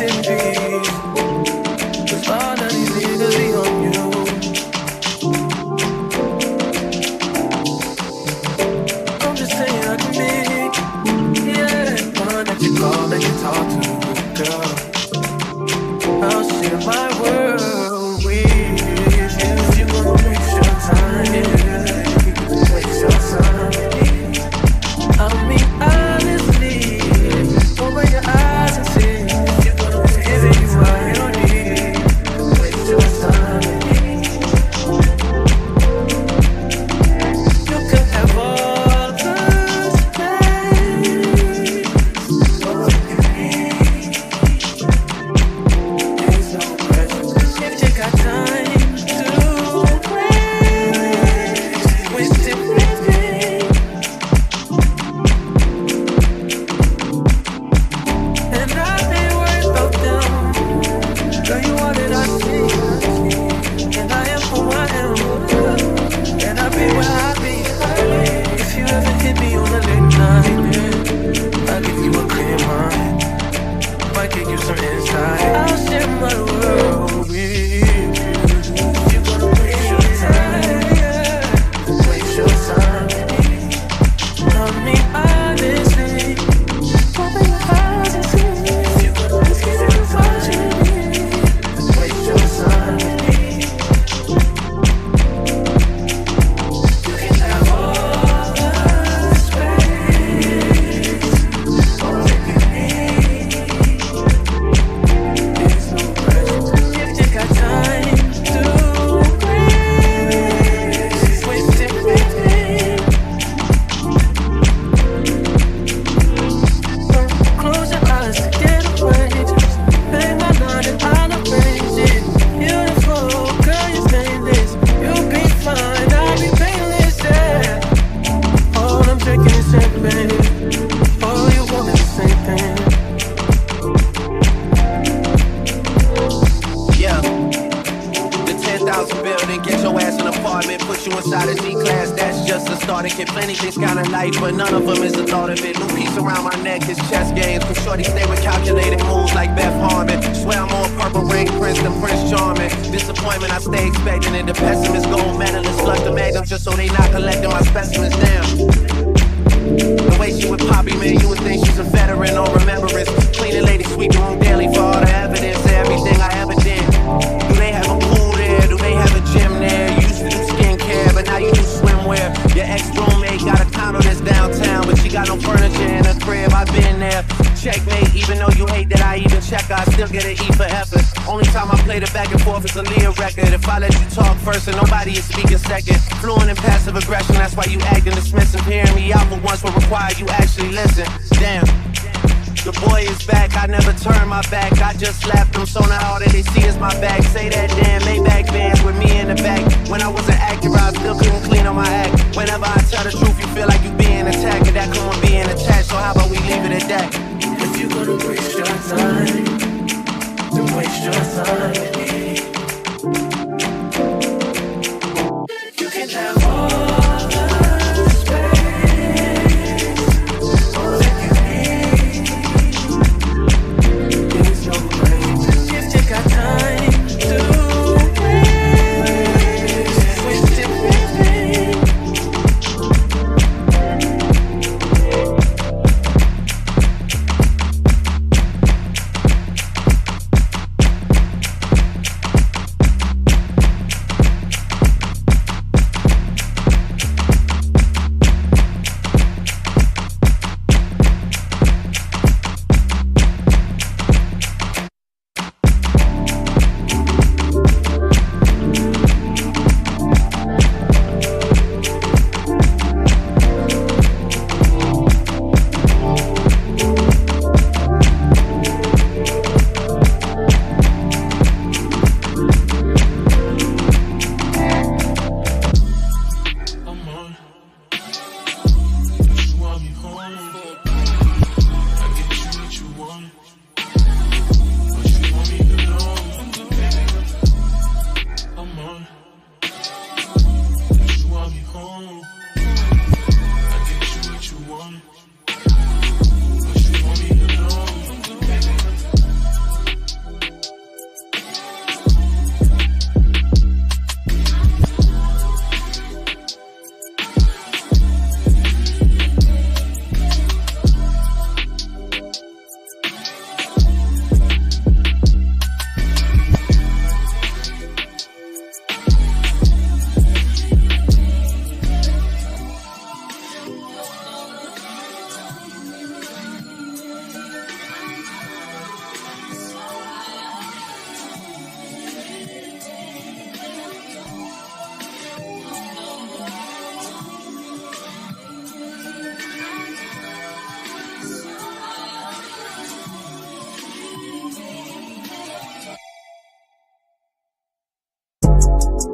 in peace. 'Cause all of these niggas be on you. I'm just saying I can be, yeah, one that you call, that you talk to, girl. I'll share my world with you. If you wanna waste your time, waste your time. I mean, honestly, open your eyes and see. If you're gonna give it, you what you need. Waste your time. You can have all the space, all you need. There's no pressure. If you got time to waste it with me. And I ain't worried about them. Girl, you are that I see. And I am who I am. And I be where I be. If you ever hit me on a late night, yeah, I'll give you a clear mind. Might give you some insight. I'll share my world with you. If you're gonna waste your time, waste your time. I mean, honestly, open your eyes and see. If you're gonna give it what you need, waste your time. You can have all the space, all that you need. There's no pressure. If you got time to waste it with me. Close your eyes to get away. Just pay my night and I'll arrange it. Beautiful, girl, you're stainless. You'll be fine, I'll be painless, yeah. All I'm drinking is champagne. All you want is the same thing. Yeah, the 10,000 building, get your ass an apartment, put you inside a G-class, that's just a starter kit. Plenty things kind of life, but none of them is the thought of it. New piece around my neck is chess games, cause shorty stay with calculated moves like Beth Harmon. Swear I'm more purple rain prince than Prince Charming. Disappointment I stay expecting, and the pessimist gold medalists flush the magnum just so they not collecting my specimens down. The way she with Poppy, man, you would think she's a veteran or remembrance. Cleaning lady, sweep the room daily for all the evidence of everything I ever did. Do they have a pool there? Do they have a gym there? You used to do skincare, but now you do swimwear. Your ex-roommate got a condo that's downtown, but she got no furniture in her crib. I've been there. Checkmate, even though you hate that I even check, I still get an E for effort. Only time I play the back and forth is a Leah record. If I let you talk first and nobody is speaking second. Fluent in passive aggression, that's why you acting dismissive. Hearing me out for once will require you actually listen. Damn. The boy is back, I never turn my back. I just slapped him, so now all that they see is my back. Say that damn Maybach bands with me in the back. When I was an actor, I still couldn't clean on my act. Whenever I tell the truth, you feel like you being attacked. And that come with being attached, so how about we leave it at that? If you're gonna waste your time, then waste your time with me. You can have all the space, all that you need. There's no break. If you got time to waste it with me.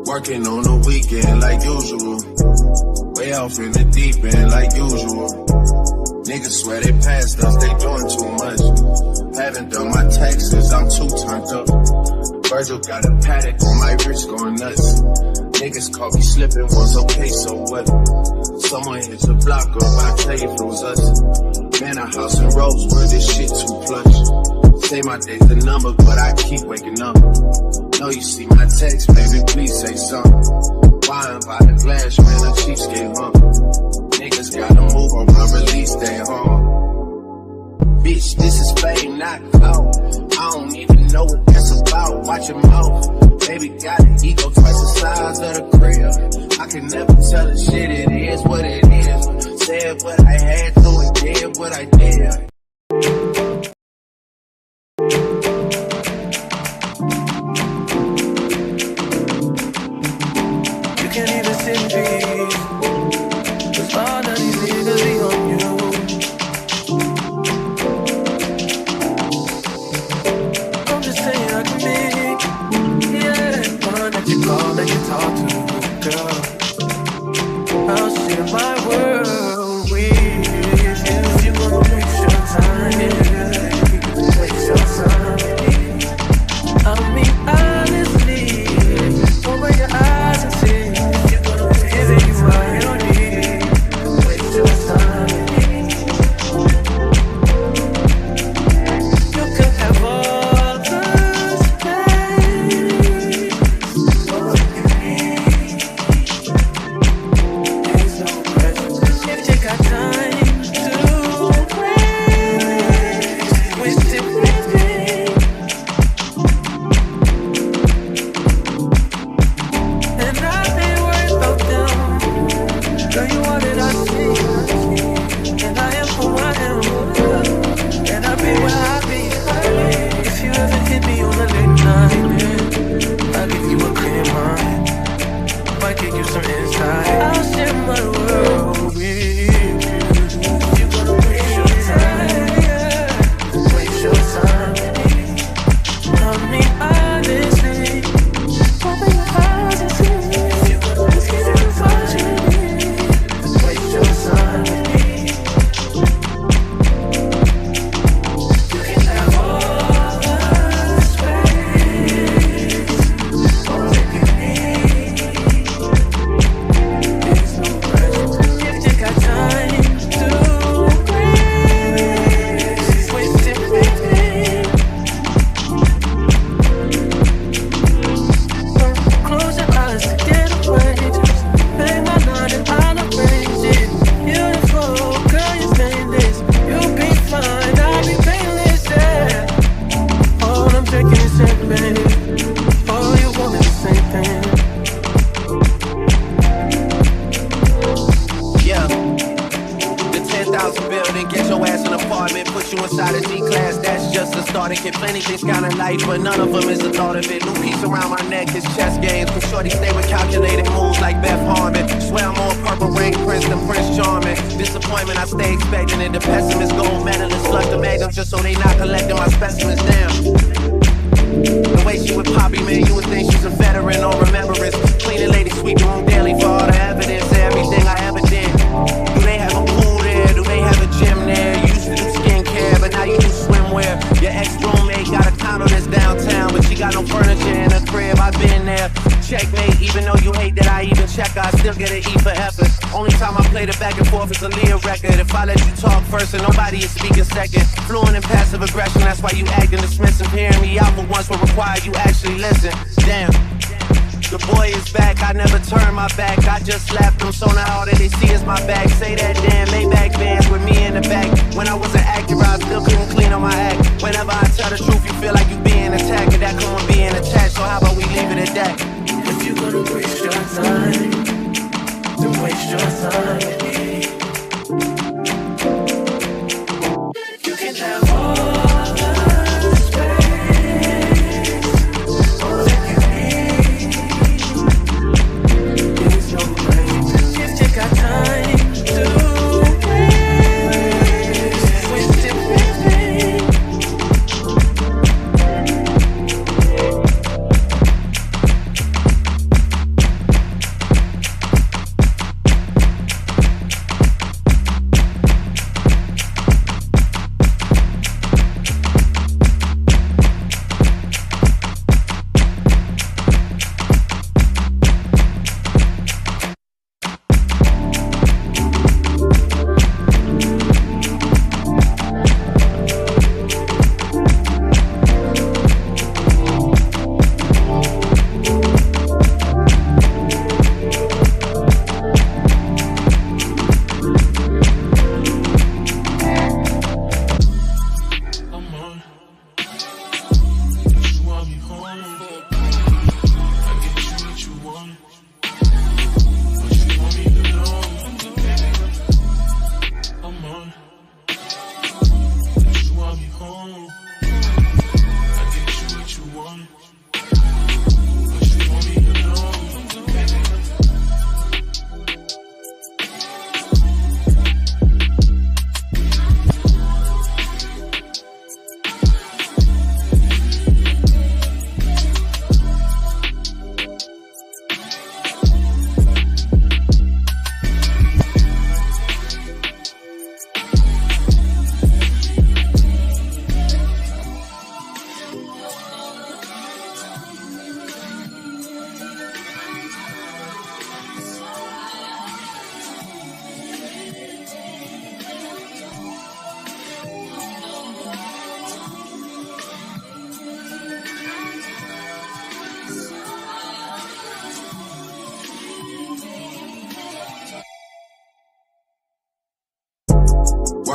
Working on the weekend like usual. Way off in the deep end like usual. Niggas swear they passed us, they doing too much. Haven't done my taxes, I'm too turned up. Virgil got a paddock on my wrist going nuts. Niggas caught me slipping once, okay, so what? Someone hit the block up, I tell you if it was us. Man, a house in Rosewood, this shit too plush. Say my day's the number, but I keep waking up. Know you see my text, baby, please say something. Wine by the glass, man, a cheapskate hump. Niggas gotta move on my release day, Bitch, this is fame, not clout. I don't even know what that's about. Watch your mouth. Baby got an ego twice the size of the crib. I can never tell the shit, it is what it is. Said what I had to and did what I did. You can't even sit in peace. 'Cause all of these niggas be on you. I'm just saying I can be, yeah, one that you call, that you talk to, girl. I'll share my world with you. If you wanna waste your time, waste your time. I mean, honestly, open your eyes and see. If you're gonna give it, you are you need. Waste your time. You can have all the space, all you need. There's no pressure. If you got time to waste it with me. And I ain't worried about them. Girl, you are that I see. And I am who I am. And I be where I be. If you ever hit me on a late night, I'll give you a clear mind. Might give you some insight. I'll share my world with you. If you gonna waste your time, waste your time. I mean, honestly, open your eyes and see. If you gonna give it what you need, waste your time with me. You can have all the space, all that you need. There's no pressure. If you got time to waste it with me. Close your eyes to get away. Just pay my night and I'll arrange it. Beautiful, girl, you're stainless. You'll be fine, I'll be painless, yeah. All I'm taking is that, baby. All you want is the same thing. Yeah. The 10,000 building, get your ass an apartment, put you inside a G-class, that's just a starter kit. Plenty things got in life, but none of them is the thought of it. New piece around my neck, it's chess games. Can shorty stay with calculated moves like Beth Harmon. Swear I'm more purple rain prince than Prince Charming. Disappointment I stay expecting, and the pessimist gold medalists flush the magnums just so they not collecting my specimens down. The way she with Poppy, man, you would think she's a veteran on remembrance. Cleaning lady, sweep the room daily for all the evidence of everything I ever did. Do they have a pool there? Do they have a gym there? You used to do skincare, but now you do swimwear. Your ex-roommate got a condo that's downtown, but she got no furniture in her crib. I've been there. Checkmate, even though you hate that I even check, I still get an E for effort. Only time I play the back and forth is a Leah record. If I let you talk first and nobody is speaking second. Fluent in passive aggression, that's why you acting dismissive. Hearing me out for once will require you actually listen. Damn. The boy is back, I never turn my back. I just slapped him, so now all that they see is my back. Say that damn Maybach bands with me in the back. When I was an actor, I still couldn't clean on my act. Whenever I tell the truth, you feel like you being attacked. And that come with being attached, so how about we leave it at that? If you're gonna waste your time, then waste your time with me. You can have all the space, all that you need. There's no place if you got time to waste it with me.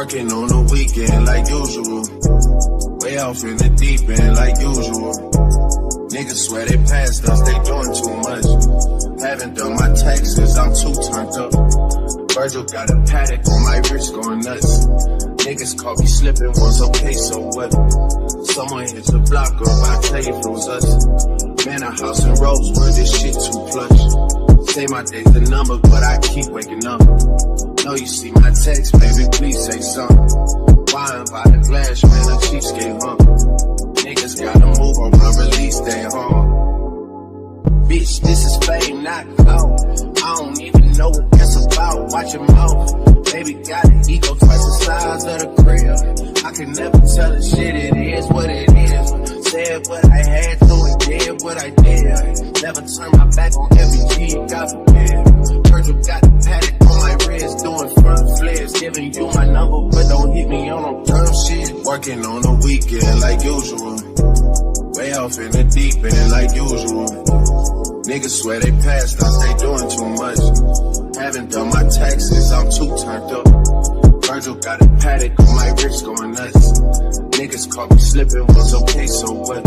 Working on the weekend like usual. Way off in the deep end like usual. Niggas swear they passed us, they doing too much. Haven't done my taxes, I'm too turned up. Virgil got a paddock on my wrist going nuts. Niggas caught me slipping once, okay, so what? Someone hit the block up, I tell you if it was us. Man, a house in Rosewood, this shit too plush. Say my day's the number, but I keep waking up. Know you see my text, baby, please say something. Wine by the glass, man, a cheapskate, huh? Niggas gotta move on my release day, huh? Bitch, this is fame, not clout. I don't even know what that's about. Watch your mouth. Baby got an ego twice the size of the crib. I can never tell a shit, it is what it is. Said what I had to and did what I did. Never turn my back on every G, God forbid. Virgil got the paddock on my wrist, doing front flips. Giving you my number, but don't hit me on no dumb shit. Working on the weekend like usual. Way off in the deep end like usual. Niggas swear they passed us, they doing too much. Haven't done my taxes, I'm too turned up. Virgil got a paddock on my wrist going nuts. Niggas caught me slipping, was okay, so what?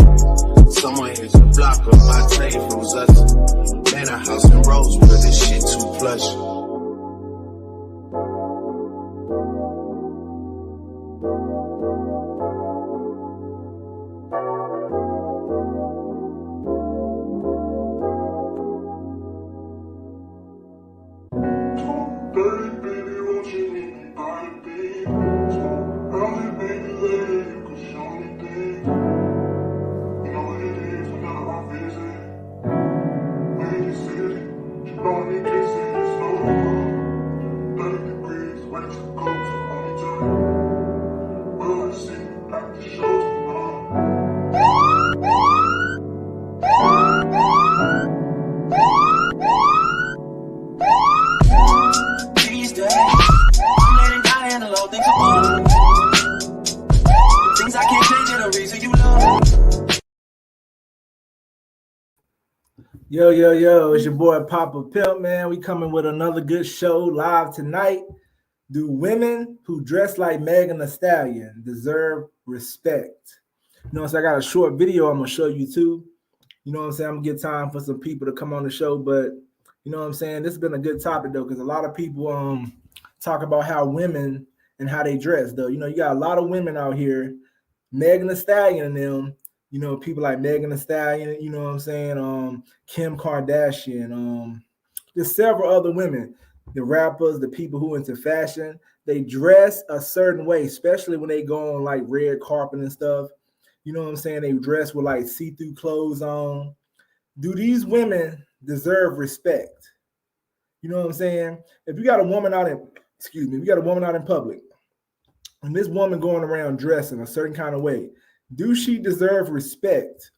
Someone hit the block up, I tell you if it was us. Man, a house in Rosewood, this shit too plush. Yo, it's your boy Papa Pimp, man. We coming with another good show live tonight. Do women who dress like Megan Thee Stallion deserve respect? You know what I'm saying? I got a short video I'm going to show you too. You know what I'm saying? I'm going to get time for some people to come on the show, but you know what I'm saying? This has been a good topic though, because a lot of people talk about how women and how they dress though. You know, you got a lot of women out here, Megan Thee Stallion and them. You know, people like Megan Thee Stallion, you know what I'm saying? Kim Kardashian, there's several other women, the rappers, the people who into fashion, they dress a certain way, especially when they go on like red carpet and stuff. You know what I'm saying? They dress with like see-through clothes on. Do these women deserve respect? You know what I'm saying? If you got a woman out in public, and this woman going around dressing a certain kind of way, do she deserve respect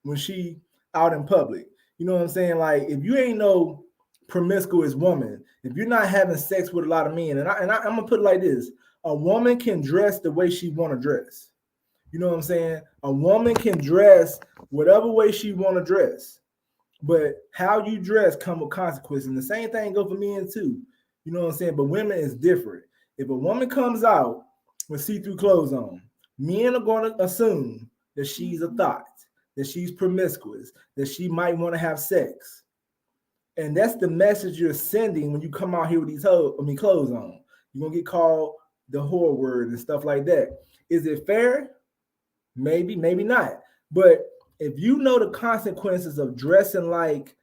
when she out in public? You know what I'm saying? Like, if you ain't no promiscuous woman, if you're not having sex with a lot of men, and I'm gonna put it like this: a woman can dress the way she want to dress. You know what I'm saying? A woman can dress whatever way she want to dress, but how you dress come with consequences. And the same thing go for men too. You know what I'm saying? But women is different. If a woman comes out with see-through clothes on, men are going to assume that she's a thought, that she's promiscuous, that she might want to have sex. And that's the message you're sending when you come out here with these clothes on. You're going to get called the whore word and stuff like that. Is it fair? Maybe, maybe not. But if you know the consequences of dressing like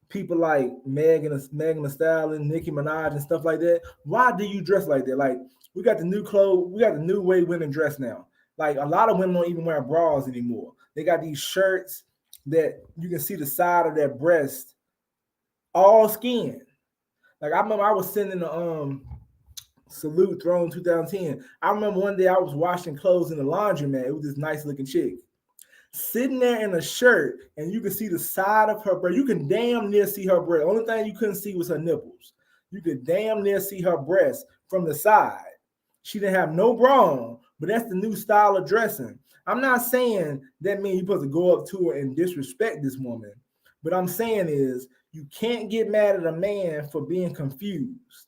people like Megan Thee Stallion, Nicki Minaj and stuff like that, why do you dress like that? Like, we got the new clothes, we got the new way women dress now. Like, a lot of women don't even wear bras anymore. They got these shirts that you can see the side of their breast, all skin. Like, I remember I was sending the Salute Throne 2010. I remember one day I was washing clothes in the laundromat. It was this nice looking chick sitting there in a shirt, and you can see the side of her breast. You can damn near see her breast. Only thing you couldn't see was her nipples. You could damn near see her breast from the side. She didn't have no bra on, but that's the new style of dressing. I'm not saying that means you're supposed to go up to her and disrespect this woman. But I'm saying is you can't get mad at a man for being confused.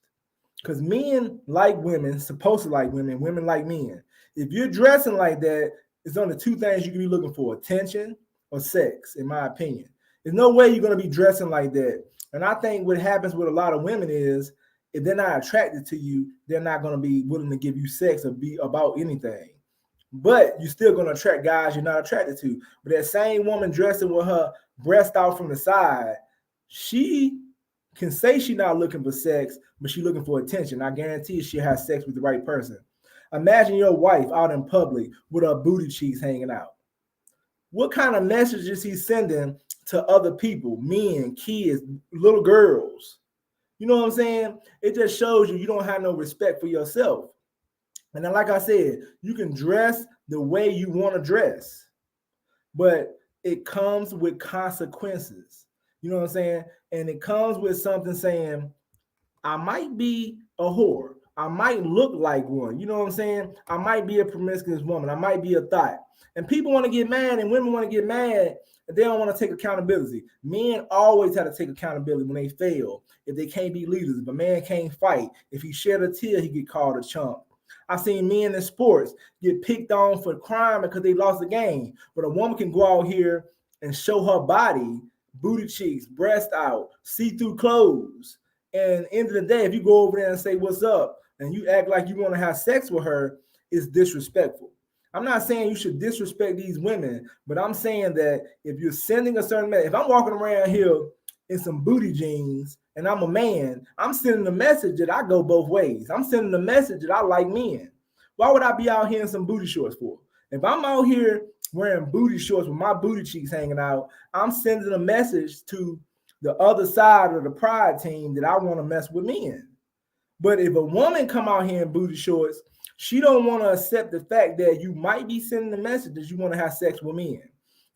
Because men like women, supposed to like women, women like men. If you're dressing like that, it's only two things you can be looking for: attention or sex, in my opinion. There's no way you're going to be dressing like that. And I think what happens with a lot of women is if they're not attracted to you, they're not going to be willing to give you sex or be about anything. But you're still going to attract guys you're not attracted to. But that same woman dressing with her breast out from the side, she can say she's not looking for sex, but she's looking for attention. I guarantee she'll have sex with the right person. Imagine your wife out in public with her booty cheeks hanging out. What kind of message is he sending to other people, men, kids, little girls? You know what I'm saying? It just shows you don't have no respect for yourself. And then, like I said, you can dress the way you want to dress, but it comes with consequences. You know what I'm saying? And it comes with something saying, I might be a whore. I might look like one. You know what I'm saying? I might be a promiscuous woman. I might be a thought. And people want to get mad and women want to get mad and they don't want to take accountability. Men always have to take accountability when they fail. If they can't be leaders, if a man can't fight, if he shed a tear, he get called a chump. I've seen men in sports get picked on for crime because they lost the game. But a woman can go out here and show her body, booty cheeks, breast out, see-through clothes. And end of the day, if you go over there and say, what's up, and you act like you want to have sex with her, it's disrespectful. I'm not saying you should disrespect these women, but I'm saying that if you're sending a certain message, if I'm walking around here in some booty jeans and I'm a man, I'm sending a message that I go both ways. I'm sending a message that I like men. Why would I be out here in some booty shorts for? If I'm out here wearing booty shorts with my booty cheeks hanging out, I'm sending a message to the other side of the pride team that I want to mess with men. But if a woman come out here in booty shorts, she don't want to accept the fact that you might be sending a message that you want to have sex with men.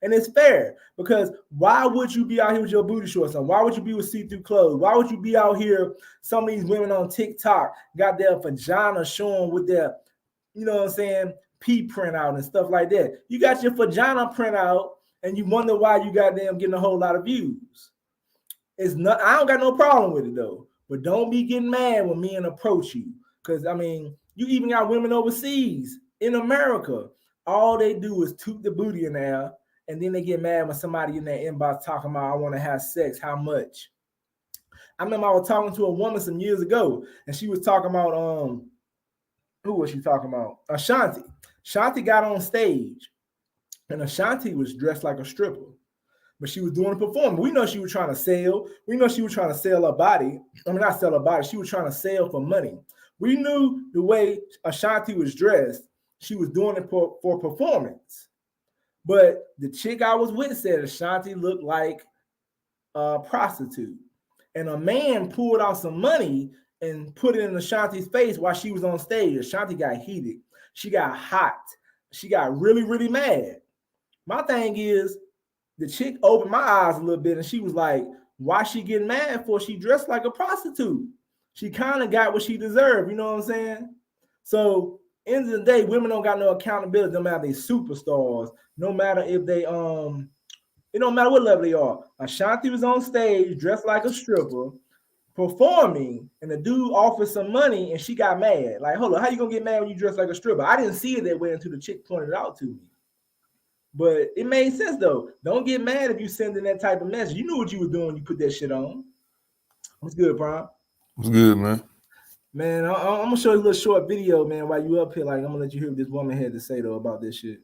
And it's fair, because why would you be out here with your booty shorts on? Why would you be with see-through clothes? Why would you be out here, some of these women on TikTok got their vagina showing with their, you know what I'm saying, pee print out and stuff like that. You got your vagina print out and you wonder why you got them getting a whole lot of views. It's not, I don't got no problem with it though. But don't be getting mad when men approach you. Because, I mean, you even got women overseas in America. All they do is toot the booty in the air, and then they get mad when somebody in their inbox talking about, I want to have sex, how much? I remember I was talking to a woman some years ago, and she was talking about, who was she talking about? Ashanti. Ashanti got on stage, and Ashanti was dressed like a stripper. But she was doing a performance. We know she was trying to sell. We know she was trying to sell her body. I mean, not sell her body. She was trying to sell for money. We knew the way Ashanti was dressed, she was doing it for performance. But the chick I was with said Ashanti looked like a prostitute. And a man pulled out some money and put it in Ashanti's face while she was on stage. Ashanti got heated. She got hot. She got really, really mad. My thing is, the chick opened my eyes a little bit and she was like, why she getting mad for? She dressed like a prostitute. She kind of got what she deserved, you know what I'm saying? So, end of the day, women don't got no accountability, no matter if they superstars, no matter if they, it don't matter what level they are. Ashanti was on stage dressed like a stripper, performing, and the dude offered some money and she got mad. Like, hold on, how you gonna get mad when you dress like a stripper? I didn't see it that way until the chick pointed it out to me. But it made sense though. Don't get mad if you sending that type of message. You knew what you were doing when you put that shit on. What's good, Prime? What's good, man? Man, I'm gonna show you a little short video, man, while you up here. Like, I'm gonna let you hear what this woman had to say though about this shit.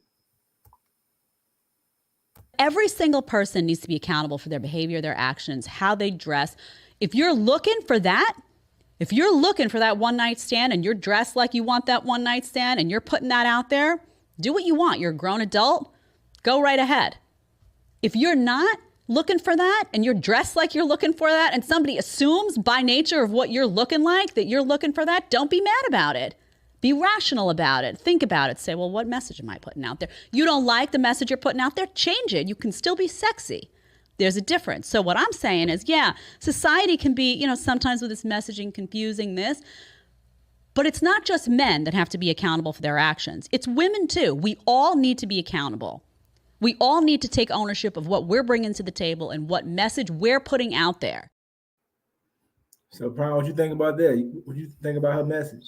Every single person needs to be accountable for their behavior, their actions, how they dress. If you're looking for that, one night stand and you're dressed like you want that one night stand and you're putting that out there, do what you want. You're a grown adult. Go right ahead. If you're not looking for that and you're dressed like you're looking for that and somebody assumes by nature of what you're looking like that you're looking for that, don't be mad about it. Be rational about it. Think about it. Say, well, what message am I putting out there? You don't like the message you're putting out there? Change it. You can still be sexy. There's a difference. So what I'm saying is, yeah, society can be, sometimes with this messaging confusing this, but it's not just men that have to be accountable for their actions. It's women too. We all need to be accountable. We all need to take ownership of what we're bringing to the table and what message we're putting out there. So, Prime, what you think about that? What you think about her message?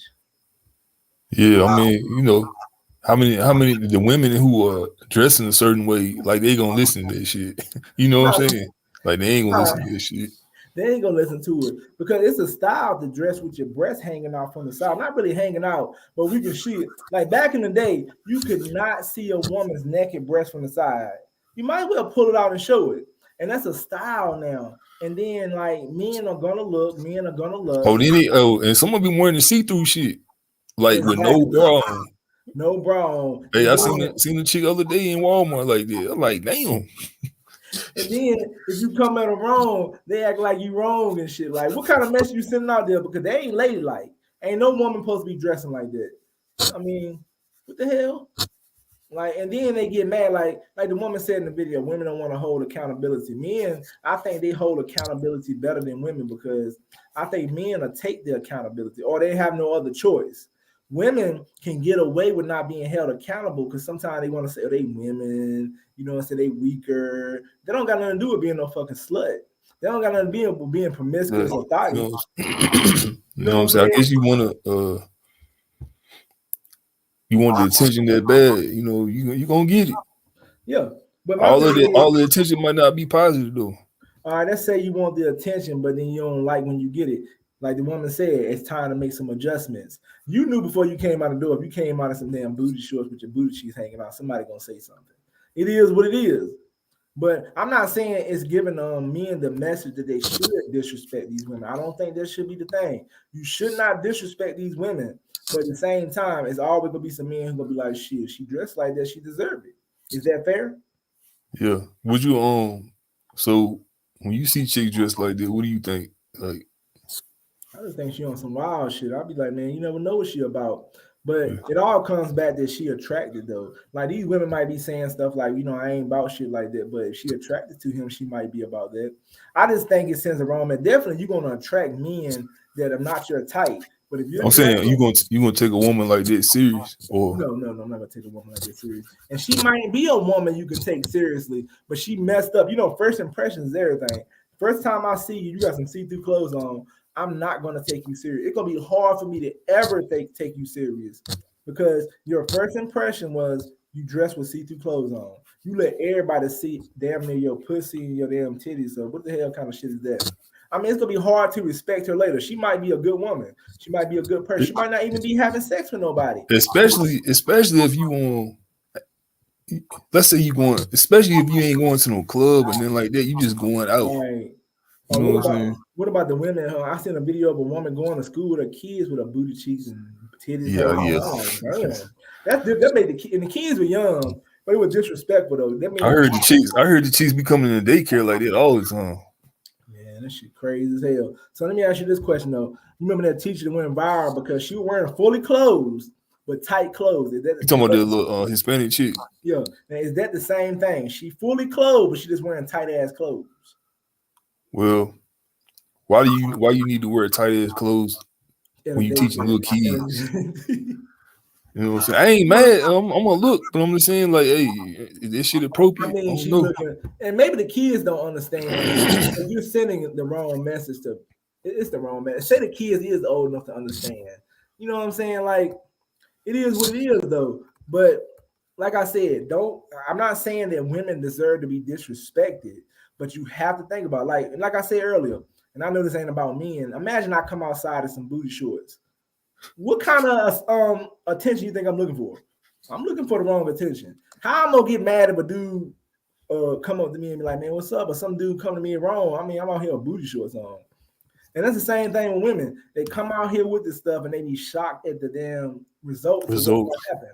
Yeah, I mean, how many the women who are dressing a certain way, like they gonna listen to that shit. You know what I'm saying? Like they ain't gonna listen to that shit. They ain't gonna listen to it because it's a style to dress with your breasts hanging out from the side. Not really hanging out, but we can see it. Like back in the day, you could not see a woman's naked breast from the side. You might well pull it out and show it. And that's a style now. And then like men are gonna lust. And some of them wearing the see-through shit. Like with no Exactly. bra on. No bra on. Hey, And I then seen the chick other day in Walmart like that. I'm like, damn. And then if you come at them wrong, they act like you wrong and shit. Like, what kind of mess you sending out there? Because they ain't ladylike. Ain't no woman supposed to be dressing like that. I mean, what the hell? Like, and then they get mad, like the woman said in the video, women don't want to hold accountability. Men, I think they hold accountability better than women because I think men will take the accountability or they have no other choice. Women can get away with not being held accountable because sometimes they want to say, oh, they women, you know, say they weaker. They don't got nothing to do with being no fucking slut. They don't got nothing to do with being promiscuous or thoughtless. You know what I'm saying? I guess you want the attention that bad, you gonna get it. Yeah. But all the attention might not be positive though. All right, let's say you want the attention, but then you don't like when you get it. Like the woman said, it's time to make some adjustments. You knew before you came out the door, if you came out of some damn booty shorts with your booty cheeks hanging out, somebody gonna say something. It is what it is. But I'm not saying it's giving men the message that they should disrespect these women. I don't think that should be the thing. You should not disrespect these women. But at the same time, it's always gonna be some men who gonna be like, shit, she dressed like that, she deserved it. Is that fair? Yeah. Would you so when you see chicks dressed like that, what do you think? Like, I just think she on some wild shit. I'll be like, man, you never know what she about. But it all comes back that she attracted though. Like these women might be saying stuff like, I ain't about shit like that. But if she attracted to him, she might be about that. I just think it sends a wrong man. Definitely, you're gonna attract men that are not your type. But if you're saying you gonna take a woman like that serious, or no, I'm not gonna take a woman like that serious. And she might be a woman you can take seriously, but she messed up. First impressions is everything. First time I see you, you got some see-through clothes on. I'm not going to take you serious. It's going to be hard for me to ever take you serious because your first impression was you dressed with see-through clothes on. You let everybody see damn near your pussy and your damn titties. So what the hell kind of shit is that? I mean, it's going to be hard to respect her later. She might be a good woman. She might be a good person. She might not even be having sex with nobody. Especially if you want, let's say you going, especially if you ain't going to no club and then like that, you just going out. Right. You know what I'm saying? What about the women? I seen a video of a woman going to school with her kids with her booty cheeks and titties. Yeah. Damn. That made the kids were young, but it was disrespectful though. I heard the chicks be coming in the daycare like that all the time. Man, that shit crazy as hell. So let me ask you this question though. You remember that teacher that went viral because she was wearing fully clothes but tight clothes? Is that you talking about the little Hispanic chick? Yeah. Now, is that the same thing? She fully clothed, but she just wearing tight ass clothes. Well, why you need to wear tight ass clothes when you teaching little kids? You know what I'm saying? I ain't mad. I'm gonna look, but I'm just saying, like, hey, is this shit appropriate? I mean, she's looking, and maybe the kids don't understand. You're sending the wrong message to. It's the wrong message. Say the kids is old enough to understand. You know what I'm saying? Like, it is what it is, though. But like I said, I'm not saying that women deserve to be disrespected, but you have to think about, like I said earlier, and I know this ain't about men. Imagine I come outside in some booty shorts. What kind of attention you think I'm looking for? I'm looking for the wrong attention. How I'm gonna get mad if a dude come up to me and be like, man, what's up? Or some dude come to me wrong. I mean, I'm out here with booty shorts on. And that's the same thing with women. They come out here with this stuff and they be shocked at the damn results. Of what happened.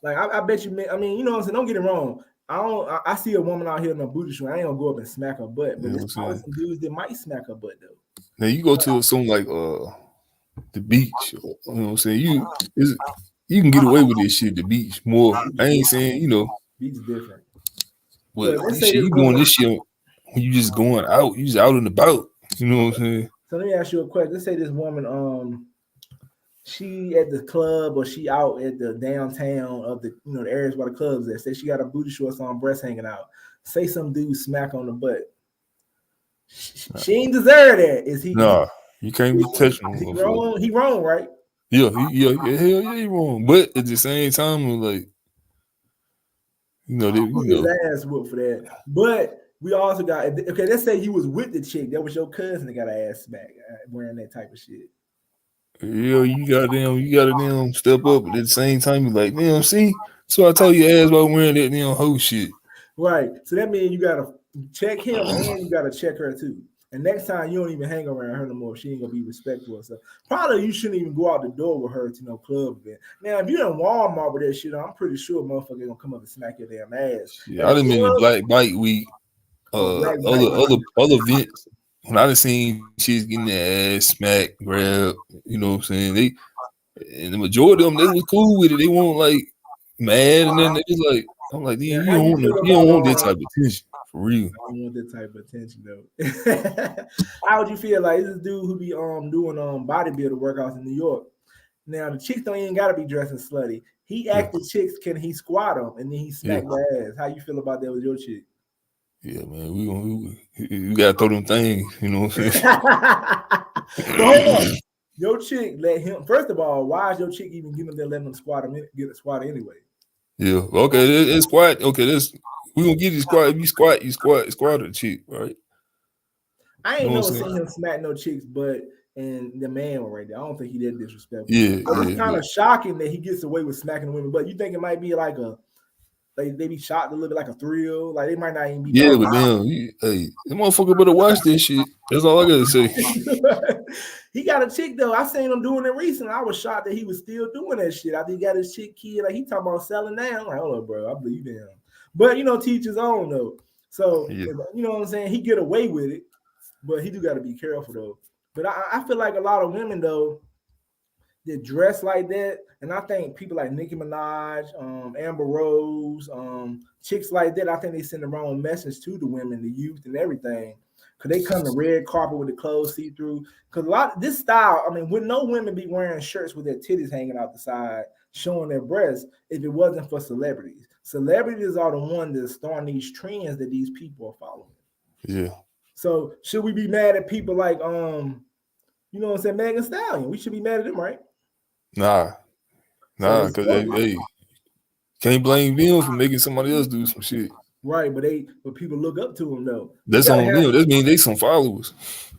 Like I bet you, I mean, you know what I'm saying? Don't get it wrong. I see a woman out here in a booty short. I ain't gonna go up and smack her butt, but there's probably some dudes that might smack her butt though. Now you go to something like the beach, you know what I'm saying? You can get away with this shit, the beach more. I ain't saying, beach is different. But shit, you doing this shit when you just going out, you just out and about. You know what I'm saying? So let me ask you a question. Let's say this woman, she at the club or she out at the downtown of the the areas where the clubs are. Say she got her booty shorts on, breast hanging out. Say some dude smack on the butt. She ain't deserve that. Is he? Nah, you can't be touching Is he them. wrong? He wrong, right? Yeah, hell yeah, he wrong. But at the same time, like His ass whooped for that. But we also got okay. Let's say you was with the chick that was your cousin that got her ass smacked wearing that type of shit. yeah, you gotta damn step up. But at the same time, you like, damn, see. So I told you ass about wearing that damn whole shit. Right. So that means you gotta check him and you gotta check her too. And next time you don't even hang around her no more. She ain't gonna be respectful. So probably you shouldn't even go out the door with her to no club event. Now, if you in Walmart with that shit, I'm pretty sure motherfucker gonna come up and smack your damn ass. Yeah, I done been in Black Bike Week, Black other events. When I done seen chicks getting their ass smacked, grab, you know what I'm saying? And the majority of them, they was cool with it. They weren't like mad, and then they was like, I'm like, damn, Yeah, you how don't you want feel you don't want that about type of attention for real. I don't want that type of attention though. How would you feel like this dude who be doing bodybuilder workouts in New York? Now the chicks don't even gotta be dressing slutty. He Yeah, asked the chicks, can he squat them, and then he yeah, smacked their ass. How you feel about that with your chick? yeah, man. We gotta throw them things, you know what I'm saying? But hold on. Your chick let him. First of all, why is your chick even giving them letting them squat him get a squat anyway? Yeah, okay, it's squat. Okay, we gonna get you squat. If you squat a chick, right? I You ain't know what never I'm seen saying? him smack no chicks, but and the man one right there. I don't think he that disrespectful. Yeah, But it's yeah, kind but of shocking that he gets away with smacking women. But you think it might be like they be shocked a little bit like a thrill, like they might not even be yeah, doing but damn, hey, the motherfucker better watch this shit. That's all I gotta say. it. He got a chick though. I seen him doing it recently. I was shocked that he was still doing that shit. I think he got his chick kid. Like he talking about selling down. I'm like, hold up, bro. I believe him. But teach his own though. So Yeah, you know what I'm saying? He get away with it, but he do got to be careful though. But I feel like a lot of women though that dress like that, and I think people like Nicki Minaj, Amber Rose, chicks like that, I think they send the wrong message to the women, the youth, and everything. Cause they come to red carpet with the clothes see through. Cause a lot of this style, I mean, would no women be wearing shirts with their titties hanging out the side, showing their breasts, if it wasn't for celebrities? Celebrities are the ones that starting these trends that these people are following. yeah. So should we be mad at people like you know what I'm saying, Megan Stallion? We should be mad at them, right? Nah, So nah, it's cause hey, can't blame them for making somebody else do some shit. right, but people look up to them though. We That's gotta on have them. That means they some followers.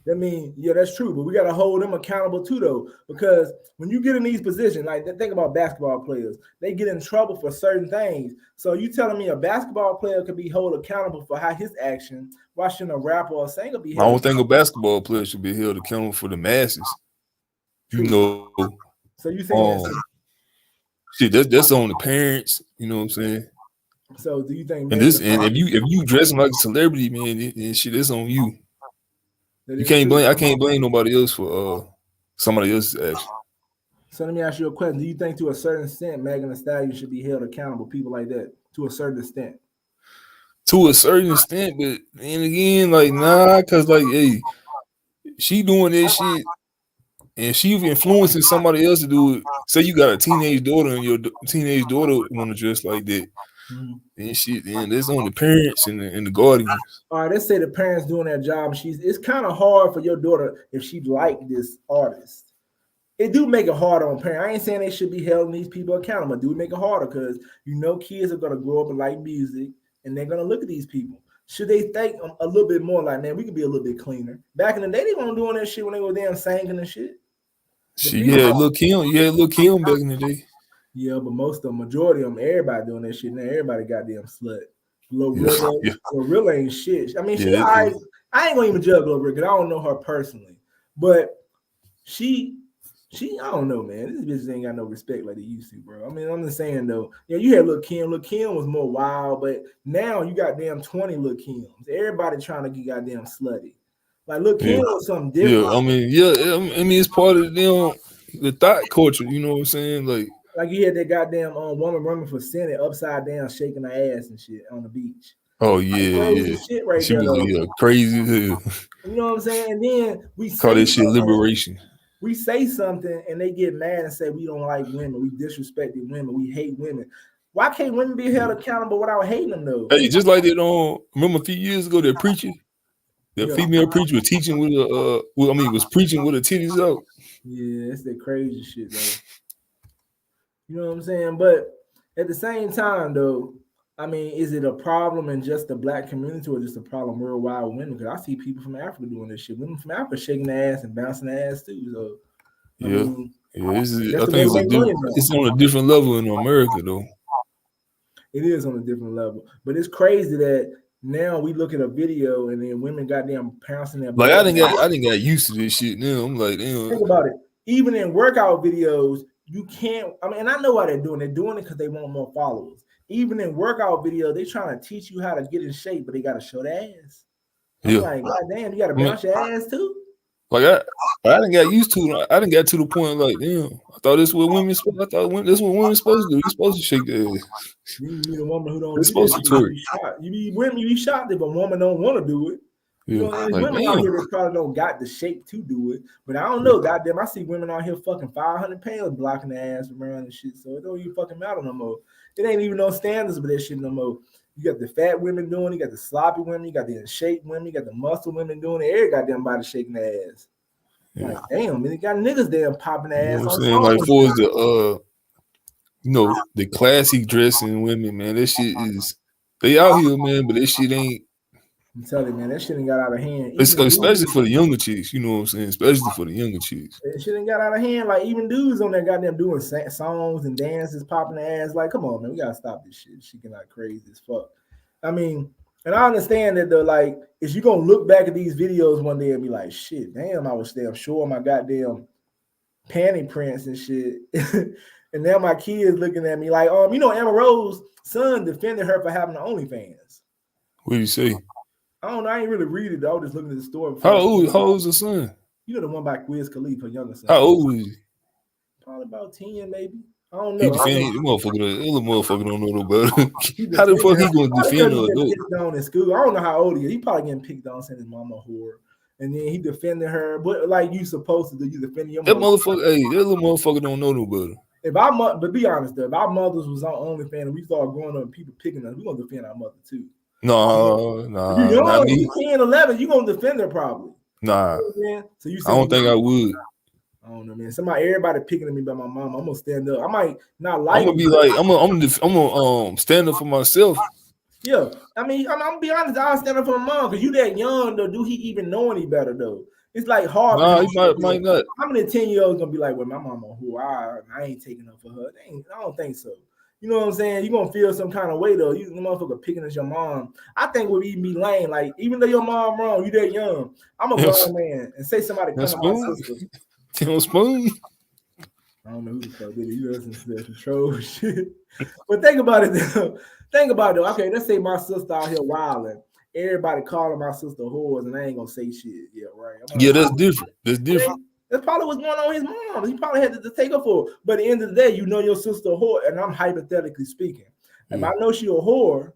that mean, yeah, that's true, but we gotta hold them accountable too though. Because when you get in these positions, like think about basketball players, they get in trouble for certain things. So you telling me a basketball player could be held accountable for how his action, why shouldn't a rapper or singer be I held don't think a accountable? basketball player should be held accountable for the masses. You True. know, So you saying shit. That's on the parents. You know what I'm saying? so do you think And Megan if you dressing like a celebrity, man, and shit, that's on you. that You is can't true? blame. I can't blame nobody else for somebody else's action. So let me ask you a question. Do you think to a certain extent Megan Thee Stallion should be held accountable, people like that, to a certain extent? To a certain extent, but then again, like nah, cause like hey, she doing this shit and she influencing somebody else to do it. Say you got a teenage daughter and your teenage daughter want to dress like that, Mhm. and shit. Then that's on the parents and the guardians. All right, let's say the parents doing their job. It's kind of hard for your daughter if she like this artist. It do make it harder on parents. I ain't saying they should be held these people accountable. It do make it harder because kids are gonna grow up and like music and they're gonna look at these people. Should they think a little bit more like, man, we could be a little bit cleaner? Back in the day, they weren't doing that shit when they were damn singing and shit. But Shit, you had Lil Kim back in the day. yeah, but most of them, majority of them, everybody doing that shit now. Everybody goddamn slut. Yeah, Glorilla, yeah, Glorilla ain't shit. I mean, she yeah, I ain't gonna even judge Glorilla because I don't know her personally, but she I don't know, man. This bitch ain't got no respect like they used to, bro. I mean, I'm just saying though. Yeah, you had Lil Kim. Lil Kim was more wild, but now you got damn 20 Lil Kims. Everybody trying to get goddamn slutty. Like Lil yeah, Kim was something yeah. different. I mean, yeah. I mean, it's part of the thought culture. You know what I'm saying? Like, Like you had that goddamn woman running for Senate upside down, shaking her ass and shit on the beach. oh Like yeah, crazy yeah. shit right She there was though. crazy as hell. You know what I'm saying? And then Call that shit liberation. we say something and they get mad and say we don't like women, we disrespected women, we hate women. Why can't women be held accountable without hating them though? Hey, just like that remember a few years ago that preacher The female preacher was teaching with was preaching with her titties out. Yeah, it's that crazy shit though. You know what I'm saying? But at the same time, though, I mean, is it a problem in just the black community or just a problem worldwide with women? Because I see people from Africa doing this shit. Women from Africa shaking their ass and bouncing their ass too. So, I mean, I think it's on a different level in America, though. It is on a different level. But it's crazy that now we look at a video and then women goddamn pouncing their like I didn't get used to this shit now. I'm like, damn. Think about it. Even in workout videos, you can't. I mean, and I know why they're doing it. They're doing it because they want more followers. Even in workout video, they're trying to teach you how to get in shape, but they got to show the ass. I'm like, God damn, you got to bounce your ass too? Like I didn't get used to it. I didn't get to the point like, damn, I thought this is what women supposed. I thought this is what women supposed to do. You're supposed to shake their ass. You meet a woman who don't. It's supposed to twerk. You be women, you be shocked if a woman don't want to do it. You know, like, women out here that probably don't got the shape to do it. But I don't know, goddamn, I see women out here fucking 500 pounds blocking their ass around and shit. So it don't even fucking matter no more. It ain't even no standards for that shit no more. You got the fat women doing it, you got the sloppy women, you got the in shape women, you got the muscle women doing it. Every goddamn body shaking their ass. Yeah. Like, damn, man, you got niggas damn popping their ass. You know what I'm saying? Like, for the the classy dressing women, man, that shit is they out here, man, but that shit ain't. I'm telling you, man, that shit ain't got out of hand. Especially for the younger chicks, you know what I'm saying? Especially for the younger chicks. That shit ain't got out of hand. Like, even dudes on there goddamn doing songs and dances, popping their ass. Like, come on, man, we gotta stop this shit. She getting like crazy as fuck. I mean, and I understand that though, like, is you gonna look back at these videos one day and be like, shit, damn, I was damn sure my goddamn panty prints and shit. And now my kids looking at me like, you know, Emma Rose's son defended her for having the OnlyFans. What do you say? I don't know. I ain't really read it. I was just looking at the story. How old is the son? You know, the one by Wiz Khalifa, younger son. How old is he? Probably about 10, maybe. I don't know. He defended the motherfucker don't know no better. How the fuck he gonna defend her? Picked on in school. I don't know how old he is. He probably getting picked on saying his mama a whore. And then he defended her. But like you supposed to do, you defending your mother. That little motherfucker don't know no better. But be honest though, if our mothers was on OnlyFans and we started growing up and people picking us, we're gonna defend our mother too. No, not me. You 10, 11, you're gonna defend her probably. Nah. You know, so you I don't think I would. I don't know, man. Everybody picking at me about my mom. I'm gonna stand up. I might not like. I'm gonna be like, I'm gonna stand up for myself. Yeah, I mean, I'm gonna be honest. I'll stand up for my mom because you that young though. Do he even know any better though? It's like hard. Nah, he might not. How many 10-year-olds gonna be like, well, my mama who I ain't taking up for her? I don't think so. You know what I'm saying? You're gonna feel some kind of way though. You motherfucker picking at your mom. I think would even be lame. Like, even though your mom wrong, you that young. I'm a grown man and say somebody come to my sister. Spoon. I don't know who the fuck did it. You listen to that control shit. But think about it though. Okay, let's say my sister out here wilding. Everybody calling my sister whores, and I ain't gonna say shit. Yeah, right. Yeah, that's different. That's different. That's probably what's going on with his mom. He probably had to take her for it. But at the end of the day, you know your sister a whore, and I'm hypothetically speaking. If I know she a whore,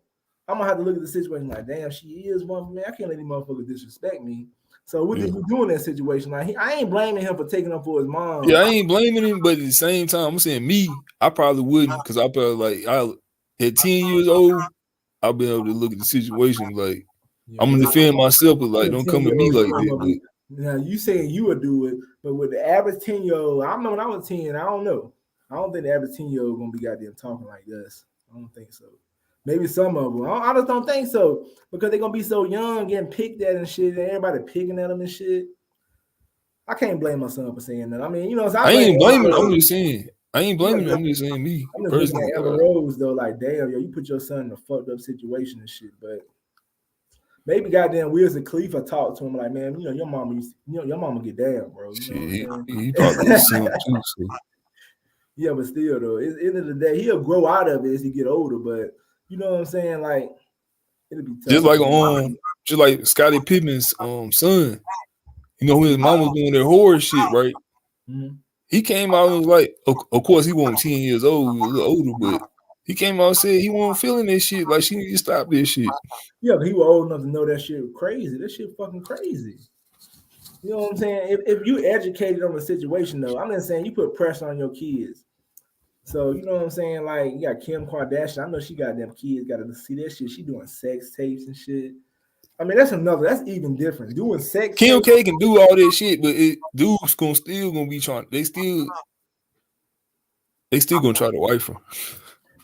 I'm gonna have to look at the situation like, damn, she is one, man. I can't let these motherfuckers disrespect me. So what did he do in that situation? Like, I ain't blaming him for taking up for his mom. Yeah, I ain't blaming him, but at the same time, I'm saying me, I probably wouldn't, because I probably at 10 years old, I'll be able to look at the situation like, I'm gonna defend myself, but like, don't come at me like that. Now you saying you would do it, but with the average 10-year-old, I remember when I was 10. I don't know. I don't think the average 10-year-old gonna be goddamn talking like this. I don't think so. Maybe some of them. I just don't think so because they're gonna be so young, getting picked at and shit, and everybody picking at them and shit. I can't blame my son for saying that. I mean, you know, so I ain't blaming. I'm just saying. I ain't blaming him. I'm just saying me. I'm just looking at Emma Rose though, like, damn, yo, you put your son in a fucked up situation and shit, but. Maybe goddamn Wiz Khalifa talked to him like, man, you know, your mama get down, bro. You know he probably too. So. Yeah, but still though, at the end of the day, he'll grow out of it as he get older. But you know what I'm saying? Like, it'll be tough. Just like Scottie Pippen's son. You know, when his mom was doing their horror shit, right? Mm-hmm. He came out and was like, of course, he wasn't 10 years old, he was a little older, but he came out and said he wasn't feeling this shit. Like, she need to stop this shit. Yeah, but he was old enough to know that shit was crazy. That shit fucking crazy. You know what I'm saying? If you educated on the situation, though, I'm not saying you put pressure on your kids. So, you know what I'm saying? Like, you got Kim Kardashian. I know she got them kids, got to see that shit. She doing sex tapes and shit. I mean, that's even different. Doing sex Kim tape. K can do all that shit, but dudes still gonna be trying. They still gonna try to wife her.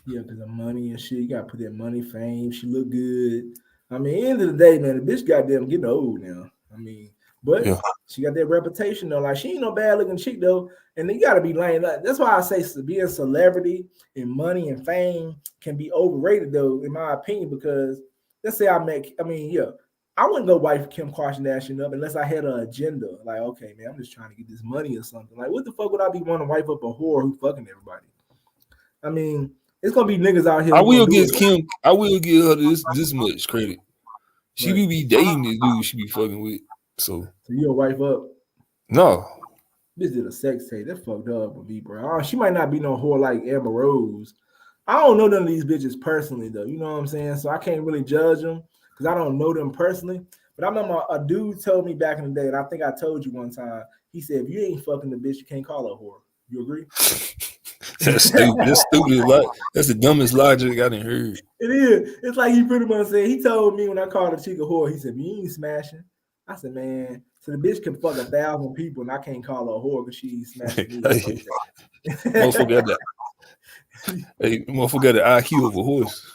Yeah, because of money and shit. You gotta put that money, fame. She look good. I mean, at the end of the day, man, the bitch goddamn getting old now. I mean, but Yeah. she got that reputation though. Like she ain't no bad looking chick though. And they gotta be lame. Like, that's why I say being a celebrity and money and fame can be overrated though, in my opinion, because let's say I wouldn't go wife Kim Kardashian up unless I had an agenda. Like, okay, man, I'm just trying to get this money or something. Like, what the fuck would I be wanting to wife up a whore who fucking everybody? I mean, it's gonna be niggas out here. I will give her this much credit. She be dating this dude she be fucking with. So you'll wife up. No. This did a sex tape. That fucked up with me, bro. She might not be no whore like Amber Rose. I don't know none of these bitches personally, though. You know what I'm saying? So I can't really judge them because I don't know them personally. But I remember a dude told me back in the day, and I think I told you one time, he said, if you ain't fucking the bitch, you can't call her a whore. You agree? That's stupid. That's stupid. That's the dumbest logic I done heard. It is. It's like he pretty much said, he told me when I called a chick a whore, he said, you ain't smashing. I said, man, so the bitch can fuck 1,000 people and I can't call her a whore because she smashing me. Motherfucker got the IQ of a horse.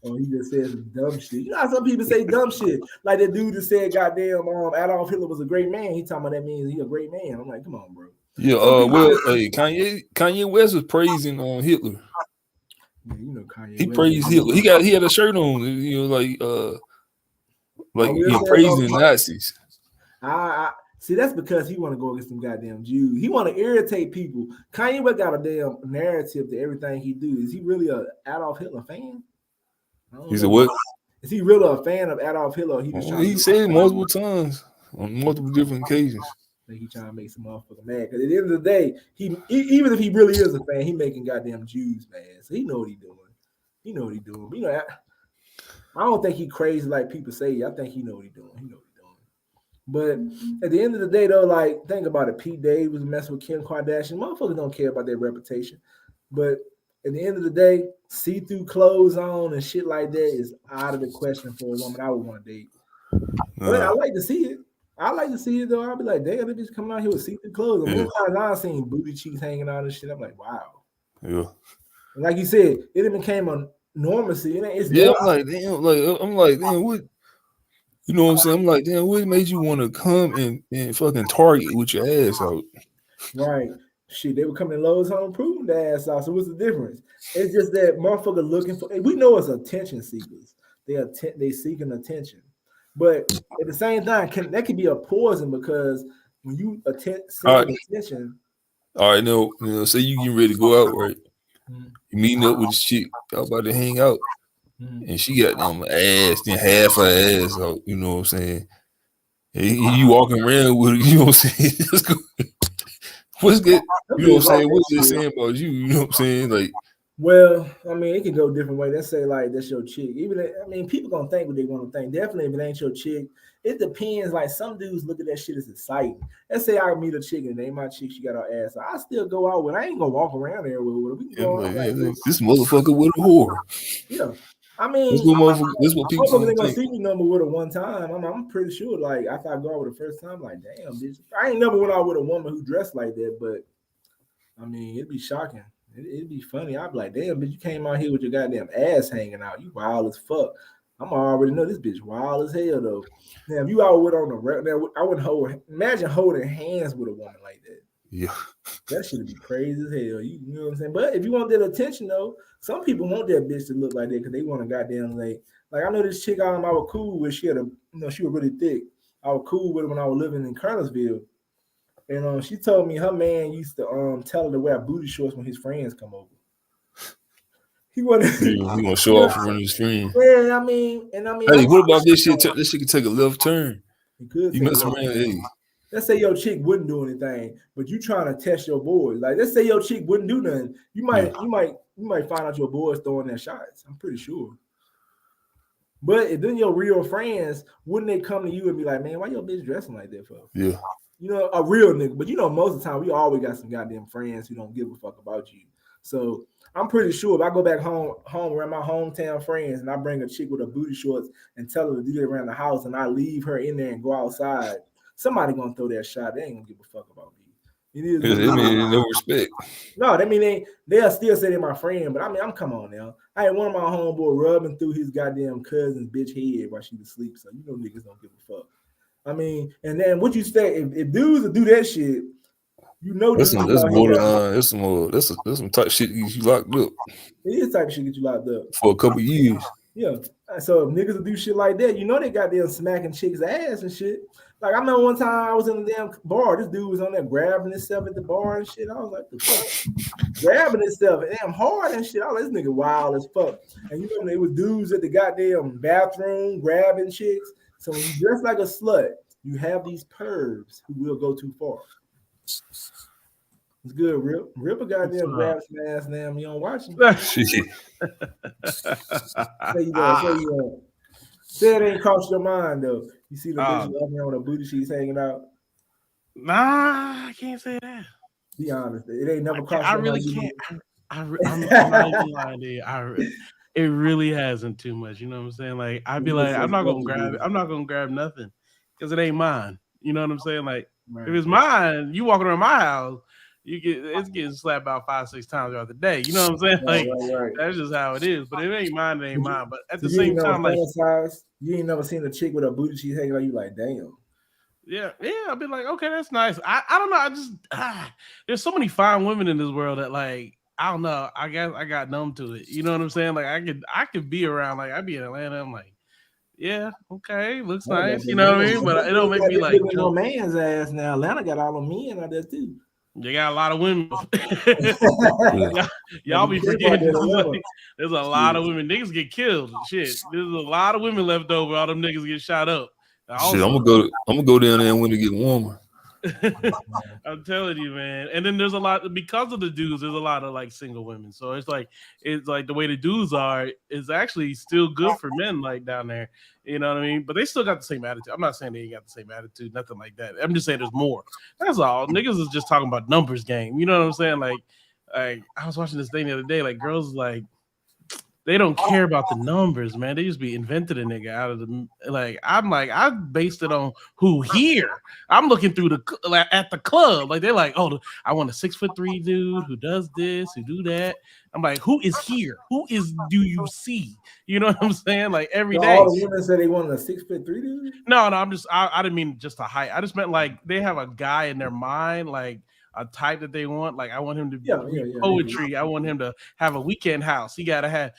Oh, he just said some dumb shit. You know how some people say dumb shit? Like that dude that said, goddamn, Adolf Hitler was a great man. He talking about that means he a great man. I'm like, come on, bro. Yeah, Kanye West was praising Hitler. Yeah, you know Kanye. He praised Hitler. He had a shirt on, praising Nazis. I see. That's because he want to go against them goddamn Jews. He want to irritate people. Kanye West got a damn narrative to everything he do. Is he really a Adolf Hitler fan? He's a what? Is he really a fan of Adolf Hitler? He said it multiple times on multiple different occasions. He trying to make some motherfucker mad. Because at the end of the day, even if he really is a fan, he making goddamn Jews mad. So he know what he doing. He know what he doing. But, I don't think he crazy like people say. I think he know what he doing. He know what he doing. But at the end of the day, though, like, think about it. Pete Davidson was messing with Kim Kardashian. Motherfuckers don't care about their reputation. But at the end of the day, see-through clothes on and shit like that is out of the question for a woman I would want to date. But I like to see it. I like to see it though. I'll be like, damn, that bitch coming out here with see-through clothes. Most times I've seen booty cheeks hanging out and shit. I'm like, wow. Yeah. And like you said, it became a normalcy. I'm like, damn, what? You know what I'm saying? I'm like, damn, what made you want to come and fucking Target with your ass out? Right. Shit, they were coming to Lowe's Home proving the ass out. So what's the difference? It's just that motherfucker looking for. We know it's attention seekers. They seeking attention. But at the same time, that could be a poison because when you seeking attention. All right, say you getting ready to go out, right? Mm-hmm. You meeting up with this chick, y'all about to hang out, and she got them ass, then half her ass out. You know what I'm saying? And you walking around with it, you know what I'm saying? What's good? You know what I'm saying? What's it saying about you? You know what I'm saying? Like. Well, I mean, it can go different ways. Let's say like that's your chick. People gonna think what they want to think. Definitely, if it ain't your chick, it depends. Like some dudes look at that shit as exciting. Let's say I meet a chick and it ain't my chick. She got her ass. I still go out with. I ain't gonna walk around there with her. We can go this motherfucker with a whore. Yeah, I mean, this what people ain't gonna see me number with her one time. I'm pretty sure. Like after I go out with the first time, like damn, bitch, I ain't never went out with a woman who dressed like that. But I mean, it'd be shocking. It'd be funny. I'd be like, damn, bitch, you came out here with your goddamn ass hanging out. You wild as fuck. I'm already know this bitch wild as hell, though. Now, if you out with on the rep, now I wouldn't imagine holding hands with a woman like that. Yeah. That should be crazy as hell. You know what I'm saying? But if you want that attention, though, some people want that bitch to look like that because they want a goddamn like I know this chick I was cool with. She had she was really thick. I was cool with her when I was living in Kernersville. And she told me her man used to tell her to wear booty shorts when his friends come over. He want to show off in front of his friends. Yeah, I mean. Hey, what about this shit? This shit could take a left turn. He could. You mess around. Hey. Let's say your chick wouldn't do anything, but you trying to test your boys. Like, let's say your chick wouldn't do nothing. You might find out your boys throwing their shots. I'm pretty sure. But if then your real friends, wouldn't they come to you and be like, man, why your bitch dressing like that for? Yeah. You know, a real nigga. But most of the time, we always got some goddamn friends who don't give a fuck about you. So I'm pretty sure if I go back home around my hometown friends and I bring a chick with a booty shorts and tell her to do that around the house and I leave her in there and go outside, somebody gonna throw that shot. They ain't gonna give a fuck about me. It is what it I mean, is. no respect. No, that mean they'll still say they're my friend, but I mean, I'm come on now. I had one of my homeboy rubbing through his goddamn cousin's bitch head while she was asleep, so you know niggas don't give a fuck. I mean, and then what you say if dudes will do that shit, you know That's dudes some out here. that's some type shit you locked up. It is type of shit get you locked up for a couple years. Yeah. So if niggas will do shit like that, you know they got them smacking chicks' ass and shit. Like I remember one time I was in the damn bar, this dude was on there grabbing himself at the bar and shit. I was like, the fuck? Grabbing himself damn hard and shit. I was like, this nigga wild as fuck. And you know, there was dudes at the goddamn bathroom grabbing chicks. So when you dress like a slut, you have these pervs who will go too far. It's good, Rip. Rip a goddamn grab some ass damn. You don't watch him. Say it ain't crossed your mind though. You see the bitch up there with her booty sheets hanging out. Nah, I can't say that. Be honest, it ain't never crossed. I really can't. I'm not even lying to you. It really hasn't too much. You know what I'm saying? Like I'd be like, I'm not gonna grab it. I'm not gonna grab nothing because it ain't mine. You know what I'm saying? Like if it's mine, you walking around my house. It's getting slapped about 5-6 times throughout the day. You know what I'm saying? Like that's just how it is. But if it ain't mine, it ain't mine. But at the same time, like you ain't never seen a chick with a booty sheet hanging out. You like, damn. Yeah. I've been like, okay, that's nice. I don't know. I just there's so many fine women in this world that like I don't know. I guess I got numb to it. You know what I'm saying? Like I could be around. Like I'd be in Atlanta. I'm like, yeah, okay, looks nice. You know what I mean? But it don't make me like no man's ass now. Atlanta got all the men out there too. They got a lot of women. y'all be forgetting. There's a lot of women. Niggas get killed. Shit. There's a lot of women left over. All them niggas get shot up. Shit, I'm gonna go down there when it get warmer. I'm telling you, man. And then there's a lot because of the dudes. There's a lot of like single women. So it's like the way the dudes are is actually still good for men like down there. You know what I mean? But they still got the same attitude. I'm not saying they ain't got the same attitude, nothing like that. I'm just saying there's more. That's all. Niggas is just talking about numbers game. You know what I'm saying? Like I was watching this thing the other day. Like girls like they don't care about the numbers, man. They just be invented a nigga out of the like. I'm like, I based it on who here. I'm looking through at the club. Like they're like, oh, I want a 6'3" dude who does this, who do that. I'm like, who is here? Who do you see? You know what I'm saying? Like every day. All the women say they want a 6'3" dude. No, I didn't mean just a height. I just meant like they have a guy in their mind, like a type that they want. Like I want him to read poetry. Yeah. I want him to have a weekend house. He gotta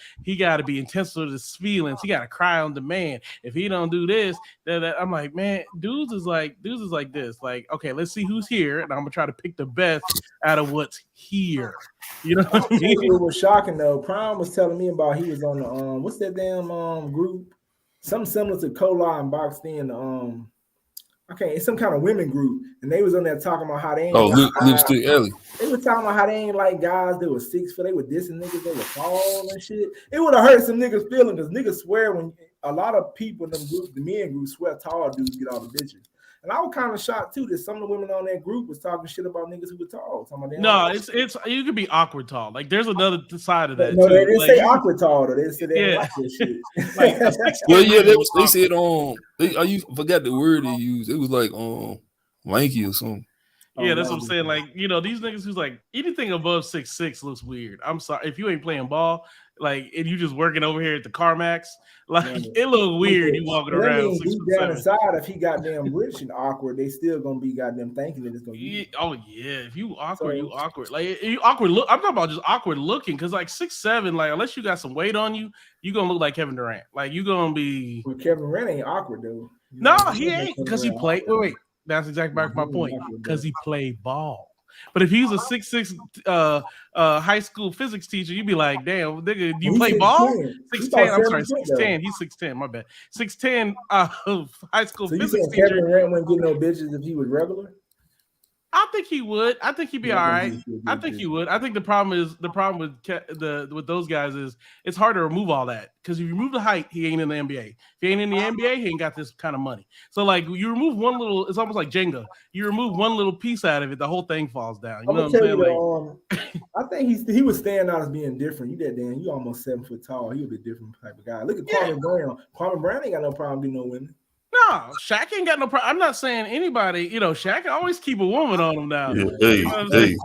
be intense with his feelings. He gotta cry on demand. If he don't do this, then I'm like, man, dudes is like this. Like, okay, let's see who's here, and I'm gonna try to pick the best out of what's here. You know what I mean? It was shocking though. Prime was telling me about he was on the what's that damn group? Something similar to Cola and Boxed In. Okay, it's some kind of women group, and they was on there talking about how they ain't Lipstick Alley. They were talking about how they ain't like guys that were 6 foot. They were dissing niggas, they were tall and shit. It would have hurt some niggas' feelings because niggas swear when a lot of people in them groups, the men groups swear tall dudes get all the bitches. And I was kind of shocked too that some of the women on that group was talking shit about niggas who were tall. No, it's you could be awkward tall. Like there's another side of that. No, too. They didn't like, say awkward tall though. They said they didn't like this shit. Well, yeah, they said I forgot the word they used. It was like lanky or something. Yeah, that's what I'm saying. Like, you know, these niggas who's like anything above 6'6" looks weird. I'm sorry if you ain't playing ball, like, and you just working over here at the CarMax, like it look weird. You walking around. Deep down inside, if he goddamn rich and awkward, they still gonna be goddamn thinking that it's gonna be. Oh yeah, if you awkward, you awkward. Like you awkward look. I'm talking about just awkward looking because like 6'7", like unless you got some weight on you, you gonna look like Kevin Durant. Like you gonna be. Well, Kevin Durant ain't awkward though. No, he ain't because he played. Wait. That's exactly my point. Because he played ball. But if he's a 6'6" high school physics teacher, you'd be like, damn, nigga, do you play ball? 6'10". I'm sorry, 6'10". He's 6'10". My bad. 6'10" high school physics teacher. Kevin Durant wouldn't get no bitches if he was regular. I think he would. I think he'd be all right. I think he he would. I think the problem with those guys is it's hard to remove all that because if you remove the height, he ain't in the NBA. If he ain't in the NBA, he ain't got this kind of money. So like you remove one little, it's almost like Jenga. You remove one little piece out of it, the whole thing falls down. You know what I'm saying? I think he was standing out as being different. You that damn, you almost 7 foot tall. He was a different type of guy. Look at Kwame Brown. Kwame Brown ain't got no problem getting no women. No, Shaq ain't got no problem. I'm not saying anybody, Shaq can always keep a woman on him now. Yeah, the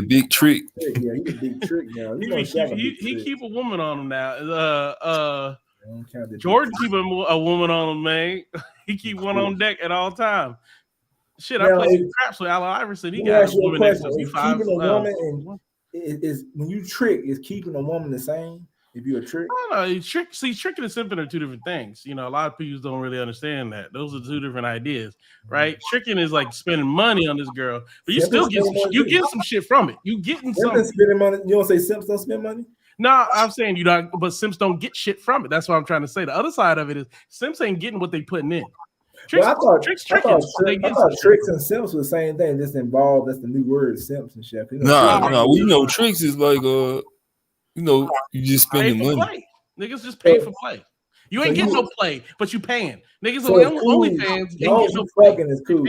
big trick. Yeah, he's a big trick now. He keep a woman on him now. Jordan keep a woman on him, man. He keep one on deck at all time. Shit, I played craps with Allen Iverson. He got a woman next to him. Keeping a woman is when you trick, is keeping a woman the same? If you're a trick, I don't know. Tricking and simping are two different things. A lot of people don't really understand that. Those are two different ideas, right? Tricking is like spending money on this girl, but you still get some shit from it. You getting something. Spending money. You don't say simps don't spend money. No, I'm saying you don't. But simps don't get shit from it. That's what I'm trying to say. The other side of it is simps ain't getting what they putting in. Tricks, I thought tricks and simps were the same thing. Just involved. That's the new word, simps and shit. No. Tricks is like you just spending money. Play. Niggas just pay for play. You ain't getting no play, but you paying. Niggas on OnlyFans ain't getting no fucking is cool.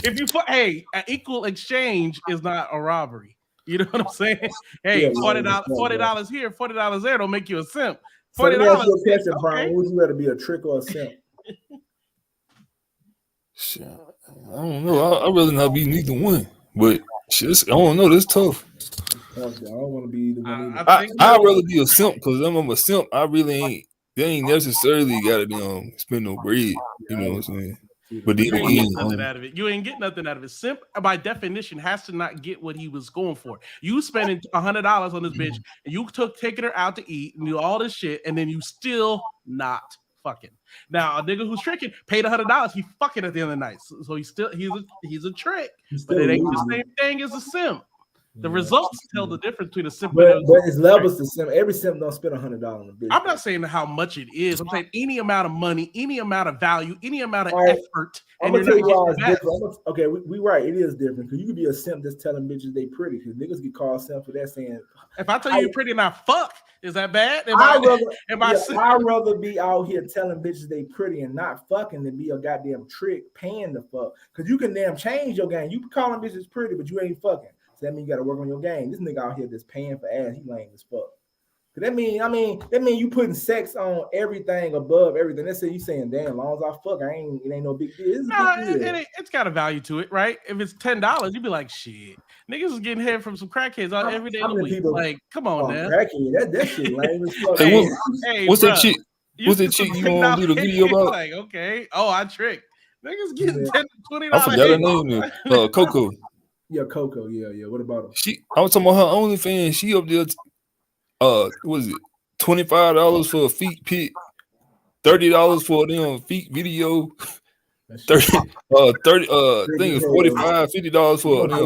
If you an equal exchange is not a robbery. You know what I'm saying? Hey, $40 here, $40 there don't make you a simp. $40. Brian, would you rather be a trick or a simp? Shit, I don't know. I'd rather not be neither one. But shit, I don't know. That's tough. I don't want to be the one. I'd rather be a simp because I'm a simp. I really ain't. They ain't necessarily got to spend no bread. You know what I'm saying? But then you ain't nothing out of it. You ain't getting nothing out of it. Simp, by definition, has to not get what he was going for. You spending $100 on this bitch, and you taking her out to eat and do all this shit, and then you still not fucking. Now a nigga who's tricking paid $100. He fucking at the end of the night, so he's a trick, but it ain't the same thing as a simp. The results tell the difference between a simp but it's levels to simp. Every simp don't spend $100 on a bitch. I'm not saying how much it is. I'm saying any amount of money, any amount of value, any amount of effort. I'm gonna tell you why it's different. Okay, we right. It is different because you could be a simp that's telling bitches they pretty. Because niggas get called simp for that saying. If I tell you you're pretty, not fuck, is that bad? I'd rather be out here telling bitches they pretty and not fucking than be a goddamn trick paying the fuck. Because you can damn change your game. You can call them bitches pretty, but you ain't fucking. So that means you got to work on your game. This nigga out here that's paying for ass, he lame as fuck. That mean you putting sex on everything above everything. That's you saying, damn, as long as I fuck, it ain't no big deal. It's got a value to it, right? If it's $10, you'd be like, shit. Niggas is getting head from some crackheads every day of the week. Like, come on, man. Crackhead, that shit lame as fuck. What's that chick? What's that chick you want to do the video about? Like, okay, I tricked. Niggas getting $10 to $20. I forgot her name. Coco. Yeah, Coco. Yeah. What about her? I was talking about her OnlyFans. She up there. What is it? $25 for a feet pic, $30 for them feet video. 30 thing is $45, $50 for them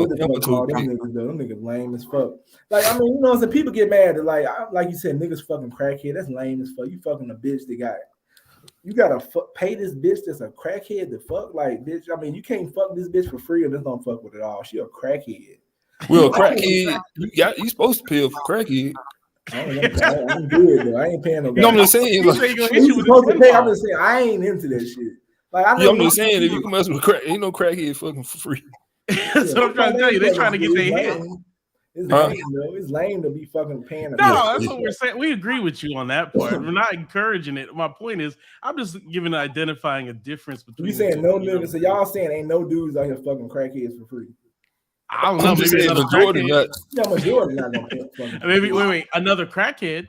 niggas lame as fuck. Like, I mean, so people get mad at like you said, niggas fucking crackhead. That's lame as fuck. You fucking a bitch that got you gotta pay this bitch that's a crackhead to fuck. Like, bitch, I mean, you can't fuck this bitch for free or just don't fuck with it all. She a crackhead. Well, crackhead, you supposed to pay for crackhead. I'm good though. I ain't paying no. You know what I'm saying? I'm just saying I ain't into that shit. Like, I'm just saying if you can mess with crack, ain't no crackhead fucking for free. That's what I'm trying to tell you. They're trying to get their hit. It's lame, though. It's lame to be fucking paying. No, that's what we're saying. We agree with you on that part. We're not encouraging it. My point is, I'm just identifying a difference between. You saying no niggas? So y'all saying ain't no dudes out here fucking crackheads for free? I don't know. Maybe majority not. Yeah, majority not gonna pay. Maybe wait, another crackhead.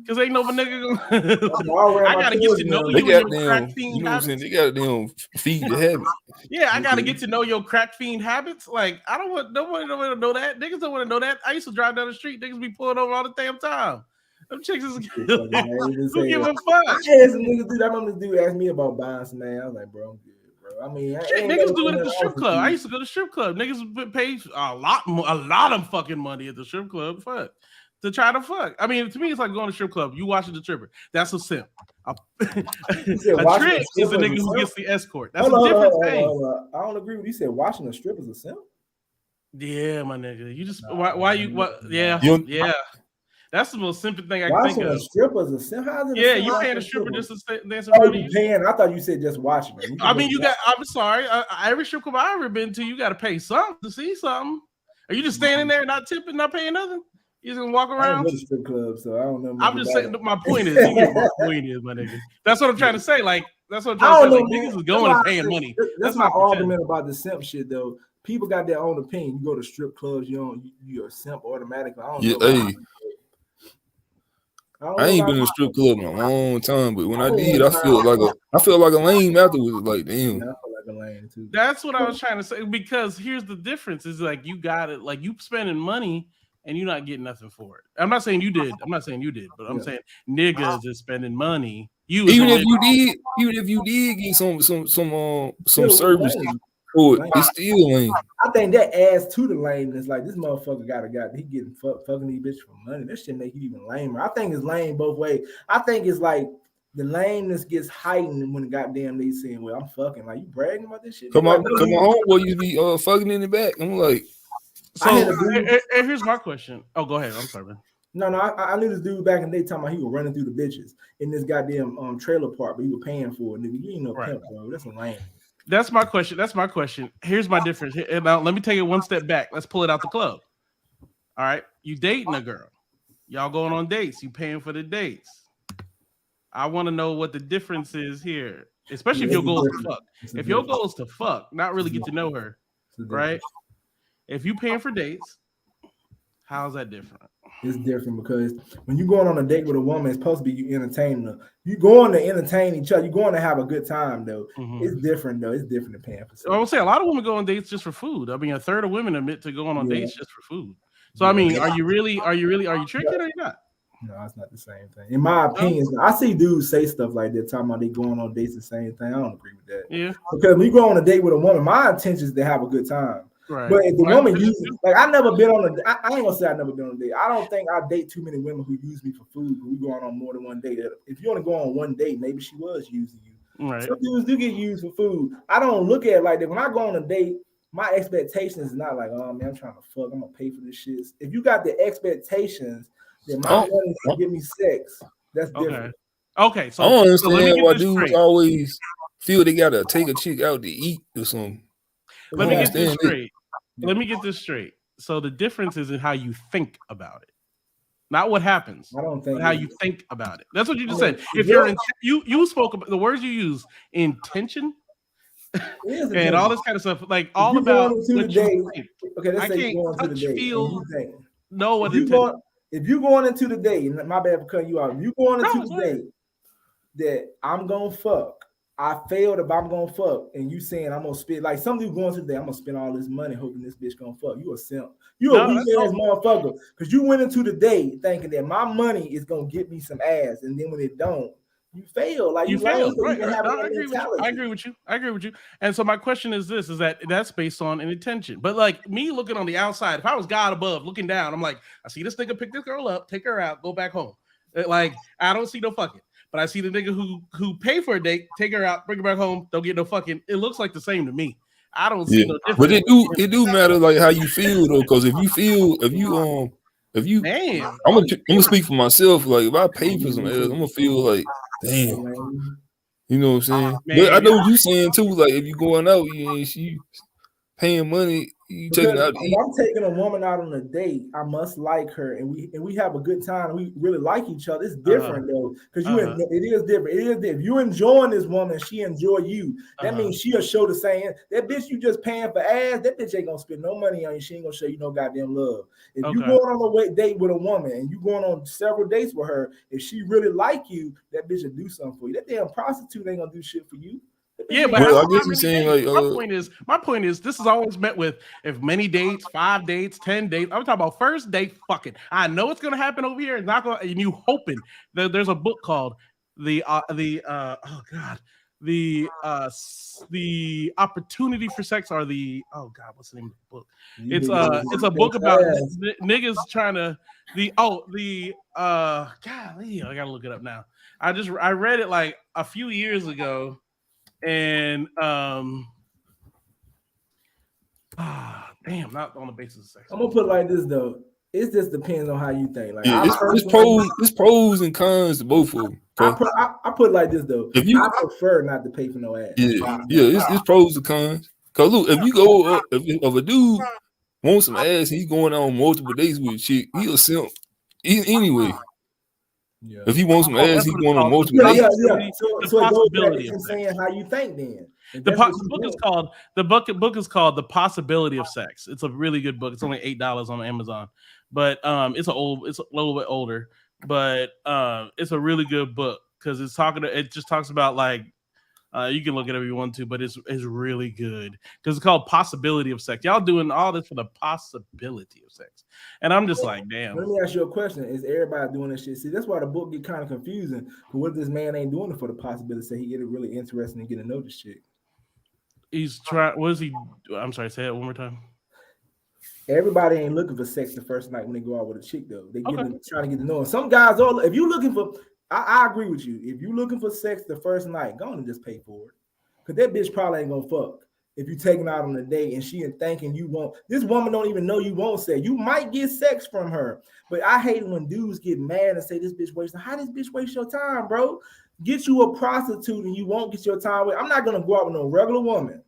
Because ain't no nigga gonna. I gotta get to know you. You know what I'm saying? They got them feed the habit. Yeah, I gotta get to know your crack fiend habits. Like, I don't want nobody to know that. Niggas don't want to know that. I used to drive down the street. Niggas be pulling over all the damn time. Them chicks is who give a fuck. I had some niggas do that. I remember this dude asked me about buying some man. I was like, bro, I'm good, bro. I mean, niggas do it at the strip club. I used to go to strip club. Niggas pay a lot of fucking money at the strip club. Fuck. to try to fuck. I mean, to me, it's like going to strip club. You watching the stripper. That's a simp. A trick is a nigga who gets the escort. That's a different thing. I don't agree with you. You said watching a strip is a simp. Yeah, my nigga. You just why you what? Yeah. That's the most simple thing I can think of. Watching a stripper is a simp. How's it? Yeah, you paying a stripper just to dance in front of you. Paying? I thought you said just watching. I mean, you got. I'm sorry. Every strip club I've ever been to, you got to pay something to see something. Are you just standing there, not tipping, not paying nothing? You just gonna walk around? I go to strip club, so I don't know. I'm just saying. My point is, you get my point is, my nigga. That's what I'm trying to say. Like, that's what I'm trying to say. Like, niggas is going and paying money. That's my argument about the simp shit, though. People got their own opinion. You go to strip clubs, you're a simp automatically. I don't know. I ain't been in a strip club in a long time, but when I did, I felt like a lame afterwards. Like, damn. Yeah, I feel like a lame too. That's what I was trying to say, because here's the difference: is like you got it, like you spending money and you're not getting nothing for it. I'm not saying you did. But I'm saying niggas is spending money. Even if you did get some service for it, it's still lame. I think that adds to the lameness. Like, this motherfucker he getting fucking these bitches for money. That shit make you even lamer. I think it's lame both ways. I think it's like the lameness gets heightened when goddamn they saying, "Well, I'm fucking." Like, you bragging about this shit? Come on, boy, you be fucking in the back. I'm like, so here's my question. Oh, go ahead. I'm sorry, man. No, I knew this dude back in the day talking about he was running through the bitches in this goddamn trailer park, but he was paying for it. Nigga, you ain't no pimp, bro. That's a lame. That's my question. Here's my difference. Now, let me take it one step back. Let's pull it out the club. All right. You dating a girl. Y'all going on dates. You paying for the dates. I want to know what the difference is here, especially if your goal is to fuck. If your goal is to fuck, not really get to know her, right? If you paying for dates, how's that different? It's different because when you're going on a date with a woman, it's supposed to be you entertaining her. You're going to entertain each other. You're going to have a good time, though. Mm-hmm. It's different, though. It's different than paying for something. I would say a lot of women go on dates just for food. I mean, a third of women admit to going on dates just for food. So, I mean, are you tricking or you're not? No, it's not the same thing. In my opinion, I see dudes say stuff like that, talking about they going on dates the same thing. I don't agree with that. Yeah. Because when you go on a date with a woman, my intention is to have a good time. Right. But if the woman uses, like, I never been on a, I ain't gonna say I never been on a date. I don't think I date too many women who use me for food. But we going on more than one date. If you only go on one date, maybe she was using you. Right. Some dudes do get used for food. I don't look at it like that. When I go on a date, my expectation is not like, oh man, I'm trying to fuck. I'm gonna pay for this shit. If you got the expectations that my money is gonna give me sex, that's different. Okay. So I don't understand why dudes always feel they gotta take a chick out to eat or something. Let me get this straight. Let me get this straight. So the difference is in how you think about it, not what happens. I don't think how you think about it. That's what you just said. If you spoke about the words you use, intention, and all this kind of stuff, like all about what you think. Okay, let's say you're going to the date. If you're going into the day, my bad for cutting you out. If you're going into the day that I'm gonna fuck. I failed if I'm gonna fuck, and you saying I'm gonna spend like some dude going today. I'm gonna spend all this money hoping this bitch gonna fuck. You a simp. You a weak ass motherfucker because you went into the day thinking that my money is gonna get me some ass, and then when it don't, you fail. Like you failed. Right. I agree with you. And so my question is this: is that's based on an intention? But like me looking on the outside, if I was God above looking down, I'm like, I see this nigga pick this girl up, take her out, go back home. Like I don't see no fucking. But I see the nigga who pay for a date, take her out, bring her back home, don't get no fucking. It looks like the same to me. I don't see no difference. But it do matter like how you feel though, because if you man, I'm gonna speak for myself. Like if I pay for some ass, I'm gonna feel like damn. You know what I'm saying? But I know what you're saying too. Like if you going out, she paying money. You taking out. If I'm taking a woman out on a date, I must like her, and we have a good time. And we really like each other. It's different though, because it is different. It is different. If you enjoying this woman, she enjoy you. That means she'll show the same. That bitch you just paying for ass. That bitch ain't gonna spend no money on you. She ain't gonna show you no goddamn love. If you going on a date with a woman and you going on several dates with her, if she really like you, that bitch will do something for you. That damn prostitute ain't gonna do shit for you. Yeah, but I guess you're saying like my point is this is always met with if many dates, 5 dates, 10 dates. I'm talking about first date fucking. I know it's gonna happen over here. It's not gonna, and you hoping that there's a book called the the opportunity for sex, or what's the name of the book? It's a book about niggas trying to golly, I gotta look it up now. I read it like a few years ago, and not on the basis of sex. I'm gonna put it like this though. It just depends on how you think. Like, it's pros and cons to both of them. I put it like this though. I prefer not to pay for no ass. It's pros and cons. Cause look, if you go if a dude wants some ass and he's going on multiple dates with a chick, he'll simp anyway. Yeah. If he wants some ass, he's going on multiple dates. So possibility of saying how you think then. The book is called The Possibility of Sex. It's a really good book. It's only $8 on Amazon, but it's a little bit older, but it's a really good book because it just talks about like you can look it up if you want to, but it's really good because it's called Possibility of Sex. Y'all doing all this for the possibility of sex, and I'm just like, damn. Let me ask you a question: is everybody doing this shit? See, that's why the book get kind of confusing. But what if this man ain't doing it for the possibility? Say he get it really interesting and get to know this chick. He's trying. What is he? I'm sorry. Say it one more time. Everybody ain't looking for sex the first night when they go out with a chick, though. They trying to get to know him. Some guys are. If you looking for, I agree with you. If you looking for sex the first night, go on and just pay for it. Cause that bitch probably ain't gonna fuck. If you taking out on a date and she ain't thinking you won't. This woman don't even know you won't sex. You might get sex from her, but I hate when dudes get mad and say this bitch wasting. How this bitch waste your time, bro? Get you a prostitute and you won't get your time with. I'm not gonna go out with no regular woman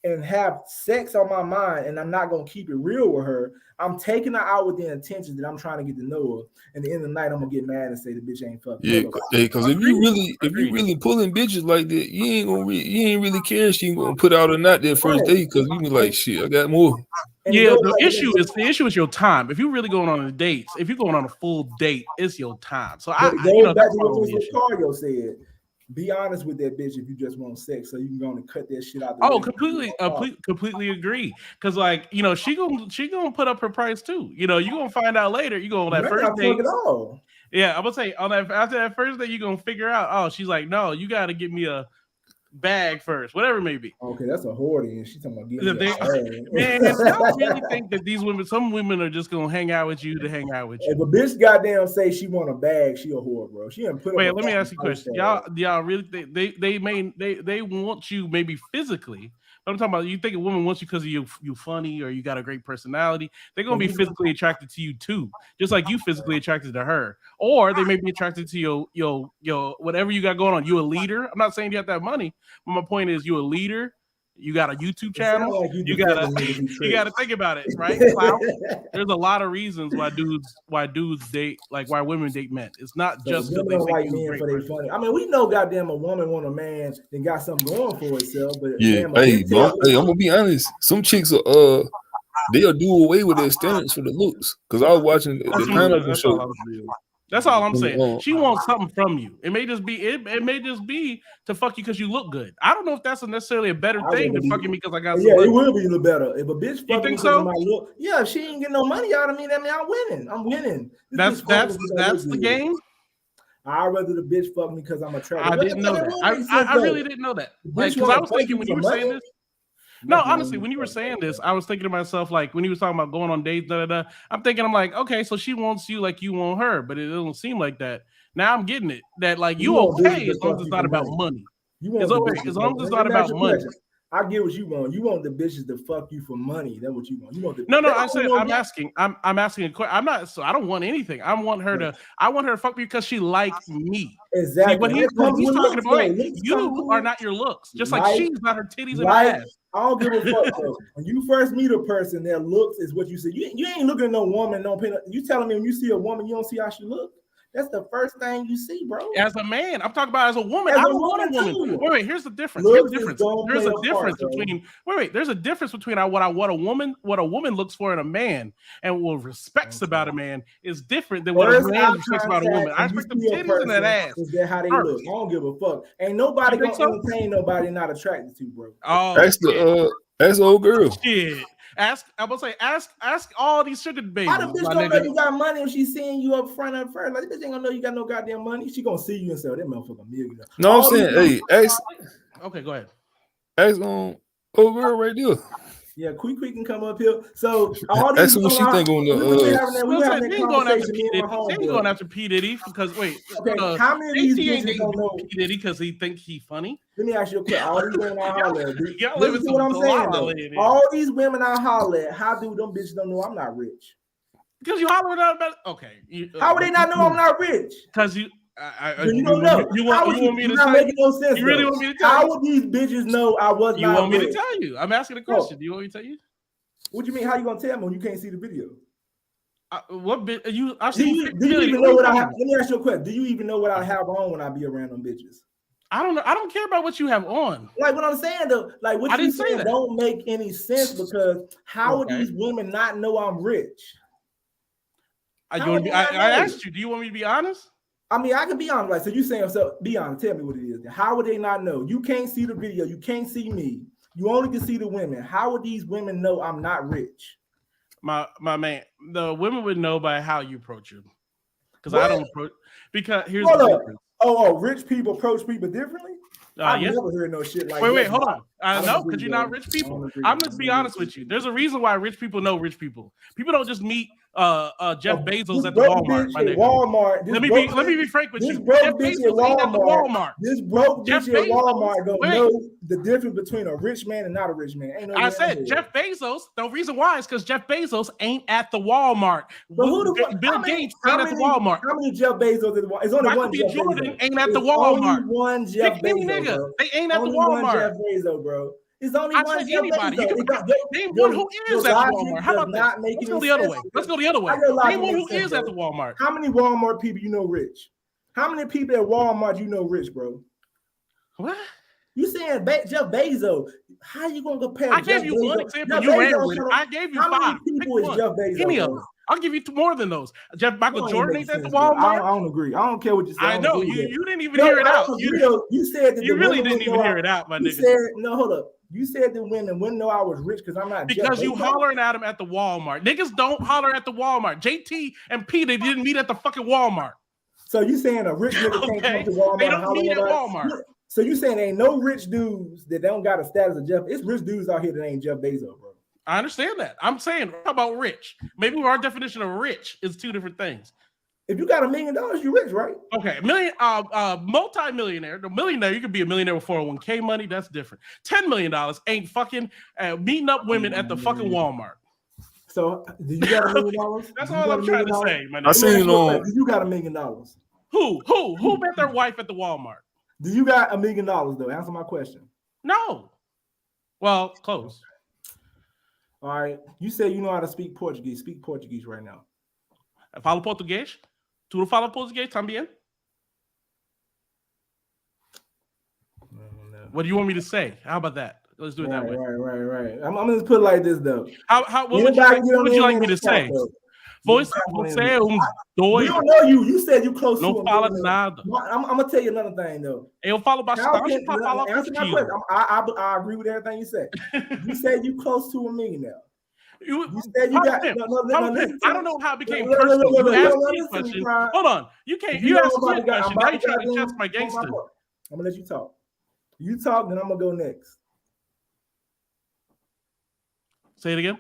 and have sex on my mind, and I'm not gonna keep it real with her. I'm taking her out with the intention that I'm trying to get to know her. And at the end of the night, I'm gonna get mad and say the bitch ain't fucking. Yeah, because if you really pulling bitches like that, you ain't really care if she gonna put out or not that first day, because you be like, shit, I got more. Yeah, the issue is your time. If you're really going on a date, if you're going on a full date, it's your time. So back to what Mario said. Be honest with that bitch if you just want sex, so you can go and cut that shit out. Completely agree. Because she gonna put up her price too. You gonna find out later. You go on that first date. Yeah, I'm gonna say after that first day, you gonna figure out. Oh, she's like, no, you got to get me a bag first, whatever it may be. Okay, that's a hoarding, and she's talking about getting man. I really think that some women are just gonna hang out with you to hang out with you. If a bitch goddamn say she want a bag, she a whore, bro. She didn't put. Wait, let me ask you a question. Y'all really think they want you maybe physically? But I'm talking about, you think a woman wants you because of you funny or you got a great personality. They're gonna be physically attracted to you too, just like you physically attracted to her. Or they may be attracted to your whatever you got going on. You a leader. I'm not saying you have to have money, but my point is you a leader. You got a YouTube channel. Like you gotta think about it, right? There's a lot of reasons why dudes date, like why women date men. It's not just because they like men for their funny. I mean, we know goddamn a woman want a man that got something going for itself. But I'm gonna be honest. Some chicks are they'll do away with their standards for the looks. Because I was watching the Pineapple Show. That's all I'm saying. She wants something from you. It may just be to fuck you because you look good. I don't know if that's necessarily a better thing than fucking me because I got some money. It will be a little better. If a bitch fuck me because of my look, if she ain't getting no money out of me, that mean I'm winning. That's the game. I'd rather the bitch fuck me because I'm attractive. I didn't know that. I really didn't know that. Because I was thinking when you were saying this. No, honestly, when you were saying this, I was thinking to myself, like when he was talking about going on dates, I'm like, okay, so she wants you like you want her, but it doesn't seem like that. Now I'm getting it. That like you okay as long as it's not about money. It's okay as long as it's not about money. I get what you want. You want the bitches to fuck you for money. That's what you want. You want the I'm asking a question. I'm not. So I don't want anything. I want her to fuck me because she likes me. Exactly. See, what he's talking about. You are not your looks. Just like she's not her titties and ass. I don't give a fuck. Though. When you first meet a person, their looks is what you see. You ain't looking at no woman. You telling me when you see a woman, you don't see how she look. That's the first thing you see, bro. As a man, I'm talking about as a woman. I don't want a woman. Wait, here's the difference. There's a difference between what a woman looks for in a man and what respects about a man is different than what a man respects about a woman. I expect them titties and that ass. Is that how they look? I don't give a fuck. Ain't nobody gonna entertain nobody not attracted to, bro. Oh, that's the old girl. Shit. Ask all these sugar babies. How the bitch gonna know you got money when she's seeing you up front at first? Like, this bitch ain't gonna know you got no goddamn money. She gonna see you and say, oh, that motherfucker millionaire. No, I'm saying, Okay, go ahead. Ask on girl right there. Yeah, Quick can come up here. So all these Ask her what she think on we were the. having that conversation. Me and my They ain't going after P Diddy because wait. Okay, how many of these bitches don't know P Diddy because he think he funny? Let me ask you a question. All these women I holler at. Listen to what I'm saying. Though. All these women I holler at, how do them bitches don't know I'm not rich? Because you holler at them. Okay. How would they not know I'm not rich? Because you. You don't know. You want me to tell you? No sense. You really want me to tell you? How would these bitches know I was not rich? You want me to tell you? I'm asking a question. Do you want me to tell you? What do you mean? How you gonna tell me when you can't see the video? What bit you? Do you even know what I have? Let me ask you a question. Do you even know what I have on when I be around them bitches? I don't know. I don't care about what you have on. Like what I'm saying though, like what you saying don't make any sense because how would these women not know I'm rich? I asked you. Do you want me to be honest? I mean, I can be honest. Like, so you saying, so be honest. Tell me what it is. How would they not know? You can't see the video. You can't see me. You only can see the women. How would these women know I'm not rich? My man, the women would know by how you approach them. Because I don't approach. Because here's the difference. Oh, rich people approach people differently? I've never heard no shit like that. Wait, hold on. I know, because you're not rich people. I'm going to be honest with you. There's a reason why rich people know rich people. People don't just meet Jeff Bezos at the Walmart. My Walmart. Let me be frank with you. Jeff Bezos ain't at the Walmart. This broke bitch at Walmart don't know the difference between a rich man and not a rich man. Ain't no I said Jeff Bezos. The reason why is because Jeff Bezos ain't at the Walmart. Bill Gates ain't at the Walmart. How many Jeff Bezos at the Walmart? It's only one Jeff Jordan Bezos. ain't at the Walmart. Only one Jeff Bezos, bro. They ain't at the Walmart. One Jeff Bezos, bro. It's only one Jeff anybody. Bezos. Name one who is at the Walmart. How about that? Let's go the other way. Name one who is at the Walmart. How many Walmart people you know rich? How many people at Walmart you know rich, bro? What? You saying Jeff Bezos? How you gonna compare? I gave you one example. You ran with it. I gave you 5. How many people is Jeff Bezos? Any of them. I'll give you more than those. Michael Jordan ain't at the Walmart. I don't agree. I don't care what you say. I know you didn't even hear it out. You said that you really didn't even hear it out, my nigga. No, hold up. You said the women wouldn't know I was rich because I'm not. Because you hollering at them at the Walmart. Niggas don't holler at the Walmart. JT and Peter didn't meet at the fucking Walmart. So you saying a rich nigga can't come to Walmart? They don't meet at Walmart. So you saying ain't no rich dudes that don't got a status of Jeff? It's rich dudes out here that ain't Jeff Bezos, bro. I understand that. I'm saying, how about rich? Maybe our definition of rich is 2 different things. If you got $1 million, you're rich, right? Okay, multi-millionaire. The millionaire, you could be a millionaire with 401k money. That's different. $10 million ain't fucking meeting up women at the fucking Walmart. So, do you got $1 million? That's all I'm trying to say, man. I seen do you got $1 million? Who met their wife at the Walmart? Do you got $1 million though? Answer my question. No. Well, close. All right. You say you know how to speak Portuguese. Speak Portuguese right now. Falo português? Tu fala português também? No. What do you want me to say? How about that? Let's do it that way. Right. I'm going to put it like this, though. What would you like me to say? Você é doido. We don't know you. You said you close não to him. Não fala nada. I'm going to tell you another thing, though. Eu falo bastante para falar contigo. I agree with everything you said. You said you close to $1 million now. You said you got. I don't know how it became personal. You asked me a question. Hold on. You can't. You asked me a question. Now you're trying to test my gangster. I'm gonna let you talk. You talk, then I'm gonna go next. Say it again.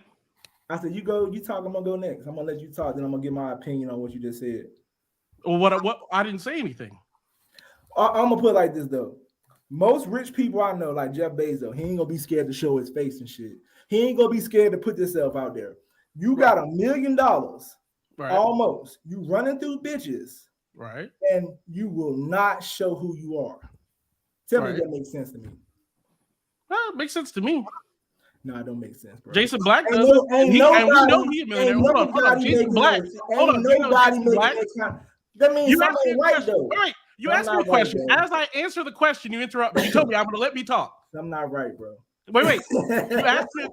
I said you go. You talk. I'm gonna go next. I'm gonna let you talk. Then I'm gonna give my opinion on what you just said. Well, what? I didn't say anything. I'm gonna put it like this though. Most rich people I know, like Jeff Bezos, he ain't gonna be scared to show his face and shit. He ain't gonna be scared to put himself out there. You got $1 million, right? Almost. You running through bitches, right? And you will not show who you are. Tell me if that makes sense to me. Well, it makes sense to me. No, it don't make sense, bro. Jason Black does it. And we know he's a millionaire. Hold on. Jason Black. Hold on. Nobody that means you asked me a question. All right. You asked me a question. As I answer the question, you interrupt me. You told me I'm going to let me talk. I'm not right, bro. Wait. You asked me a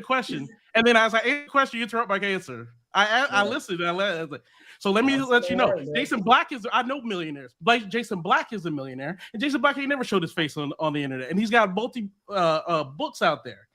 question. And then as I answer the question, you interrupt my answer. I listened. So let me let you know. Jason Black I know millionaires. Jason Black is a millionaire. And Jason Black ain't never showed his face on the internet. And he's got multi books out there.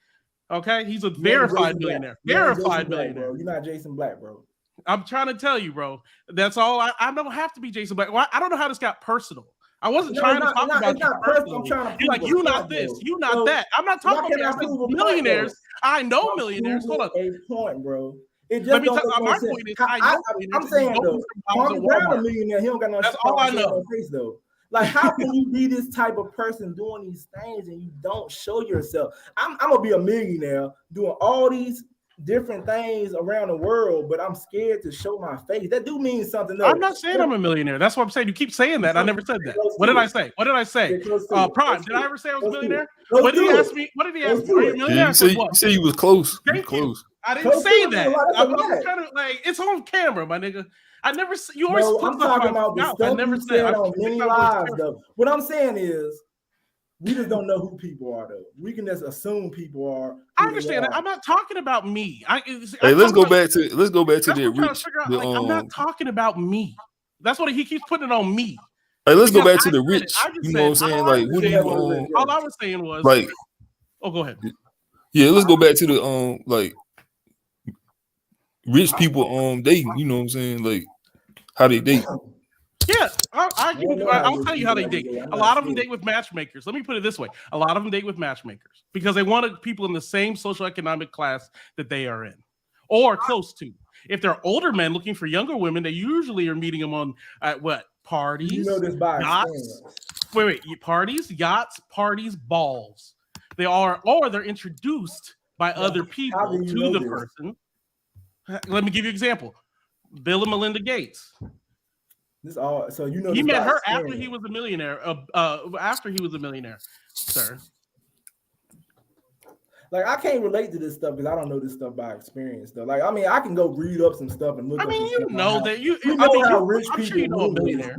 Okay? He's a verified millionaire. Verified millionaire. You're not Jason Black, bro. I'm trying to tell you, bro. That's all. I don't have to be Jason Black. I don't know how this got personal. I wasn't trying to talk about you personally. I'm trying to You're like, you not this, you not that. I'm not talking about millionaires. I know millionaires. Hold on. A point, bro. It just Let me don't tell make my no sense. point is, I know millionaires. I'm saying though, Kwame Brown a millionaire. He don't got no. That's all I know. Face though. Like, how can you be this type of person doing these things and you don't show yourself? I'm gonna be a millionaire doing all these different things around the world, but I'm scared to show my face. That do mean something else. I'm not saying I'm a millionaire. That's what I'm saying. You keep saying that. I never said that. What did I say? What did I say? Prime. Did I ever say I was a millionaire? What did he ask me? What did he ask me? Are you a millionaire? You say you was close. Thank you. I didn't say that. I was kind of like, it's on camera, my nigga. I never. You always. No, I'm talking about the stuff you said on many lives, though. What I'm saying is, we just don't know who people are, though. We can just assume people are. I understand that. I'm not talking about me. Let's go back to the rich. I'm not talking about me. That's what he keeps putting it on me. Hey, let's go back to the rich. You know what I'm saying? Like, who do you all I was saying was like. Oh, go ahead. Yeah, let's go back to the like rich people dating. You know what I'm saying? Like, how they date. Yeah, I'll tell you how they date. A lot of them date with matchmakers. Let me put it this way. A lot of them date with matchmakers because they wanted people in the same socioeconomic class that they are in or close to. If they're older men looking for younger women, they usually are meeting them on at what? Parties, yachts. Parties, yachts, parties, balls. They are, or they're introduced by other people to the person. Let me give you an example. Bill and Melinda Gates. This all so you know he met her after he was a millionaire. Sir. Like, I can't relate to this stuff because I don't know this stuff by experience, though. Like, I mean, I can go read up some stuff and look. I mean, you know that you. I know how rich people. I'm sure you know a millionaire.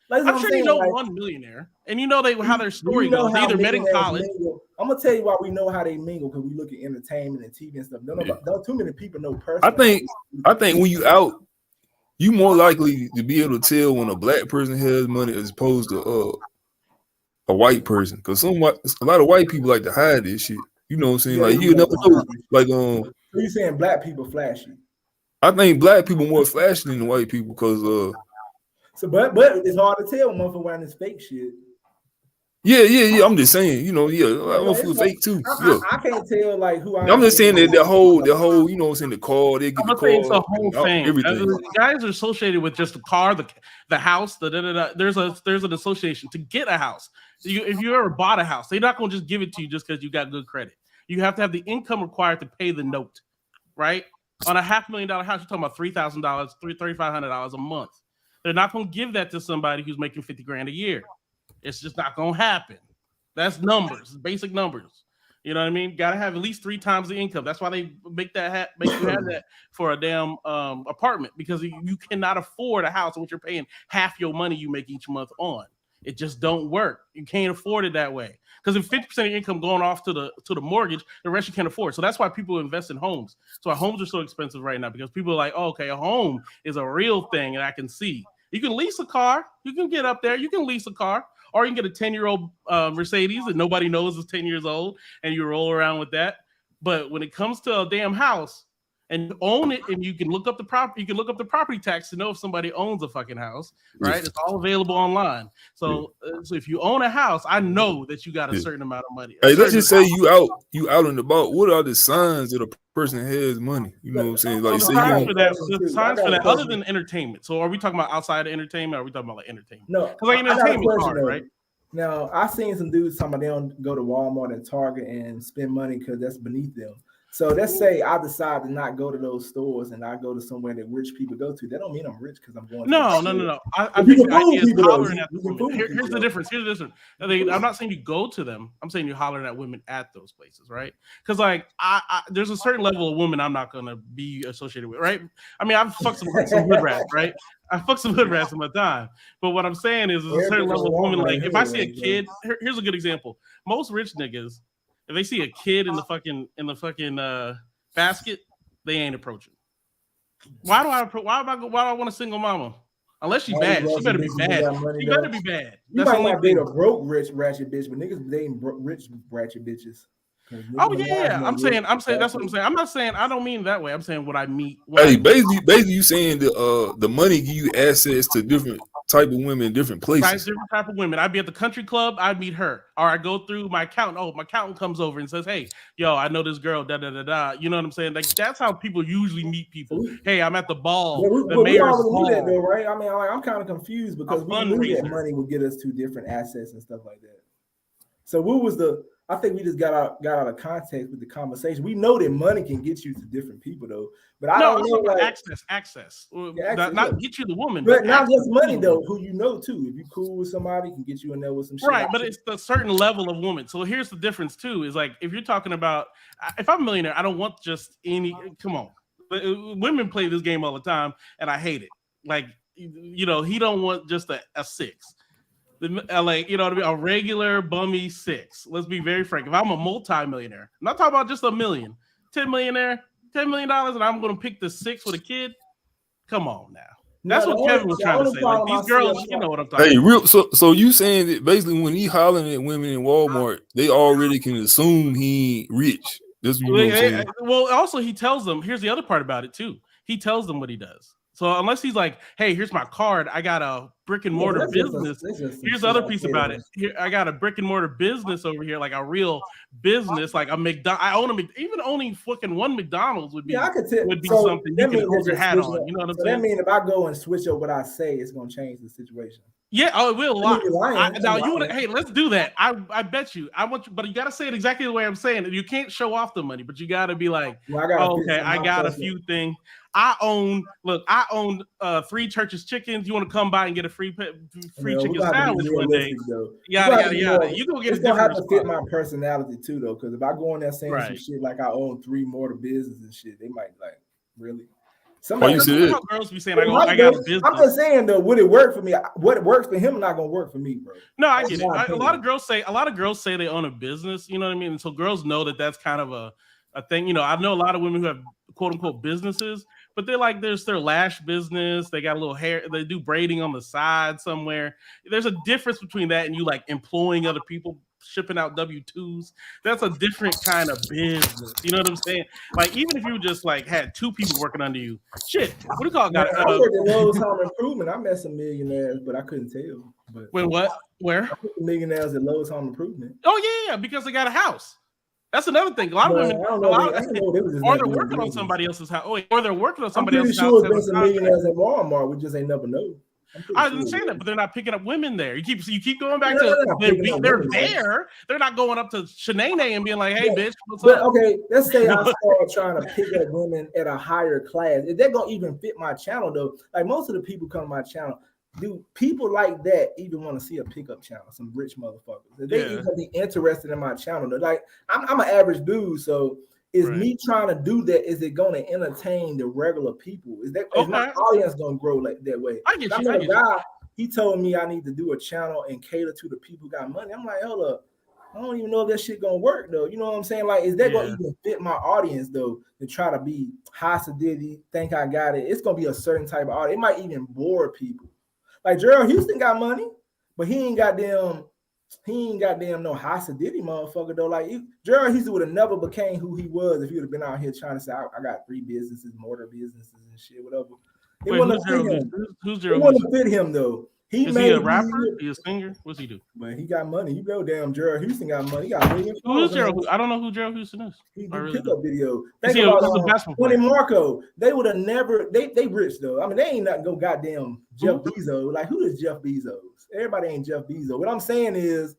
Like, I'm sure you know one millionaire, and you know how their story goes. They either met in college. I'm gonna tell you why we know how they mingle because we look at entertainment and TV and stuff. Don't too many people know personally. I think when you out, you more likely to be able to tell when a black person has money as opposed to a white person. Because a lot of white people like to hide this shit. You know what I'm saying? Yeah, like you never know. Like So you saying black people flashy? I think black people more flashy than white people because but it's hard to tell when motherfucker wearing this fake shit. Yeah. I'm just saying, I'm gonna feel fake too. I can't tell like who I'm just saying that the whole, you know what I'm saying, the car, they get the car. It's the whole thing. Everything. Guys are associated with just the car, the house, There's an association to get a house. If you ever bought a house, they're not gonna just give it to you just because you got good credit. You have to have the income required to pay the note, right? On a $500,000 house, you're talking about $3,000, $3,500 a month. They're not gonna give that to somebody who's making $50,000 a year. It's just not gonna happen. That's numbers, basic numbers. You know what I mean? Got to have at least 3 times the income. That's why they make you have that for a damn apartment because you cannot afford a house in which you're paying half your money you make each month on. It just don't work. You can't afford it that way because if 50% of your income going off to the mortgage, the rest you can't afford. So that's why people invest in homes. So our homes are so expensive right now because people are like, oh, okay, a home is a real thing and I can see. You can lease a car. You can get up there. You can lease a car. Or you can get a 10-year-old Mercedes that nobody knows is 10 years old, and you roll around with that. But when it comes to a damn house and own it, and you can look up the property tax to know if somebody owns a fucking house, right? It's all available online. So, so if you own a house, I know that you got a certain amount of money. Hey, let's just say you out and about. What are the signs that a person has money? You know what I'm saying? Like, say signs for that, other than entertainment. So, are we talking about outside of entertainment? Or are we talking about like entertainment? No, because like entertainment card, right? Now, I've seen some dudes talking about they don't go to Walmart and Target and spend money because that's beneath them. So let's say I decide to not go to those stores and I go to somewhere that rich people go to. That don't mean I'm rich because I'm going. No. I think the idea is hollering at the women. Here's the difference. I'm not saying you go to them. I'm saying you're hollering at women at those places, right? Because like there's a certain level of women I'm not gonna be associated with, right? I mean, I've fucked some hood rats, right? I fucked some hood rats in my time. But what I'm saying is there's a certain level of women. Like if I see a kid, here's a good example. Most rich niggas, if they see a kid in the fucking basket, they ain't approaching. Why do I want a single mama? Unless she's bad, she better be bad. She better be bad. You might not date a broke rich ratchet bitch, but niggas dating rich ratchet bitches. Oh yeah, I'm saying that's what I'm saying. I'm not saying I don't mean that way. I'm saying what I mean. Hey, basically, you saying the money give you access to different type of women in different places. Different type of women. I'd be at the country club. I'd meet her, or I go through my accountant. Oh, my accountant comes over and says, "Hey, yo, I know this girl." Da da da da. You know what I'm saying? Like that's how people usually meet people. Hey, I'm at the ball. Yeah, we already knew that though, right? I mean, I'm kind of confused because we knew that money would get us to different assets and stuff like that. So what was the? I think we just got out of context with the conversation. We know that money can get you to different people though, but I don't know like access. Yeah, not get you the woman, but not just money though. Who you know too. If you cool with somebody, can get you in there with some shit. Right, but it's a certain level of woman. So here's the difference too. Is like if you're talking about if I'm a millionaire, I don't want just any. Come on, women play this game all the time, and I hate it. Like he don't want just a six. Like you know what I mean, a regular bummy six. Let's be very frank. If I'm a multi-millionaire, I'm not talking about just a million, $10 million, and I'm going to pick the six with a kid. Come on now. That's what Kevin was trying to say. Like these girls, you know what I'm talking about. So you saying that basically when he hollering at women in Walmart, they already can assume he rich. That's what you know saying. Well, also he tells them. Here's the other part about it too. He tells them what he does. So unless he's like, hey, here's my card, I got a brick and mortar business. Here's the other piece about it. Here, I got a brick and mortar business over here, like a real business, like a McDonald's. I own even owning fucking one McDonald's would be something you can hold your hat on. You know what I'm saying? That means if I go and switch up what I say, it's gonna change the situation. Yeah, it will a lot. Now you want to? Hey, let's do that. I bet you. I want you, but you got to say it exactly the way I'm saying it. You can't show off the money, but you got to be like, I got a few things. I own 3 Church's chickens. You want to come by and get a free chicken sandwich one day? Yada. You gonna get it's gonna have to fit my personality too, though. Because if I go in there saying some shit like I own 3 mortar businesses and shit, they might like really. Somebody how girls be saying I got a business. I'm just saying though, would it work for me? What works for him not gonna work for me, bro. No, I get it. A lot of girls say they own a business. You know what I mean? And so girls know that that's kind of a thing. You know, I know a lot of women who have quote unquote businesses, but they're like there's their lash business. They got a little hair. They do braiding on the side somewhere. There's a difference between that and you like employing other people, shipping out W-2s. That's a different kind of business. You know what I'm saying? Like even if you just like had 2 people working under you, shit. What do you call it? I worked at Lowe's Home Improvement. I met some millionaires, but I couldn't tell. But wait, what? Where? I put the millionaires at Lowe's Home Improvement. Oh yeah, because they got a house. That's another thing. A lot of women, or they're working on somebody else's house, or they're working on somebody else's house. I'm pretty sure there's some millionaires at Walmart. We just ain't never know. I didn't say that, but they're not picking up women there. You keep going back to they're there. They're not going up to Shanae and being like, "Hey, bitch, what's up?" Okay, let's say I start trying to pick up women at a higher class. If they're gonna even fit my channel, though, like most of the people come to my channel, do people like that even want to see a pickup channel? Some rich motherfuckers. If they even be interested in my channel, though, like I'm an average dude, so. Is me trying to do that? Is it going to entertain the regular people? Is my audience going to grow like that way? I get you. Guy, he told me I need to do a channel and cater to the people who got money. I'm like, hold up, I don't even know if that shit gonna work though. You know what I'm saying? Like, is that gonna even fit my audience though? To try to be high sedity, think I got it. It's gonna be a certain type of audience. It might even bore people. Like Gerald Houston got money, but he ain't got them. He ain't goddamn no high sedity motherfucker though. Like Gerald Houston would have never became who he was if he would have been out here trying to say, I got 3 businesses, mortar businesses and shit, whatever. It wouldn't fit him though. Is he a rapper? He a singer? What's he do? Man, he got money. You know, damn Gerald Houston got money. He got millions. Who is Gerald? I don't know who Gerald Houston is. He do pickup video. Think about Tony Marco. They would have never. They rich though. I mean, they ain't not go goddamn Jeff Bezos. Like, who is Jeff Bezos? Everybody ain't Jeff Bezos. What I'm saying is,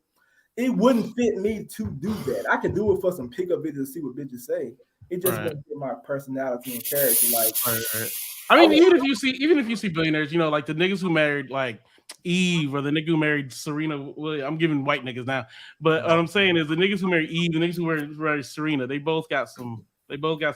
it wouldn't fit me to do that. I could do it for some pickup videos to see what bitches say. It just wouldn't fit my personality and character. Like, I mean, even if you see billionaires, you know, like the niggas who married like Eve or the nigga who married Serena Williams. I'm giving white niggas now, but what I'm saying is the niggas who married Eve, the niggas who married Serena, they both got some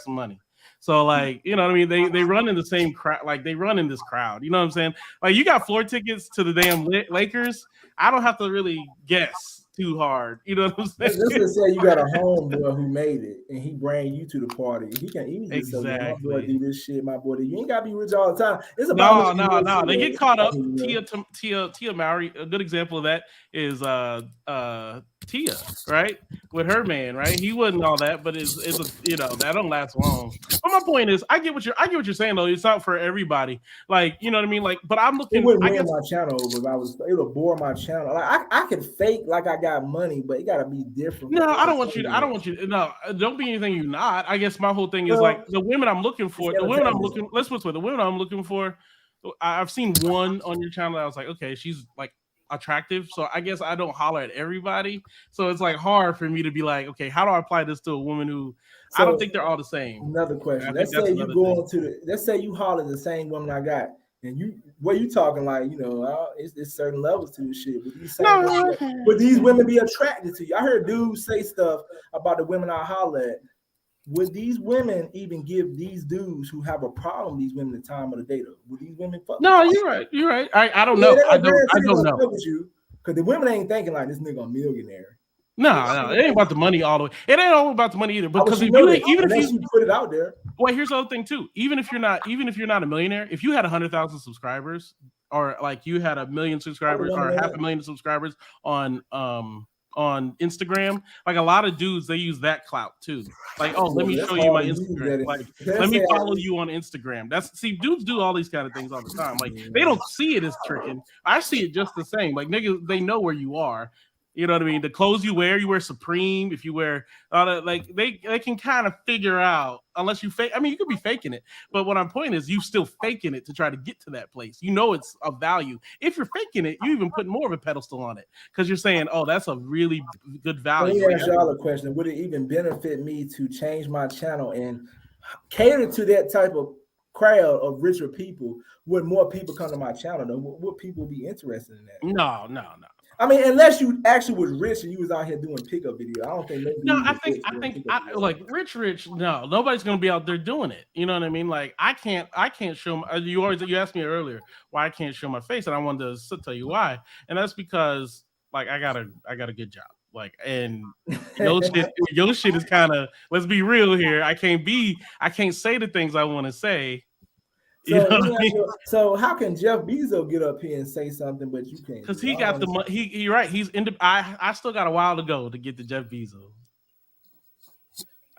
money. So like, you know what I mean? They run in the same crowd, like they run in this crowd. You know what I'm saying? Like you got floor tickets to the damn Lakers. I don't have to really guess too hard. You know what I'm saying? Let's just say you got a homeboy who made it, and he bring you to the party. He can easily say, "Man, my boy Exactly. do this shit. My boy, you ain't gotta be rich all the time. It's about No, making no, real no. They shit, get caught up. you know? Tia Mowry. A good example of that is Tia, right? With her man, right? He wasn't all that, but it's a that don't last long. But my point is, I get what you're saying though. It's not for everybody. Like, you know what I mean? Like, but I'm It looking. wouldn't I win guess my channel over if I was. It would bore my channel. Like I can fake like I got money, but it gotta be different. no, I don't want you. I don't want you. No, don't be anything you're not. I guess my whole thing is like the women I'm looking for. The women I'm looking. Let's put it. The women I'm looking for. I've seen one on your channel. I was like, okay, she's like attractive. So I guess I don't holler at everybody. So it's like hard for me to be like, okay, how do I apply this to a woman who I don't think they're all the same. Another question. I think Let's that's say you another go thing. into the. Let's say you holler the same woman I got, and you talking like it's certain levels to this shit. Would these women be attracted to you? I heard dudes say stuff about the women I holler at. Would these women even give these dudes who have a problem these women the time of the day though? Would these women fuck? No, you're right. You're right. I don't know. I don't know. With you because the women ain't thinking like this nigga a millionaire. No, it ain't about the money all the way. It ain't all about the money either. Because if you put it out there, well, here's the other thing too. Even if you're not a millionaire, if you had 100,000 subscribers, or like you had 1 million subscribers, or 500,000 subscribers on Instagram, like a lot of dudes, they use that clout too. Like, oh, let me show you my Instagram. Like, let me follow you on Instagram. Dudes do all these kind of things all the time. Like, they don't see it as tricking. I see it just the same. Like, niggas, they know where you are. You know what I mean? The clothes you wear Supreme. If you wear, like they can kind of figure out, unless you fake. I mean, you could be faking it, but what I'm pointing is you still faking it to try to get to that place. You know it's of value. If you're faking it, you even put more of a pedestal on it because you're saying, oh, that's a really good value. Let me ask y'all a question. Would it even benefit me to change my channel and cater to that type of crowd of richer people? Would more people come to my channel though? Would people be interested in that? No. I mean, unless you actually was rich and you was out here doing pickup video, I don't think. No, I think like rich. No, nobody's gonna be out there doing it. You know what I mean? Like I can't show. You asked me earlier why I can't show my face, and I wanted to tell you why, and that's because like I got a good job. Like, and your shit is kind of. Let's be real here. I can't say the things I want to say. So how can Jeff Bezos get up here and say something, but you can't? Because he got the money. He right. He's in. I still got a while to go to get to Jeff Bezos.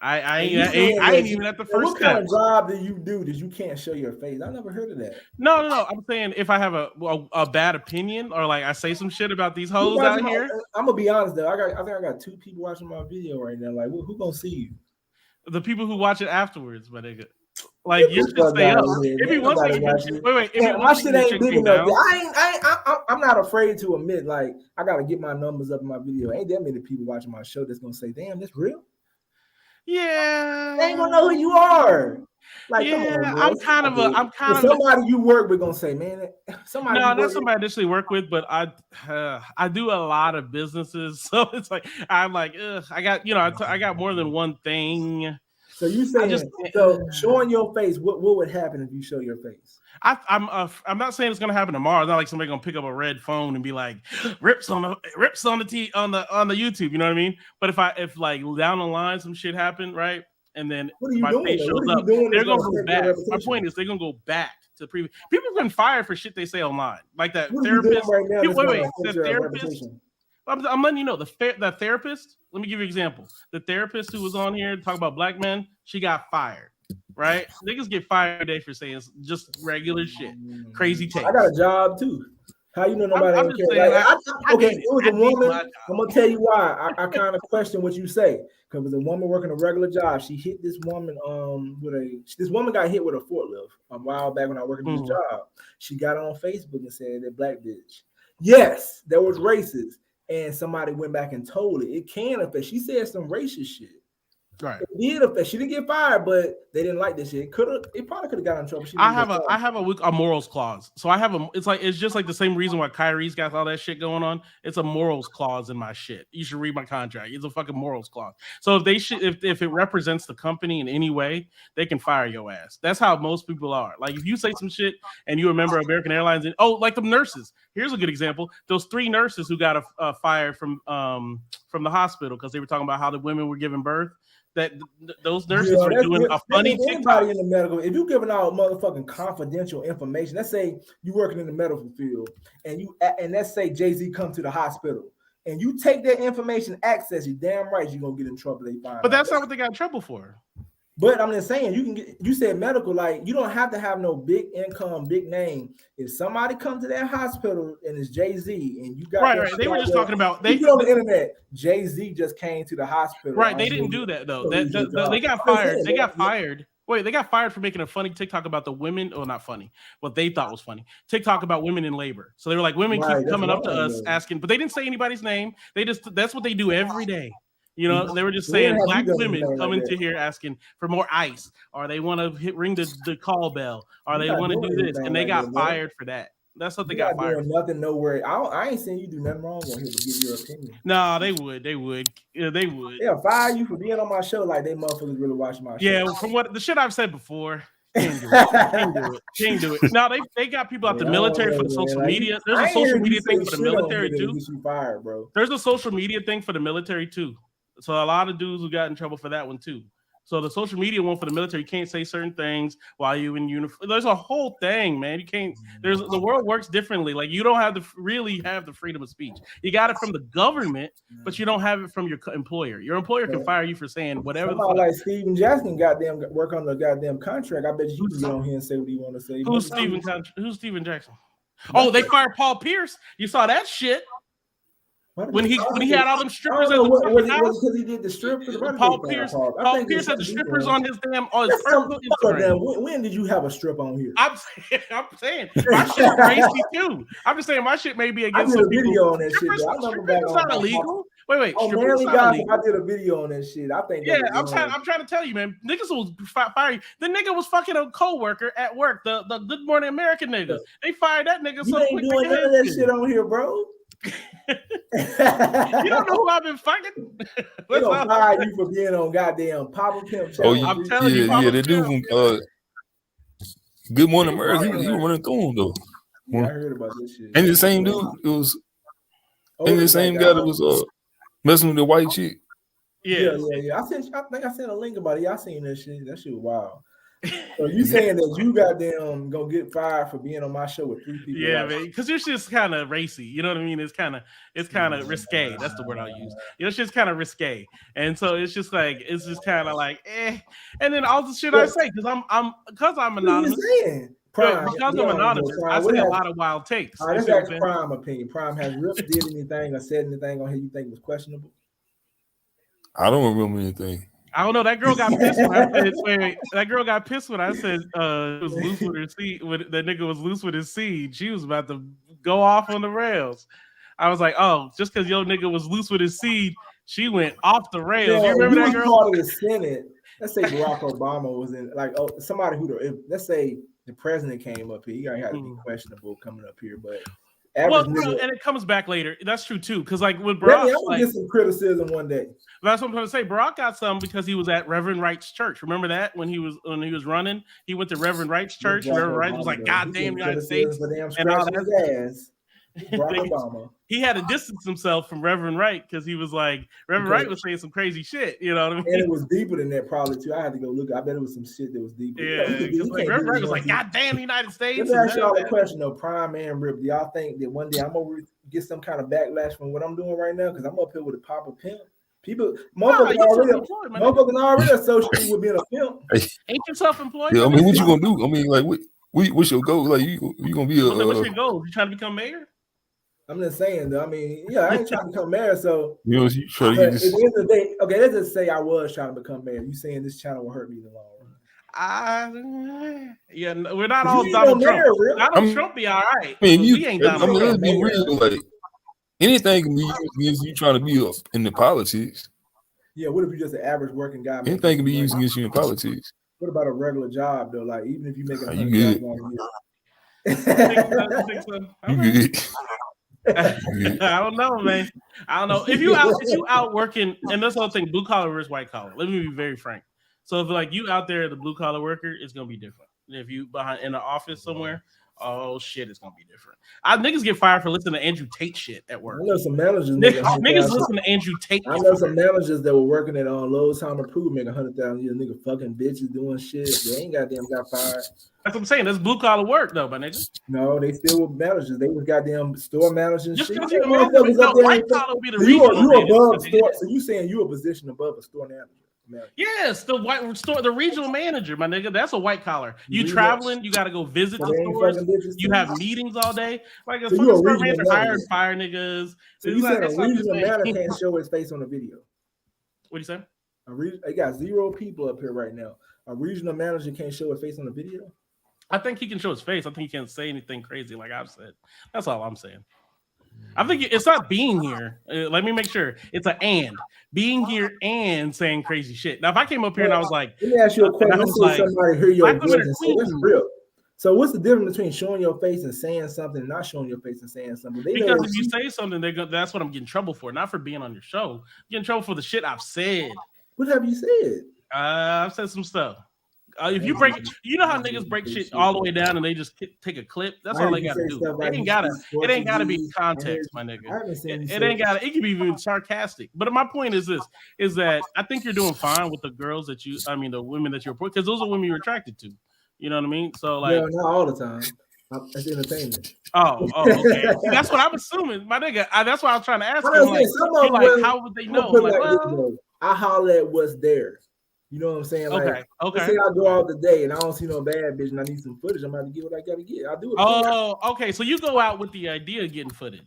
I ain't even at the first step. What kind of job do you do that you can't show your face? I never heard of that. No. I'm saying if I have a bad opinion or like I say some shit about these hoes out here. I'm gonna be honest though. I think I got 2 people watching my video right now. Like, who gonna see you? The people who watch it afterwards, my nigga. Like you should stay up. If you want to, wait. My shit ain't big enough. I'm not afraid to admit, like, I gotta get my numbers up in my video. Ain't that many people watching my show that's gonna say, "Damn, that's real." Yeah, they ain't gonna know who you are. Like, yeah, I'm kind of somebody you work with gonna say, "Man, somebody." No, not somebody I initially work with, but I do a lot of businesses, so it's like I'm like, I got I got more than one thing. So you saying showing your face? What would happen if you show your face? I'm not saying it's gonna happen tomorrow. It's not like somebody gonna pick up a red phone and be like rips on the YouTube. You know what I mean? But if like down the line some shit happened, right? And then my face shows up, they're gonna go back. My point is they're gonna go back to the previous. People have been fired for shit they say online, like that therapist. The therapist. I'm letting you know that therapist. Let me give you an example. The therapist who was on here to talk about black men, she got fired. Right? Niggas get fired today for saying just regular shit, crazy takes. I got a job too. How you know nobody? Okay, it was a woman. I'm gonna tell you why. I kind of question what you say because it was a woman working a regular job. She hit this woman this woman got hit with a forklift a while back when I worked this job. She got on Facebook and said that black bitch. Yes, there was racist. And somebody went back and told it. It can affect. She said some racist shit. Right. She didn't get fired, but they didn't like this shit. It probably could have got in trouble. I have a morals clause. So it's just like the same reason why Kyrie's got all that shit going on. It's a morals clause in my shit. You should read my contract. It's a fucking morals clause. So if it represents the company in any way, they can fire your ass. That's how most people are. Like if you say some shit and you remember American Airlines and like the nurses. Here's a good example. Those 3 nurses who got fired from the hospital because they were talking about how the women were giving birth. That those nurses were doing a funny TikTok. In the medical, if you're giving out motherfucking confidential information, let's say you're working in the medical field and let's say Jay-Z come to the hospital and you take that information, access, you damn right you're gonna get in trouble. But that's not what they got in trouble for. But I'm just saying, you said medical, like you don't have to have no big income, big name. If somebody comes to that hospital and it's Jay-Z and you got right. They were just talking about they on the internet. Jay-Z just came to the hospital. Right, they didn't do that though. They got fired. They got fired. Wait, they got fired for making a funny TikTok about the women. Oh, not funny. What they thought was funny. TikTok about women in labor. So they were like, women keep coming up to us asking, but they didn't say anybody's name. That's what they do every day. You know, they were just saying black women come into here asking for more ice, or they want to ring the call bell, or they want to do this, and they got fired for that. That's what they got fired. Nothing, nowhere. I ain't saying you do nothing wrong on here to give your opinion. No, they would. Yeah, they would. They'll fire you for being on my show like they motherfuckers really watch my show. Yeah, from what the shit I've said before. Can't do it. No, they got people out the military for the social media. There's a social media thing for the military too. Fired, bro. There's a social media thing for the military too. So a lot of dudes who got in trouble for that one too. So the social media one for the military, you can't say certain things while you in uniform. There's a whole thing, man. You can't. The world works differently. Like you don't have really have the freedom of speech. You got it from the government, but you don't have it from your employer. Your employer can fire you for saying whatever. Like Steven Jackson, goddamn, work on the goddamn contract. I bet you can get on here and say what you want to say. Who's Steven Jackson? Oh, they fired Paul Pierce. You saw that shit. When he had all them strippers at the house, because he did the strippers. Paul Pierce had the strippers on his personal Instagram. When did you have a strip on here? I'm saying my shit crazy too. I'm just saying my shit may be against some people. Video on that strippers, shit. Strippers not illegal. Wait. Oh, strippers not illegal. I did a video on that shit. I think. Yeah, I'm trying to tell you, man. Niggas was firing. The nigga was fucking a coworker at work. The Good Morning American niggas. They fired that nigga. You ain't doing none of that shit on here, bro. You don't know who I've been fucking. They gonna fire you for being on goddamn Papa Pimp. I'm telling you, yeah, they do. Good Morning America. He was running through him though. Yeah, I heard about this shit. And the same dude, it was, and the same guy that was messing with the white chick. Yeah. I think I sent a link about it. Y'all seen that shit? That shit was wild. So you saying that you goddamn gonna get fired for being on my show with 3 people? Yeah, man, because your shit's kind of racy. You know what I mean? It's kind of risque. That's the word I'll use. Your shit's kind of risque, and so it's just kind of like eh. And then all the shit I say because I'm anonymous. Prime, because I'm anonymous, I say a lot of wild takes. All right, let's ask Prime opinion. Prime, has Rip did anything or said anything on here you think was questionable? I don't remember anything. I don't know. That girl got pissed when I said. That girl got pissed when I said it was loose with her seed. That nigga was loose with his seed. She was about to go off on the rails. I was like, oh, just because your nigga was loose with his seed, she went off the rails. You remember that girl? Part of the Senate. Let's say Barack Obama was in, like, somebody who, let's say the president came up here. You gotta have to be questionable coming up here, but. And it comes back later. That's true too, because like with Barack, I'm gonna get some criticism one day. That's what I'm trying to say. Barack got some because he was at Reverend Wright's church. Remember that when he was running, he went to Reverend Wright's church. Reverend Wright was like, "God damn, United States," and all that. He had to distance himself from Reverend Wright because he was like, Reverend Wright was saying some crazy shit. You know what I mean? And it was deeper than that, probably too. I had to go look. I bet it was some shit that was deeper. Yeah, because like Reverend Wright was like, "God damn, the United States." Let me ask y'all a question though, Prime and Rip. Do y'all think that one day I'm gonna get some kind of backlash from what I'm doing right now? Because I'm up here with a Papa Pimp. People, motherfuckers already associated with being a pimp. Ain't you self-employed? Yeah, I mean, what you gonna do? I mean, like, what's your goal? Like, you gonna be a? What's your goal? You trying to become mayor? I'm just saying, though. I mean, yeah, I ain't trying to become mayor, so you try to get this. At the end of the day, okay, let's just say I was trying to become mayor. You saying this channel will hurt me in the long run? Yeah, we're not all Donald Trump. Donald Trump be all right. I mean, we ain't Donald Trump. Let's be real. Like anything can be used against you trying to be in the politics. Yeah, what if you're just an average working guy? Anything can be used against you in politics. What about a regular job though? Like even if you make You good? You good? I don't know, man. I don't know. If you out working, and that's the other thing, blue collar versus white collar. Let me be very frank. So if like you out there, the blue collar worker, it's gonna be different. If you behind in the office somewhere, oh shit, it's gonna be different. Niggas get fired for listening to Andrew Tate shit at work. I know some managers. Niggas listen to Andrew Tate. I know some managers that were working at Lowe's Home Improvement, making $100,000 a year. Nigga fucking bitches doing shit. They ain't got fired. That's what I'm saying. That's blue collar work though, my nigga. No, they still were managers. They was goddamn store managers. Just shit. because you white collar will be the you above manager. store. So you saying you a position above a store manager? Yes, the regional manager, my nigga. That's a white collar. You traveling, you got to go visit the stores. You have meetings all day. Like a fucking store manager hire and fire niggas. So you saying a regional manager can't show his face on the video? What do you say? They got 0 people up here right now. A regional manager can't show his face on the video? I think he can show his face. I think he can't say anything crazy like I've said. That's all I'm saying. I think it's not being here. Let me make sure. It's being here and saying crazy shit. Now, if I came up here and I was like, let me ask you a question. Somebody hear your voice and say, that's real. So what's the difference between showing your face and saying something and not showing your face and saying something? Because if you say something, that's what I'm getting in trouble for. Not for being on your show. I'm getting in trouble for the shit I've said. What have you said? I've said some stuff. If you break, you know how niggas break shit all the way down and they just take a clip. That's all they gotta do. It ain't gotta be context, my nigga. It ain't gotta. It can be even sarcastic. But my point is this: is that I think you're doing fine with the girls the women that you're because those are women you're attracted to. You know what I mean? So like, not all the time. It's entertainment. Oh, okay. See, that's what I'm assuming, my nigga. That's why I was trying to ask him. Like, how would they know? I holler at what's there. You know what I'm saying? Like, okay. Say I go out today and I don't see no bad bitch and I need some footage. I'm about to get what I gotta get. I'll do it. Oh, okay. So you go out with the idea of getting footage.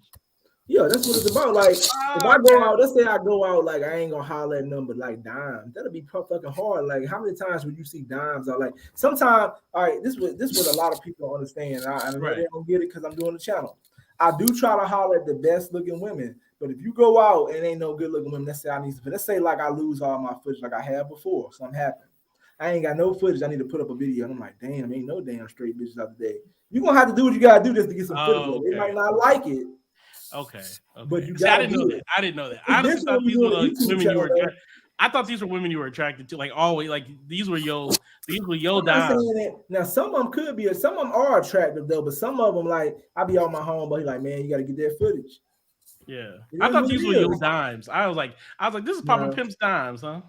Yeah, that's what it's about. Like, if I go out, let's say I go out, like I ain't gonna holler at number like dimes. That'll be fucking hard. Like, how many times would you see dimes? Or like, sometimes, all right, this what a lot of people don't understand. I know they don't get it because I'm doing the channel. I do try to holler at the best looking women. But if you go out and ain't no good looking women, let's say like I lose all my footage like I had before, something happened. I ain't got no footage. I need to put up a video. And I'm like, damn, ain't no damn straight bitches out today. You're gonna have to do what you gotta do just to get some footage. Okay. They might not like it. Okay. But you gotta do it. I didn't know that. I honestly thought these were the women you were attracted. I thought these were women you were attracted to, like always, like these were your dimes. Now some of them could be, some of them are attractive though, but some of them like I be on my homeboy, like, man, you gotta get that footage. Yeah, I thought these were your dimes. I was like, this is Papa Pimp's dimes, huh?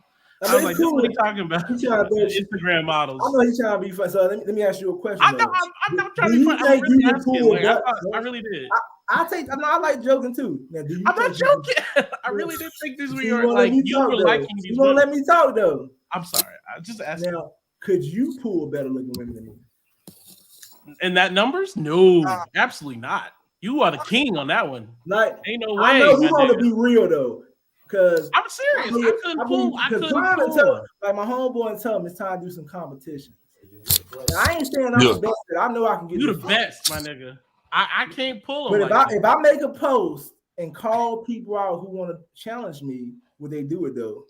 I was like, cool. This is what he's talking about. Instagram models. I know he's trying to be fun. So let me ask you a question. I'm not trying to be fun. I really did. I like joking too. Now, I'm not joking. I really did think these were your liking these. You won't let me talk though. I'm sorry. I just asked. Now, could you pull better looking women than me? And that numbers? No, absolutely not. You are the king on that one. Like, ain't no way. I know you want to be real though, because I'm serious. I couldn't pull. Like my homeboy and tell him it's time to do some competition. I ain't saying I'm the best, but I know I can get you the best, my nigga. I can't pull them. But if I make a post and call people out who want to challenge me, would they do it though?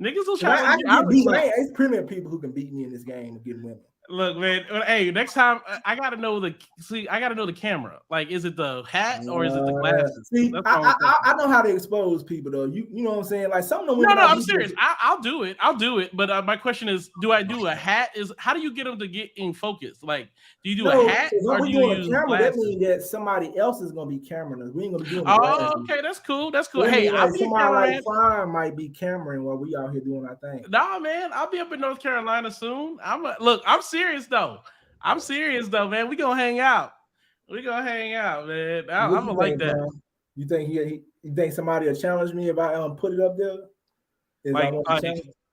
Niggas will challenge you. It's premier people who can beat me in this game of getting women. Look, man. Hey, next time I gotta know the camera. Like, is it the hat or is it the glasses? See, I know how to expose people though. You know what I'm saying? Like some of them. No, I'm serious. I'll do it. But my question is, do I do a hat? How do you get them to get in focus? Like, do you do a hat or do you use camera? Glasses? That means that somebody else is gonna be cameraing. We ain't gonna be doing. Okay, that's cool. Hey, I'll be somebody like Fine might be cameraing while we out here doing our thing. Nah, man, I'll be up in North Carolina soon. I'm serious though. Man. We gonna hang out. Man. I'm gonna like that. Bro? You think you think somebody will challenge me if I put it up there?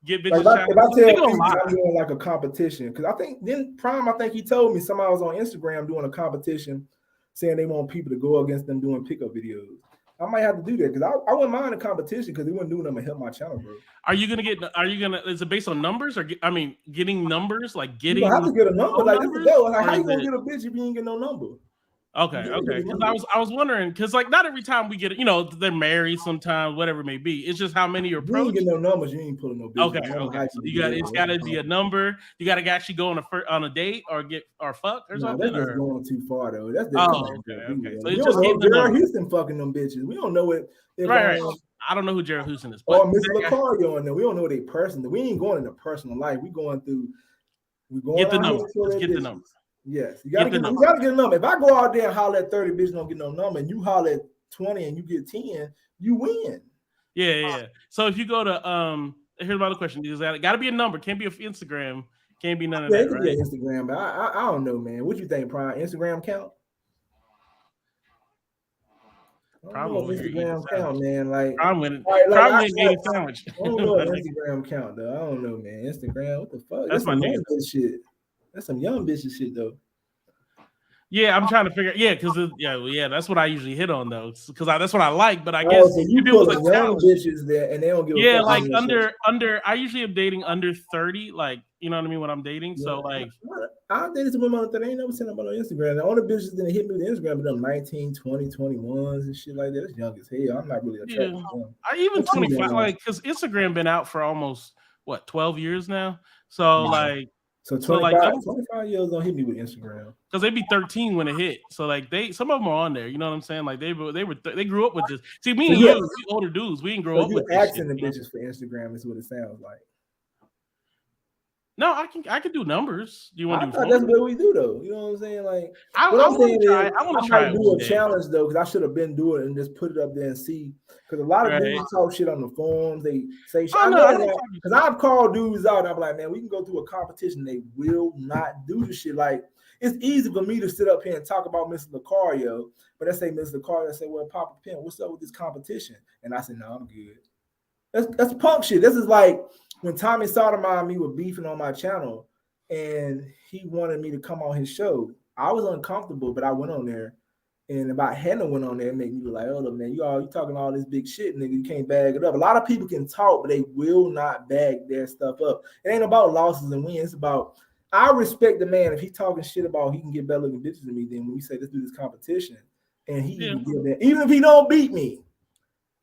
Get bitches. If I tell people I'm doing like a competition, because I think Prime, he told me somebody was on Instagram doing a competition, saying they want people to go against them doing pickup videos. I might have to do that because I wouldn't mind a competition because they wouldn't do nothing to help my channel, bro. Is it based on numbers or getting numbers? Like getting. You have to get a number. Like, this is how you gonna get a bitch if you ain't get no number? Okay. Because I was wondering, because like not every time we get it, they're married sometimes, whatever it may be. It's just how many you approach. You ain't get no numbers, you ain't pulling no bitches. Okay. So it's got to be a number. You got to actually go on a date or fuck or something. That's just going too far though. That's okay. So we it's don't just know Gerald Houston fucking them bitches. We don't know it. Right. I don't know who Gerald Houston is. Or Mr. Lucario on there. We don't know their person. We ain't going into personal life. We going get the number. Let's get the number. Yes, you gotta get a number. If I go out there and holler at 30 bitches, don't get no number, and you holler at 20 and you get 10, you win. Yeah. So if you go to here's another question: is that got to be a number? Can't be an Instagram. Can't be none of that. It could be Instagram, but I don't know, man. What you think, Prime? Instagram count? Instagram count, man. Like I'm winning. Sandwich. I don't know if Instagram count though. I don't know, man. Instagram, what the fuck? That's my nigga shit. That's some young bitches shit though. Yeah, I'm trying to figure. Yeah, because that's what I usually hit on though, because that's what I like. But I guess so you put young bitches there, and they don't give. Yeah, like under. I usually am dating under 30, like you know what I mean when I'm dating. Yeah. So like, I dated some women under 30. I ain't never seen them on Instagram. The only bitches that hit me with Instagram, but them 19, 20, 21s and shit like that. That's young as hell. I'm not really attracted to them. I even 25, like because Instagram been out for almost 12 years now. So like. So 25 years don't hit me with Instagram because they'd be 13 when it hit. So like some of them are on there. You know what I'm saying? Like they grew up with this. See, me and you, we older dudes, we didn't grow up with this. Asking the bitches for Instagram is what it sounds like. No, I can do numbers. Do you want to do? That's what we do though. You know what I'm saying? Like I want to try. Do a challenge though, because I should have been doing it and just put it up there and see. Because a lot of dudes talk shit on the forums. They say shit. Because I've called dudes out and I'm like, man, we can go through a competition. They will not do the shit. Like it's easy for me to sit up here and talk about Mr. Lucario, but I say Mr. Lucario, I say, well, Papa Pimp, what's up with this competition? And I said, no, I'm good. That's punk shit. This is like when Tommy Sotomayor and me were beefing on my channel and he wanted me to come on his show. I was uncomfortable, but I went on there. And about Hannah went on there and made me like, oh, look, man, you talking all this big shit, nigga. You can't bag it up. A lot of people can talk, but they will not bag their stuff up. It ain't about losses and wins. It's about, I respect the man. If he talking shit about he can get better looking bitches than me, then when we say let's do this competition, and he even give that, even if he don't beat me,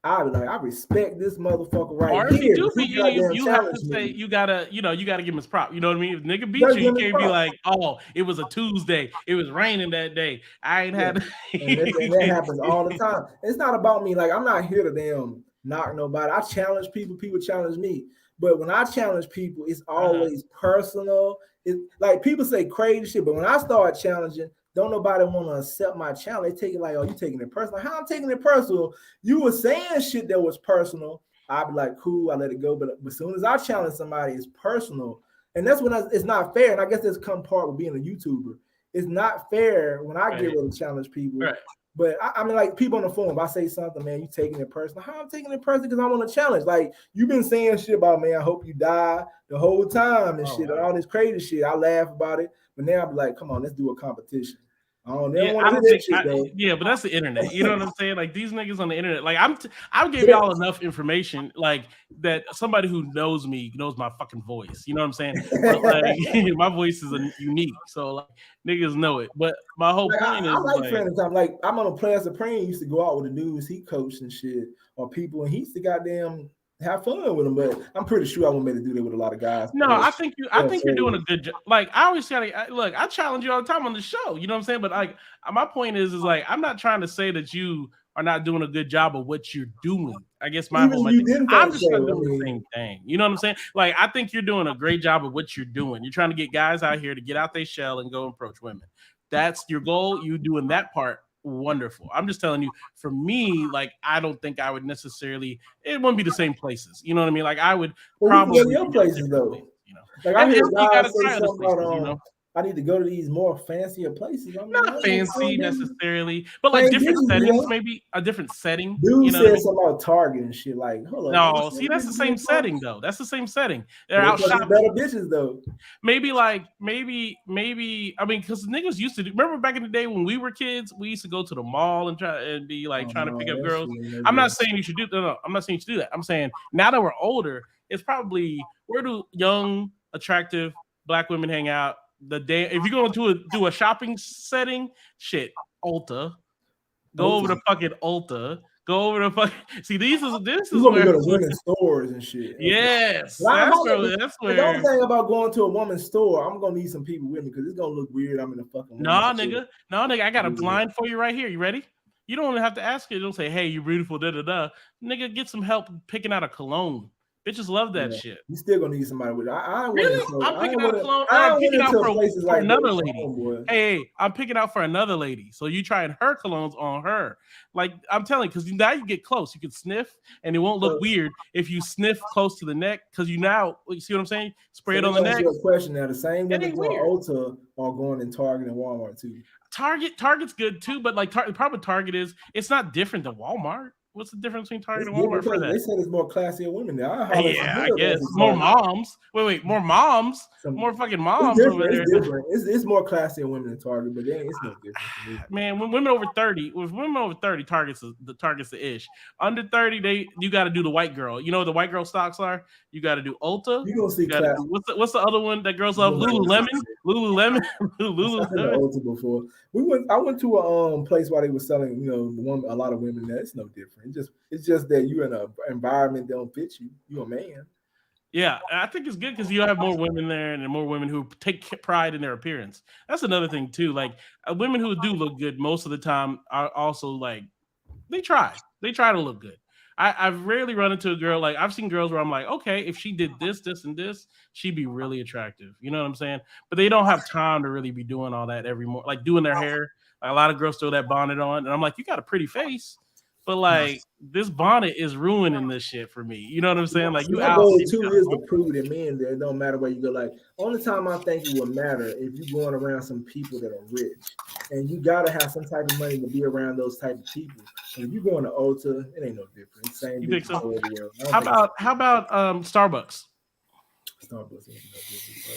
I be like, I respect this motherfucker right here. If he do beat you have to say you gotta give him his prop. You know what I mean? If nigga beat you can't be like, oh, it was a Tuesday, it was raining that day. I ain't had. And that happens all the time. It's not about me. Like I'm not here to damn knock nobody. I challenge people. People challenge me. But when I challenge people, it's always personal. It's like people say crazy shit, but when I start challenging. Don't nobody want to accept my challenge. They take it like, oh, you taking it personal. How I'm taking it personal? You were saying shit that was personal. I'd be like, cool, I let it go. But as soon as I challenge somebody, it's personal. And that's when it's not fair. And I guess that's come part with being a YouTuber. It's not fair when I get ready to challenge people. Right. But I mean, like people on the phone, if I say something, man, you taking it personal. How I'm taking it personal because I want to challenge. Like you've been saying shit about, man, I hope you die the whole time and shit, and all this crazy shit. I laugh about it. But now I'll be like, come on, let's do a competition. But that's the internet. You know what I'm saying? Like these niggas on the internet, like I'll give y'all enough information, like that somebody who knows me knows my fucking voice. You know what I'm saying? But, like, my voice is unique, so like niggas know it. But my whole point is, like I'm on a Player Supreme. Used to go out with the dudes he coached and shit, or people, and he used to goddamn have fun with them, but I'm pretty sure I won't be able to do that with a lot of guys. No, I think you're doing a good job. Like I always say, look, I challenge you all the time on the show. You know what I'm saying? But like, my point is like, I'm not trying to say that you are not doing a good job of what you're doing. I guess I'm just trying to do the same thing. You know what I'm saying? Like, I think you're doing a great job of what you're doing. You're trying to get guys out here to get out their shell and go approach women. That's your goal. You doing that part. Wonderful. I'm just telling you, for me, like I don't think I would necessarily. It wouldn't be the same places. You know what I mean? Like I would probably your places though. Places, you know, like I hear guys say something about I need to go to these more fancier places. I'm not fancy necessarily, but like different settings, maybe a different setting. Dude said something about Target and shit. Like, hold on. No, see, that's the same setting though. That's the same setting. They're out shopping. Better bitches though. Maybe. I mean, because niggas used to remember back in the day when we were kids, we used to go to the mall and trying to pick up girls. I'm not saying you should do that. I'm not saying you should do that. I'm saying now that we're older, it's probably where do young, attractive Black women hang out? The day if you're going to do a shopping setting, shit, Ulta. Go over to fucking Ulta. Go over to fucking. See, this is You want me to go to women's stores and shit. Yes, okay. that's where. The only thing about going to a woman's store, I'm gonna need some people with me because it's gonna look weird. I'm in a fucking. Nah, nigga. I got a blind for you right here. You ready? You don't have to ask it. Don't say, "Hey, you're beautiful." Da da da. Nigga, get some help picking out a cologne. Bitches love that shit. You still gonna need somebody with it. Really? I'm picking out a cologne. I'm picking out for another lady. Hey, I'm picking out for another lady. So you trying her colognes on her. Like I'm telling you, because now you get close. You can sniff, and it won't look weird if you sniff close to the neck. Because you see what I'm saying? Spray it on the neck. A question now. The same women going Ulta are going in Target and Walmart too. Target's good too, but like the problem with Target is it's not different than Walmart. What's the difference between Target and Walmart for that? They said it's more classier women there. I guess more moms. Wait, more moms, more fucking moms over there. It's different. It's more classier women than Target, but it's no different. Man, when women over 30, Target's the ish. Under 30, you got to do the white girl. You know what the white girl stocks are? You got to do Ulta. You gonna see what's the other one that girls love? Lululemon. Lululemon. Ulta before I went to a place where they were selling a lot of women there. It's no different. It's just that you're in an environment that don't fit you. You're a man. Yeah, I think it's good because you have more women there and more women who take pride in their appearance. That's another thing too. Like women who do look good most of the time are also like they try to look good. I've rarely run into a girl like I've seen girls where I'm like, okay, if she did this, and this, she'd be really attractive. You know what I'm saying? But they don't have time to really be doing all that every morning, like doing their hair. Like, a lot of girls throw that bonnet on, and I'm like, you got a pretty face. But like this bonnet is ruining this shit for me. You know what I'm saying? Like you out. Goal too is to prove that men there. It don't matter where you go. Like only time I think it would matter if you're going around some people that are rich, and you gotta have some type of money to be around those type of people. And if you going to Ulta, it ain't no different. It's same. You think so? How about Starbucks? Starbucks ain't no different, bro.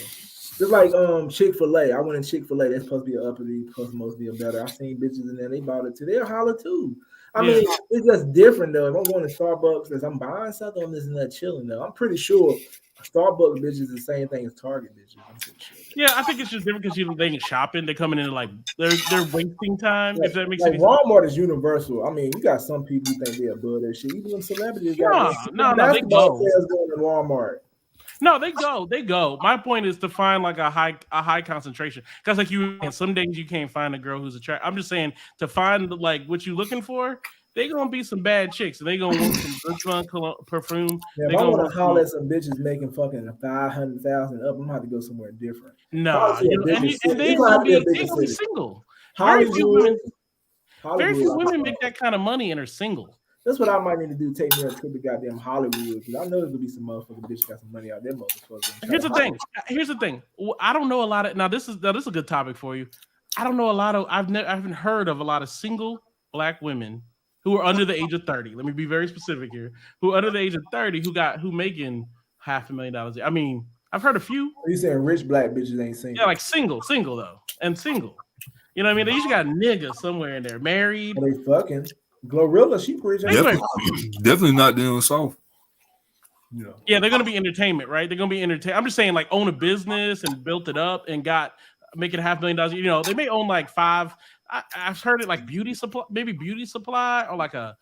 Just like Chick-fil-A. I went in Chick-fil-A. That's supposed to be an uppity, supposed to be a better. I seen bitches in there. They bought it too. They'll holler too. I mean, it's just different though. If I'm going to Starbucks, because I'm buying something, I'm just not chilling though. I'm pretty sure Starbucks bitches is the same thing as Target bitches. I'm pretty sure. Yeah, I think it's just different because they ain't shopping. They're coming in like they're wasting time. If that makes like sense. Walmart is universal. I mean, you got some people who think they're above that shit. Even celebrities got no, they go. Going to Walmart. No, they go. My point is to find like a high concentration. Because like some days you can't find a girl who's attractive. I'm just saying to find like what you're looking for, they gonna be some bad chicks and they gonna want some good perfume. Yeah, if I want to holler at some bitches making fucking 500,000 up, I'm gonna have to go somewhere different. Nah, and they gonna be single. Very few women make that kind of money and are single. That's what I might need to do. Take me up to the goddamn Hollywood because I know there's gonna be some motherfucking bitch got some money out there, motherfucker. Here's the thing. I don't know a lot of. Now this is a good topic for you. I don't know a lot of. I haven't heard of a lot of single black women who are under the age of 30. Let me be very specific here. Who are under the age of 30 who making $500,000. I mean, I've heard a few. Are you saying rich black bitches ain't single? Yeah, like single though, and single. You know what I mean? They usually got a nigga somewhere in there, married. Are they fucking? Glorilla, she pretty definitely not down south. Yeah, they're gonna be entertainment, right? They're gonna be entertainment. I'm just saying, like, own a business and built it up and making $500,000. You know, they may own like 5. I've heard it like beauty supply, or like a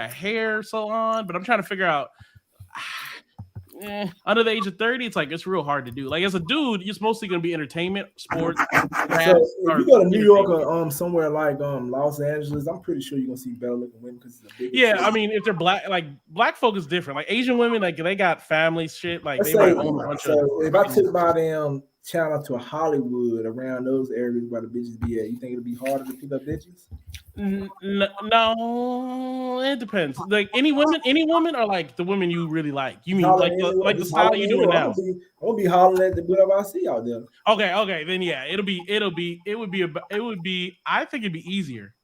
hair salon. But I'm trying to figure out. Under the age of 30, it's real hard to do. Like as a dude, it's mostly gonna be entertainment, sports. So if you go to New York or somewhere like Los Angeles, I'm pretty sure you're gonna see better looking women because it's a big. Yeah, I mean, if they're black, like black folk is different. Like Asian women, like they got family shit. Like they might own a bunch of. If I took my damn channel to Hollywood around those areas where the bitches be at, you think it'll be harder to pick up bitches? No, it depends. Like any woman, or like the women you really like. You mean like the style you doing now? I'm gonna be hollering at whatever I see out there. Okay, then yeah, it would be. I think it'd be easier.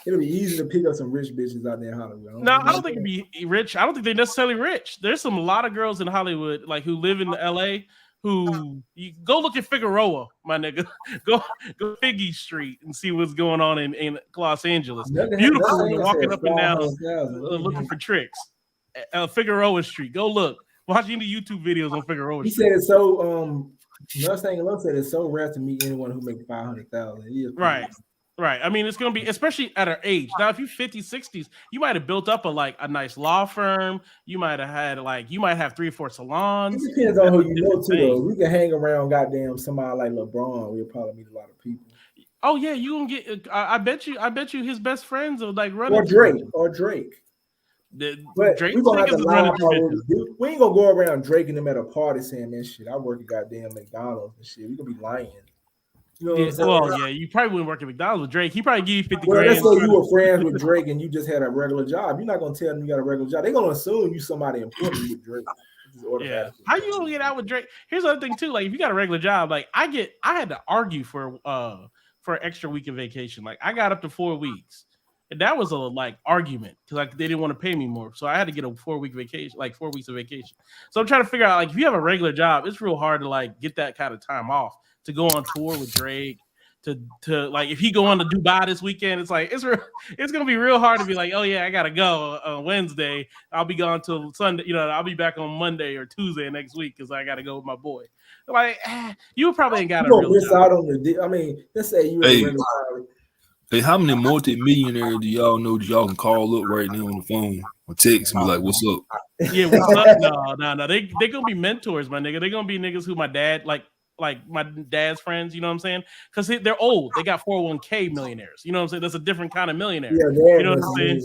It'll be easy to pick up some rich bitches out there in Hollywood. I don't think it'd be rich. I don't think they're necessarily rich. There's a lot of girls in Hollywood like who live in LA. Who you go look at Figueroa, my nigga. Go Figgy Street and see what's going on in Los Angeles. Beautiful, walking up and down, looking for tricks. Figueroa Street. Go look. Watch any YouTube videos on Figueroa Street. He said it's so. Another thing, Love said it's so rare to meet anyone who makes 500,000. Right. Right. I mean, it's going to be, especially at our age. Now, if you're 50s, 60s, you might have built up a nice law firm. You might have had you might have 3 or 4 salons. It depends on That's who a you know different too, thing. though. We can hang around goddamn somebody like LeBron. We'll probably meet a lot of people. Oh yeah, you gonna get. I bet you, his best friends are like running Or Drake. But we're gonna have to lie about what we do. We ain't gonna go around Drake and them at a party saying, man, shit, I work at goddamn McDonald's and shit. We gonna be lying. You know what I'm saying? Well, yeah, you probably wouldn't work at McDonald's with Drake. He probably give you 50 grand. Let's say you were friends with Drake and you just had a regular job. You're not gonna tell them you got a regular job. They're gonna assume you somebody important with Drake. Yeah. How you gonna get out with Drake? Here's the other thing too. Like if you got a regular job, like I had to argue for an extra week of vacation. Like I got up to 4 weeks. And that was a argument because they didn't want to pay me more. So I had to get a 4-week vacation, 4 weeks of vacation. So I'm trying to figure out if you have a regular job, it's real hard to get that kind of time off to go on tour with Drake. To if he go on to Dubai this weekend, it's gonna be real hard to be like, oh yeah, I gotta go on Wednesday. I'll be gone till Sunday. I'll be back on Monday or Tuesday next week because I gotta go with my boy. You probably ain't got a real miss job. out on the. I mean, let's say you. Hey, how many multi-millionaires do y'all know that y'all can call up right now on the phone or text and be like, "What's up?" Yeah, what's up? No. They gonna be mentors, my nigga. They gonna be niggas who my dad like my dad's friends. You know what I'm saying? Because they're old. They got 401k millionaires. You know what I'm saying? That's a different kind of millionaire. Yeah, you know what I'm saying?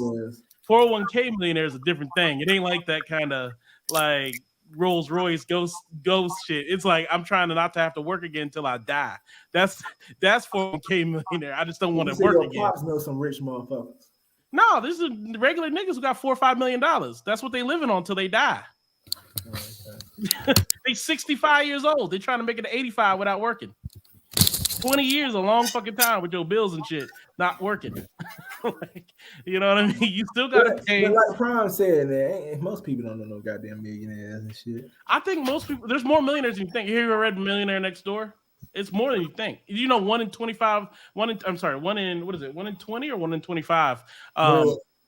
401k millionaire is a different thing. It ain't like that kind of Rolls Royce ghost shit. It's like I'm trying not to have to work again until I die. That's 401k millionaire. I just don't want to work again. Pops know some rich motherfuckers. No, this is regular niggas who got $4 or $5 million. That's what they living on until they die. They 65 years old. They're trying to make it to 85 without working. 20 years, a long fucking time with your bills and shit, not working. You know what I mean? You still got to pay. But like Prime said, man, most people don't know no goddamn millionaires and shit. I think most people, there's more millionaires than you think. You ever read Millionaire Next Door? It's more than you think. 1 in 25, 1 in 20 or 1 in 25?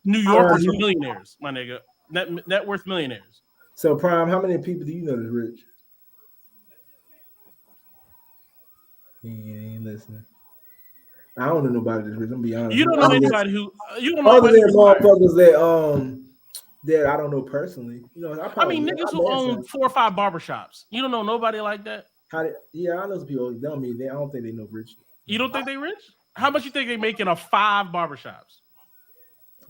New Yorkers are millionaires, my nigga. Net worth millionaires. So Prime, how many people do you know that's rich? He ain't listening. I don't know nobody that's rich. I'm gonna be honest. You don't know anybody who other than motherfuckers that I don't know personally. Niggas who own 4 or 5 barbershops. You don't know nobody like that. I know some people. I don't think they know rich. You don't think they rich? How much you think they making of 5 barbershops?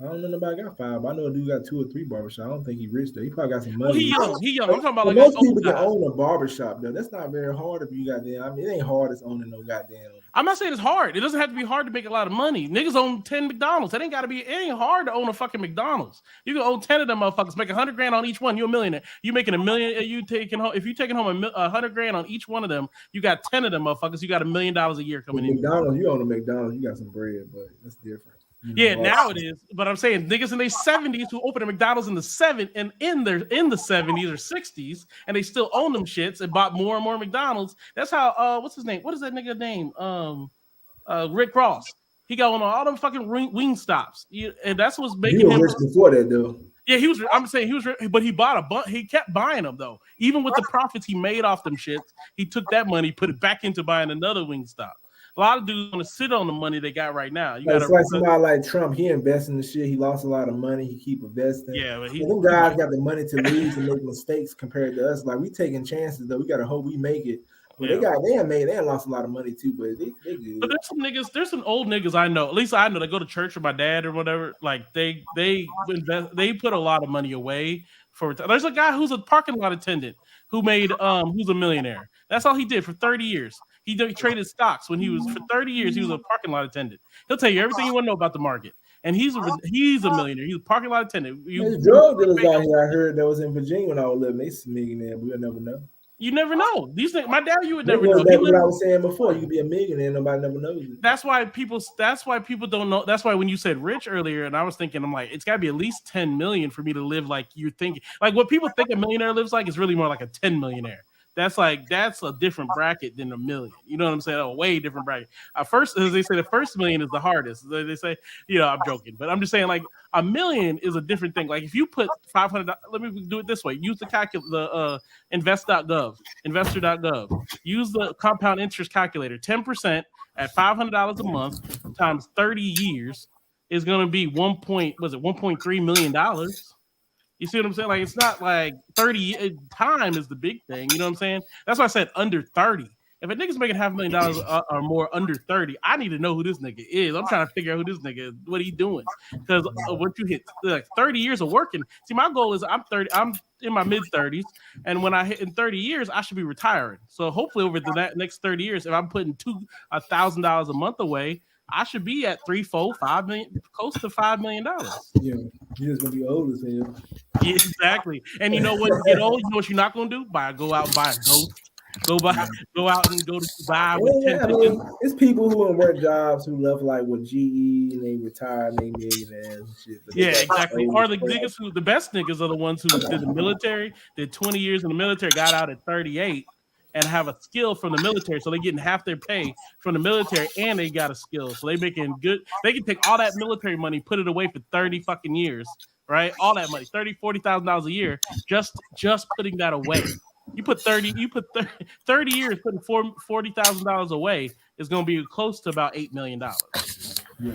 I don't know nobody got 5. I know a dude got 2 or 3 barbershops. I don't think he rich though. He probably got some money. Well, he young. I'm talking about most people can own a barbershop though. That's not very hard if you goddamn. I mean, it ain't hard as owning no goddamn. I'm not saying it's hard. It doesn't have to be hard to make a lot of money. Niggas own 10 McDonald's. It ain't hard to own a fucking McDonald's. You can own 10 of them motherfuckers, make $100,000 on each one. You're a millionaire. You making $1 million. If you taking home $100,000 on each one of them, you got 10 of them motherfuckers. You got $1 million a year coming in. McDonald's, you own a McDonald's, you got some bread, but that's different. Yeah, now it is. But I'm saying niggas in their 70s who opened a McDonald's in the 70s or 60s, and they still own them shits and bought more and more McDonald's. That's how what's his name? What is that nigga name? Rick Ross. He got on all them fucking wing stops. And that's what's making him rich before that though. Yeah, he was. I'm saying he was, but he bought a bunch. He kept buying them though. Even with the profits he made off them shits, he took that money, put it back into buying another wing stop. A lot of dudes want to sit on the money they got right now. It's like somebody like Trump. He invests in the shit. He lost a lot of money. He keep investing. Yeah, but them guys got the money to lose and make mistakes compared to us. Like we taking chances though. We got to hope we make it. But they lost a lot of money too. But they good. But there's some old niggas I know. At least I know they go to church with my dad or whatever. Like they invest. They put a lot of money away for. There's a guy who's a parking lot attendant who made who's a millionaire. That's all he did for 30 years. He traded stocks when he was for 30 years. He was a parking lot attendant. He'll tell you everything you want to know about the market. And he's a millionaire. He's a parking lot attendant. There's drug dealers out here. I heard that was in Virginia when I was living. They some millionaire. We'll never know. You never know. These things, my dad, you would never know. That's what I was saying before. You could be a millionaire, nobody never knows it. That's why people don't know. That's why when you said rich earlier, and I was thinking, I'm like, it's got to be at least 10 million for me to live like you're thinking. Like what people think a millionaire lives like is really more like a 10 millionaire. That's a different bracket than a million. You know what I'm saying? A way different bracket. First, as they say, the first million is the hardest. They say, I'm joking, but I'm just saying, like a million is a different thing. Like if you put $500, let me do it this way. Use the investor.gov. Use the compound interest calculator. 10% at $500 a month times 30 years is going to be $1.3 million. You see what I'm saying? Like, it's not like 30 time is the big thing. You know what I'm saying? That's why I said under 30. If a nigga's making $500,000 or more under 30, I need to know who this nigga is. I'm trying to figure out who this nigga is, what he doing. Because once you hit like 30 years of working, see, my goal is I'm in my mid 30s, and when I hit in 30 years, I should be retiring. So hopefully over the next 30 years, if I'm putting $1,000 a month away, I should be at 3, 4, 5 million, close to $5 million. Yeah, you're just gonna be old as hell. Yeah, exactly. And you know when you get old, you know what you're not gonna do? Go out and buy a ghost. Go out and go to Dubai with 10 pigeons. It's people who work jobs who left like with GE and they retire and they millionaires and shit. Yeah, exactly. Or the niggas the best niggas are the ones who did the military, did 20 years in the military, got out at 38, and have a skill from the military. So they're getting half their pay from the military and they got a skill. So they making good. They can take all that military money, put it away for 30 fucking years, right? All that money, $30,000-$40,000 a year, just putting that away. You put 30 years putting $40,000 away is going to be close to about $8 million. Yeah.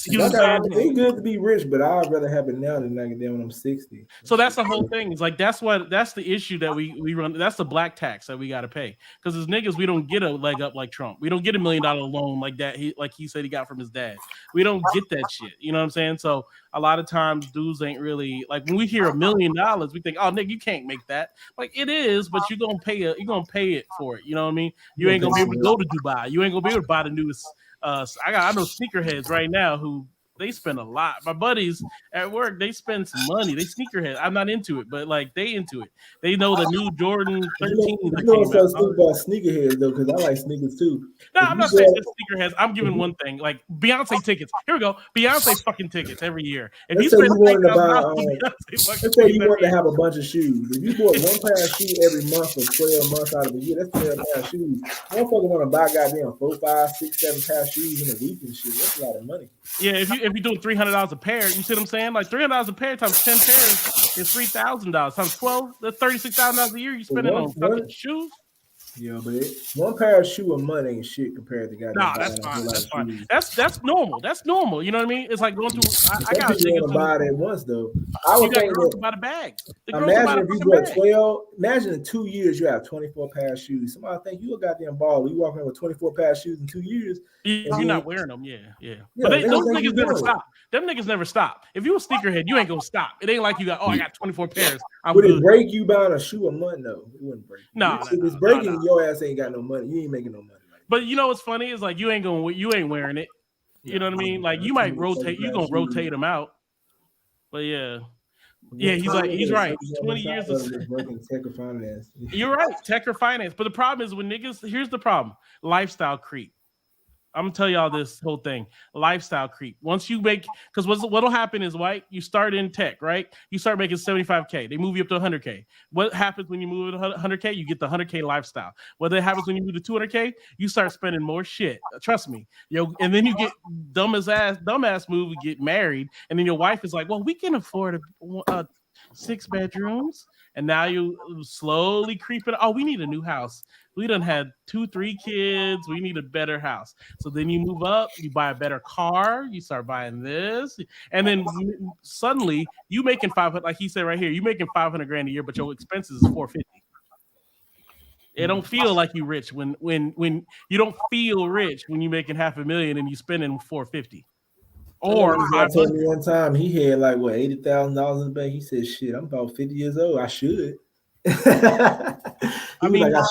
It's good to be rich, but I'd rather have it now than like when I'm 60. So that's the whole thing. It's like that's the issue that we run. That's the black tax that we got to pay. Because as niggas, we don't get a leg up like Trump. We don't get $1 million loan like that. He said he got from his dad. We don't get that shit. You know what I'm saying? So a lot of times dudes ain't really like when we hear $1 million, we think, oh nigga, you can't make that. Like it is, but you're gonna pay it for it. You know what I mean? You ain't gonna be able to go to Dubai. You ain't gonna be able to buy the newest. I know sneakerheads right now who they spend a lot. My buddies at work, they spend some money. They sneakerheads. I'm not into it, but like they into it. They know the new Jordan 13. You know what's so stupid about sneakerheads though, because I like sneakers too. No, I'm not saying just sneakerheads. I'm giving one thing, like Beyonce tickets. Here we go, Beyonce fucking tickets every year. If you spend let's say you want to have a bunch of shoes. If you bought one pair of shoes every month for 12 months out of the year, that's 12 pair of shoes. Motherfucker want to buy goddamn 4, 5, 6, 7 pair of shoes in a week and shit. That's a lot of money. Yeah, if you're doing $300 a pair, you see what I'm saying? Like $300 a pair times 10 pairs is $3,000 times 12. That's $36,000 a year you spending on fucking shoes. Yeah, but one pair of shoe a month ain't shit compared to goddamn. Nah, that's fine. That's fine. That's normal. That's normal. You know what I mean? It's like going through. I got to buy it at once though. I would think that buy the bag. Imagine if you bought 12. Imagine in 2 years you have 24 pair of shoes. Somebody think you a goddamn baller. You walk around with 24 pair of shoes in 2 years. You're not wearing them. Yeah. But those niggas never stop. Them niggas never stop. If you a sneakerhead, you ain't gonna stop. It ain't like you got. I got 24 pairs. Would it break you buying a shoe a month? No, it wouldn't break. No, if it's breaking, your ass ain't got no money. You ain't making no money. But you know what's funny is like you ain't wearing it. You know what I mean? Like you might rotate. You gonna rotate them out. But yeah, he's right. 20 years of tech or finance. You're right, tech or finance. But the problem is when niggas. Here's the problem: lifestyle creep. I'm gonna tell y'all this whole thing. Lifestyle creep. Once you make, because what'll happen is, right? You start in tech, right? You start making 75K. They move you up to 100K. What happens when you move to 100K? You get the 100K lifestyle. What happens when you move to 200K? You start spending more shit. Trust me. And then you get dumbass move. You get married, and then your wife is like, "Well, we can afford a 6 bedrooms." And now you slowly creeping. Oh, we need a new house. We done had 2, 3 kids. We need a better house. So then you move up, you buy a better car, you start buying this, and then suddenly you making 500. Like he said right here, you making 500 grand a year, but your expenses is 450. It don't feel like you rich when you don't feel rich when you making $500,000 and you spending 450. Or I told me one time he had like $80,000 in the bank. He said, "Shit, I'm about 50 years old. I should." I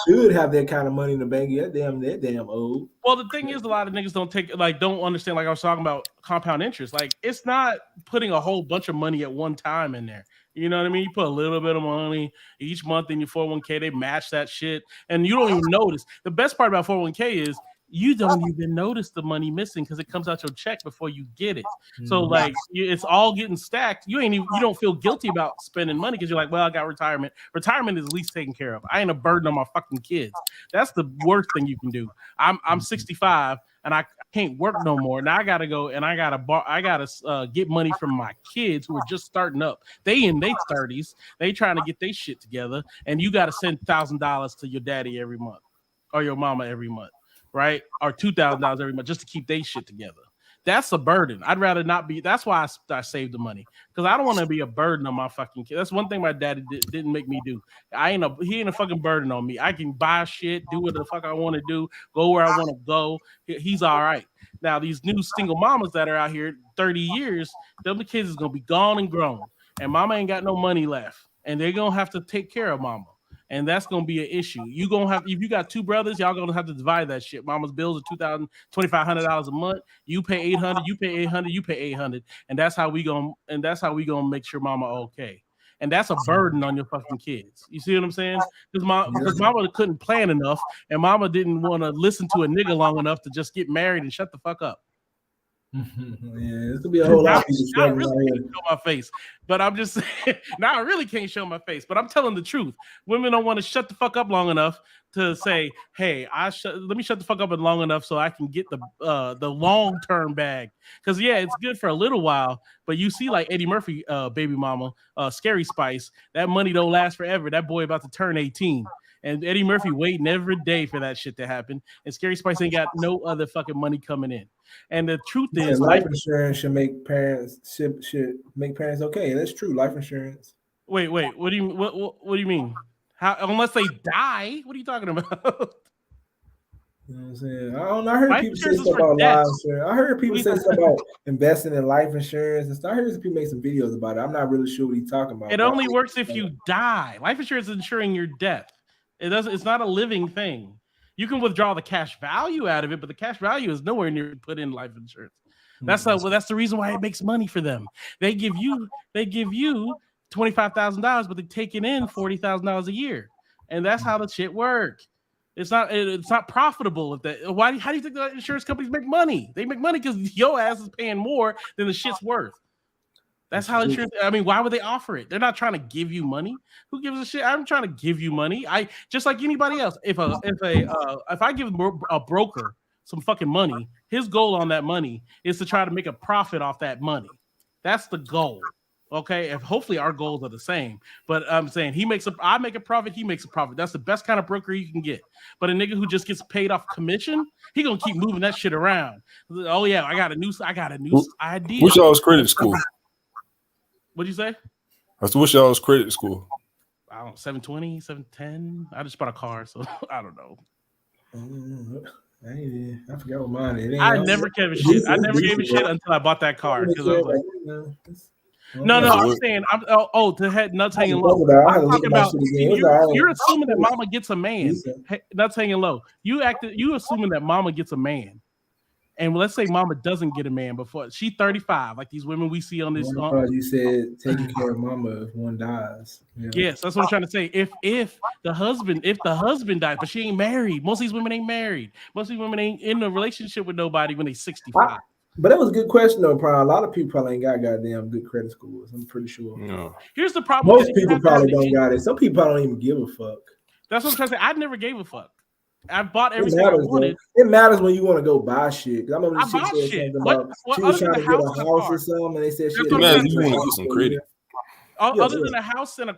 should have that kind of money in the bank. Yeah, damn old. Well, the thing is, a lot of niggas don't understand. Like I was talking about compound interest. Like it's not putting a whole bunch of money at one time in there. You know what I mean? You put a little bit of money each month in your 401k. They match that shit, and you don't even notice. The best part about 401k is you don't even notice the money missing because it comes out your check before you get it. So like it's all getting stacked. You don't feel guilty about spending money because you're like, well, I got retirement. Retirement is at least taken care of. I ain't a burden on my fucking kids. That's the worst thing you can do. I'm 65 and I can't work no more. Now I gotta go and I gotta get money from my kids who are just starting up. They in their 30s. They trying to get their shit together, and you gotta send $1,000 to your daddy every month or your mama every month. right, or $2,000 every month just to keep their shit together. That's a burden. I'd rather not be. That's why I saved the money, because I don't want to be a burden on my fucking kid. That's one thing my daddy didn't make me do. He ain't a fucking burden on me. I can buy shit, do what the fuck I want to do, go where I want to go. He's all right. Now these new single mamas that are out here 30 years, them kids is gonna be gone and grown, and mama ain't got no money left, and they're gonna have to take care of mama. And that's gonna be an issue. You gonna have, if you got two brothers, y'all gonna have to divide that shit. Mama's bills are $2,500 a month. You pay 800. You pay 800. You pay 800. And that's how we gonna make sure mama okay. And that's a burden on your fucking kids. You see what I'm saying? Because mama couldn't plan enough, and mama didn't want to listen to a nigga long enough to just get married and shut the fuck up. Yeah, it's gonna be a whole lot of people now I really can't show my face, but I'm just saying. Now I really can't show my face, but I'm telling the truth. Women don't want to shut the fuck up long enough to say, "Hey, let me shut the fuck up long enough so I can get the long term bag." Because yeah, it's good for a little while, but you see, like Eddie Murphy, baby mama, Scary Spice, that money don't last forever. That boy about to turn 18. And Eddie Murphy waiting every day for that shit to happen. And Scary Spice ain't got no other fucking money coming in. And the truth is, life insurance should make parents okay. That's true. Life insurance. Wait. What do you mean? How, unless they die? What are you talking about? You know what I'm saying? I don't know. I heard people say something about life insurance. I heard people say something about investing in life insurance and stuff. I heard some people make some videos about it. I'm not really sure what he's talking about. It only works if you die. Life insurance is ensuring your death. It's not a living thing. You can withdraw the cash value out of it, but the cash value is nowhere near put in life insurance. That's the reason why it makes money for them. They give you $25,000, but they take it in $40,000 a year, and that's how the shit work. It's not profitable. How do you think the insurance companies make money? They make money because your ass is paying more than the shit's worth. That's how insurance. I mean, why would they offer it? They're not trying to give you money. Who gives a shit? I'm trying to give you money. I just like anybody else. If I give a broker some fucking money, his goal on that money is to try to make a profit off that money. That's the goal. Okay, if hopefully our goals are the same. But I'm saying I make a profit, he makes a profit. That's the best kind of broker you can get. But a nigga who just gets paid off commission, he gonna keep moving that shit around. Oh yeah, I got a new idea. What's y'all's credit score? What'd you say? What's y'all's credit score? I don't know, 720, 710. I just bought a car, so I don't know. I forgot what mine is. I never gave a shit. I never gave a shit until I bought that car. Because I was like, no, I'm saying, to head nuts hanging low. I'm talking about, you're assuming that mama gets a man. Nuts hanging low. You assuming that mama gets a man. And let's say mama doesn't get a man before she's 35, like these women we see on this. You said taking care of mama if one dies. Yeah. Yes, that's what I'm trying to say. If the husband dies, but she ain't married. Most of these women ain't married. Most of these women ain't in a relationship with nobody when they 65. But that was a good question though, probably. A lot of people probably ain't got goddamn good credit scores. I'm pretty sure. No. Here's the problem. Most people probably don't got it. Some people don't even give a fuck. That's what I'm trying to say. I never gave a fuck. I bought everything I wanted. It matters when you want to go buy shit. I remember she said shit. She was trying to get a house or something, and they said she you want to get some credit. Other than a house and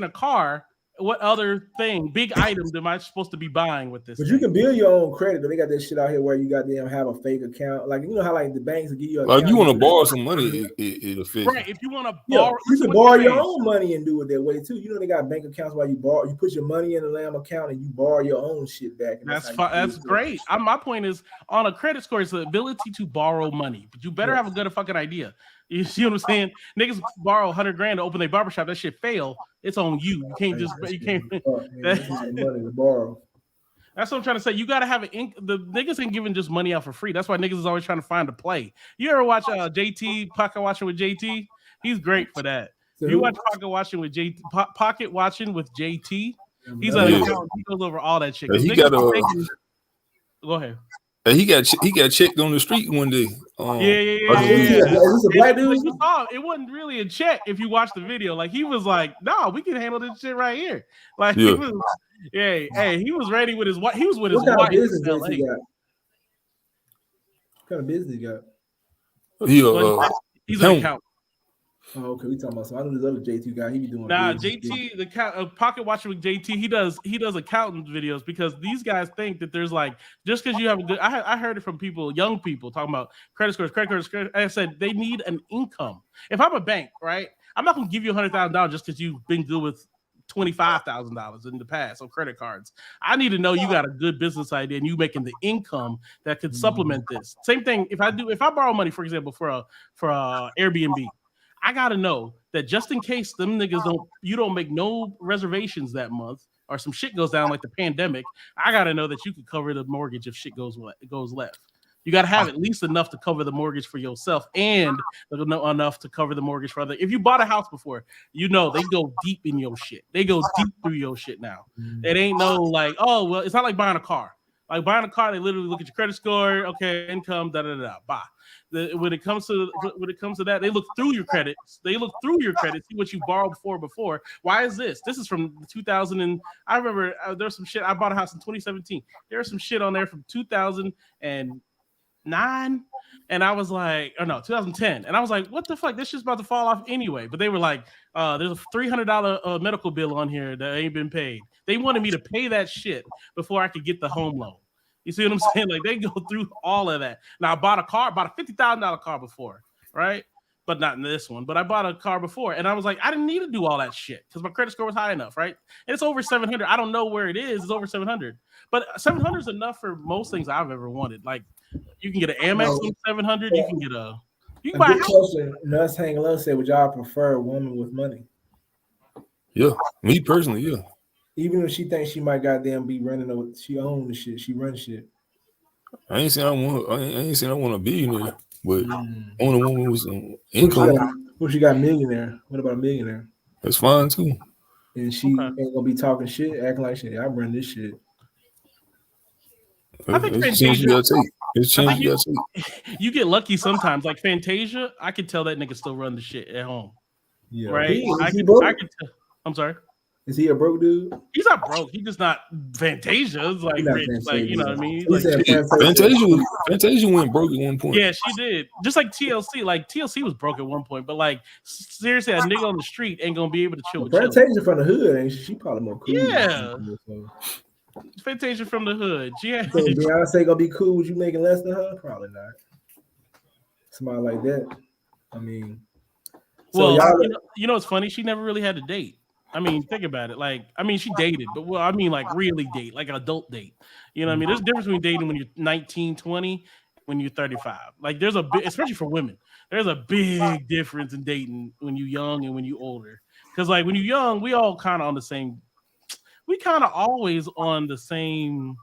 a car, what other big item am I supposed to be buying with this? But you can build your own credit. But they got that shit out here where you got them have a fake account. Like, you know how like the banks will give you like you want to borrow some money, it affects. Right. If you want to borrow, you can borrow your own money and do it that way too. You know they got bank accounts where you put your money in the Lamb account and you borrow your own shit back. That's great. My point is on a credit score is the ability to borrow money, but you better have a good fucking idea. You see what I'm saying? Niggas borrow $100,000 to open their barbershop. That shit fail. It's on you. You can't That's money to borrow. That's what I'm trying to say. You gotta have the niggas ain't giving just money out for free. That's why niggas is always trying to find a play. You ever watch JT Pocket Watching with JT? He's great for that. So you watch Pocket Watching with JT. Pocket Watching with JT. He's he goes over all that shit. Go ahead. He got checked on the street one day. Yeah. Is this a black dude? You saw it wasn't really a check if you watch the video. Like he was like, "No, we can handle this shit right here." Like he was, he was ready with his wife. He was with his wife. What kind of business he got? He's an accountant. Oh, okay, we talking about. So I know this other JT guy. He be doing. Nah, big. JT, the pocket watcher with JT, he does accountant videos because these guys think that there's like just because you have a good. I heard it from people, young people talking about credit scores. I said they need an income. If I'm a bank, right, I'm not gonna give you $100,000 just because you've been good with $25,000 in the past on credit cards. I need to know you got a good business idea and you making the income that could supplement this. Same thing if I borrow money, for example, for a Airbnb. I gotta know that just in case them niggas don't make no reservations that month or some shit goes down like the pandemic, I gotta know that you can cover the mortgage if shit goes left. You got to have at least enough to cover the mortgage for yourself and enough to cover the mortgage for other. If you bought a house before, you know they go deep in your shit. They go deep through your shit now. It ain't no like, oh well, it's not like buying a car. Like buying a car, they literally look at your credit score, okay, income, bye. When it comes to that, they look through your credits. They look through your credits, see what you borrowed for before. Why is this? This is from 2000 and I remember there's some shit. I bought a house in 2017. There's some shit on there from 2009, and I was like, or no, 2010, and I was like, what the fuck? This shit's about to fall off anyway. But they were like, there's a $300 medical bill on here that ain't been paid. They wanted me to pay that shit before I could get the home loan. You see what I'm saying? Like they go through all of that. Now I bought a $50,000 car before, right? But not in this one. But I bought a car before, and I was like, I didn't need to do all that shit because my credit score was high enough, right? And it's over 700. I don't know where it is. It's over 700, but 700 is enough for most things I've ever wanted. Like you can get an Amex on 700. You can get you can buy a question. Nuts Hang Low said, would y'all prefer a woman with money? Yeah, me personally, yeah. Even if she thinks she might goddamn be running, she owns the shit. She runs shit. I ain't saying I want a billionaire, but I want a woman with some income. What she got? Millionaire? What about a millionaire? That's fine too. And she ain't gonna be talking shit, acting like shit. I run this shit. I think Fantasia. You get lucky sometimes. Like Fantasia, I could tell that nigga still run the shit at home. Yeah, right. I could tell. I'm sorry. Is he a broke dude? He's not broke. He's just not Fantasia. It's like rich. Fantasia. Like you know what I mean? Like, Fantasia went broke at one point. Yeah, she did. Just like TLC. Like TLC was broke at one point, but like seriously, a nigga on the street ain't gonna be able to chill with Fantasia from the hood, ain't she? Probably more cool. Yeah. Fantasia from the hood. Yeah. So Beyonce gonna be cool with you making less than her? Probably not. Somebody like that. I mean, well, you know, it's funny. She never really had a date. I mean, think about it. Like, I mean, she dated, but well, I mean, like really date, like an adult date. You know what I mean? There's a difference between dating when you're 19, 20, when you're 35. Like, there's a big, especially for women, there's a big difference in dating when you're young and when you're older. Because, like, when you're young, we all kind of on the same, we kind of always on the same,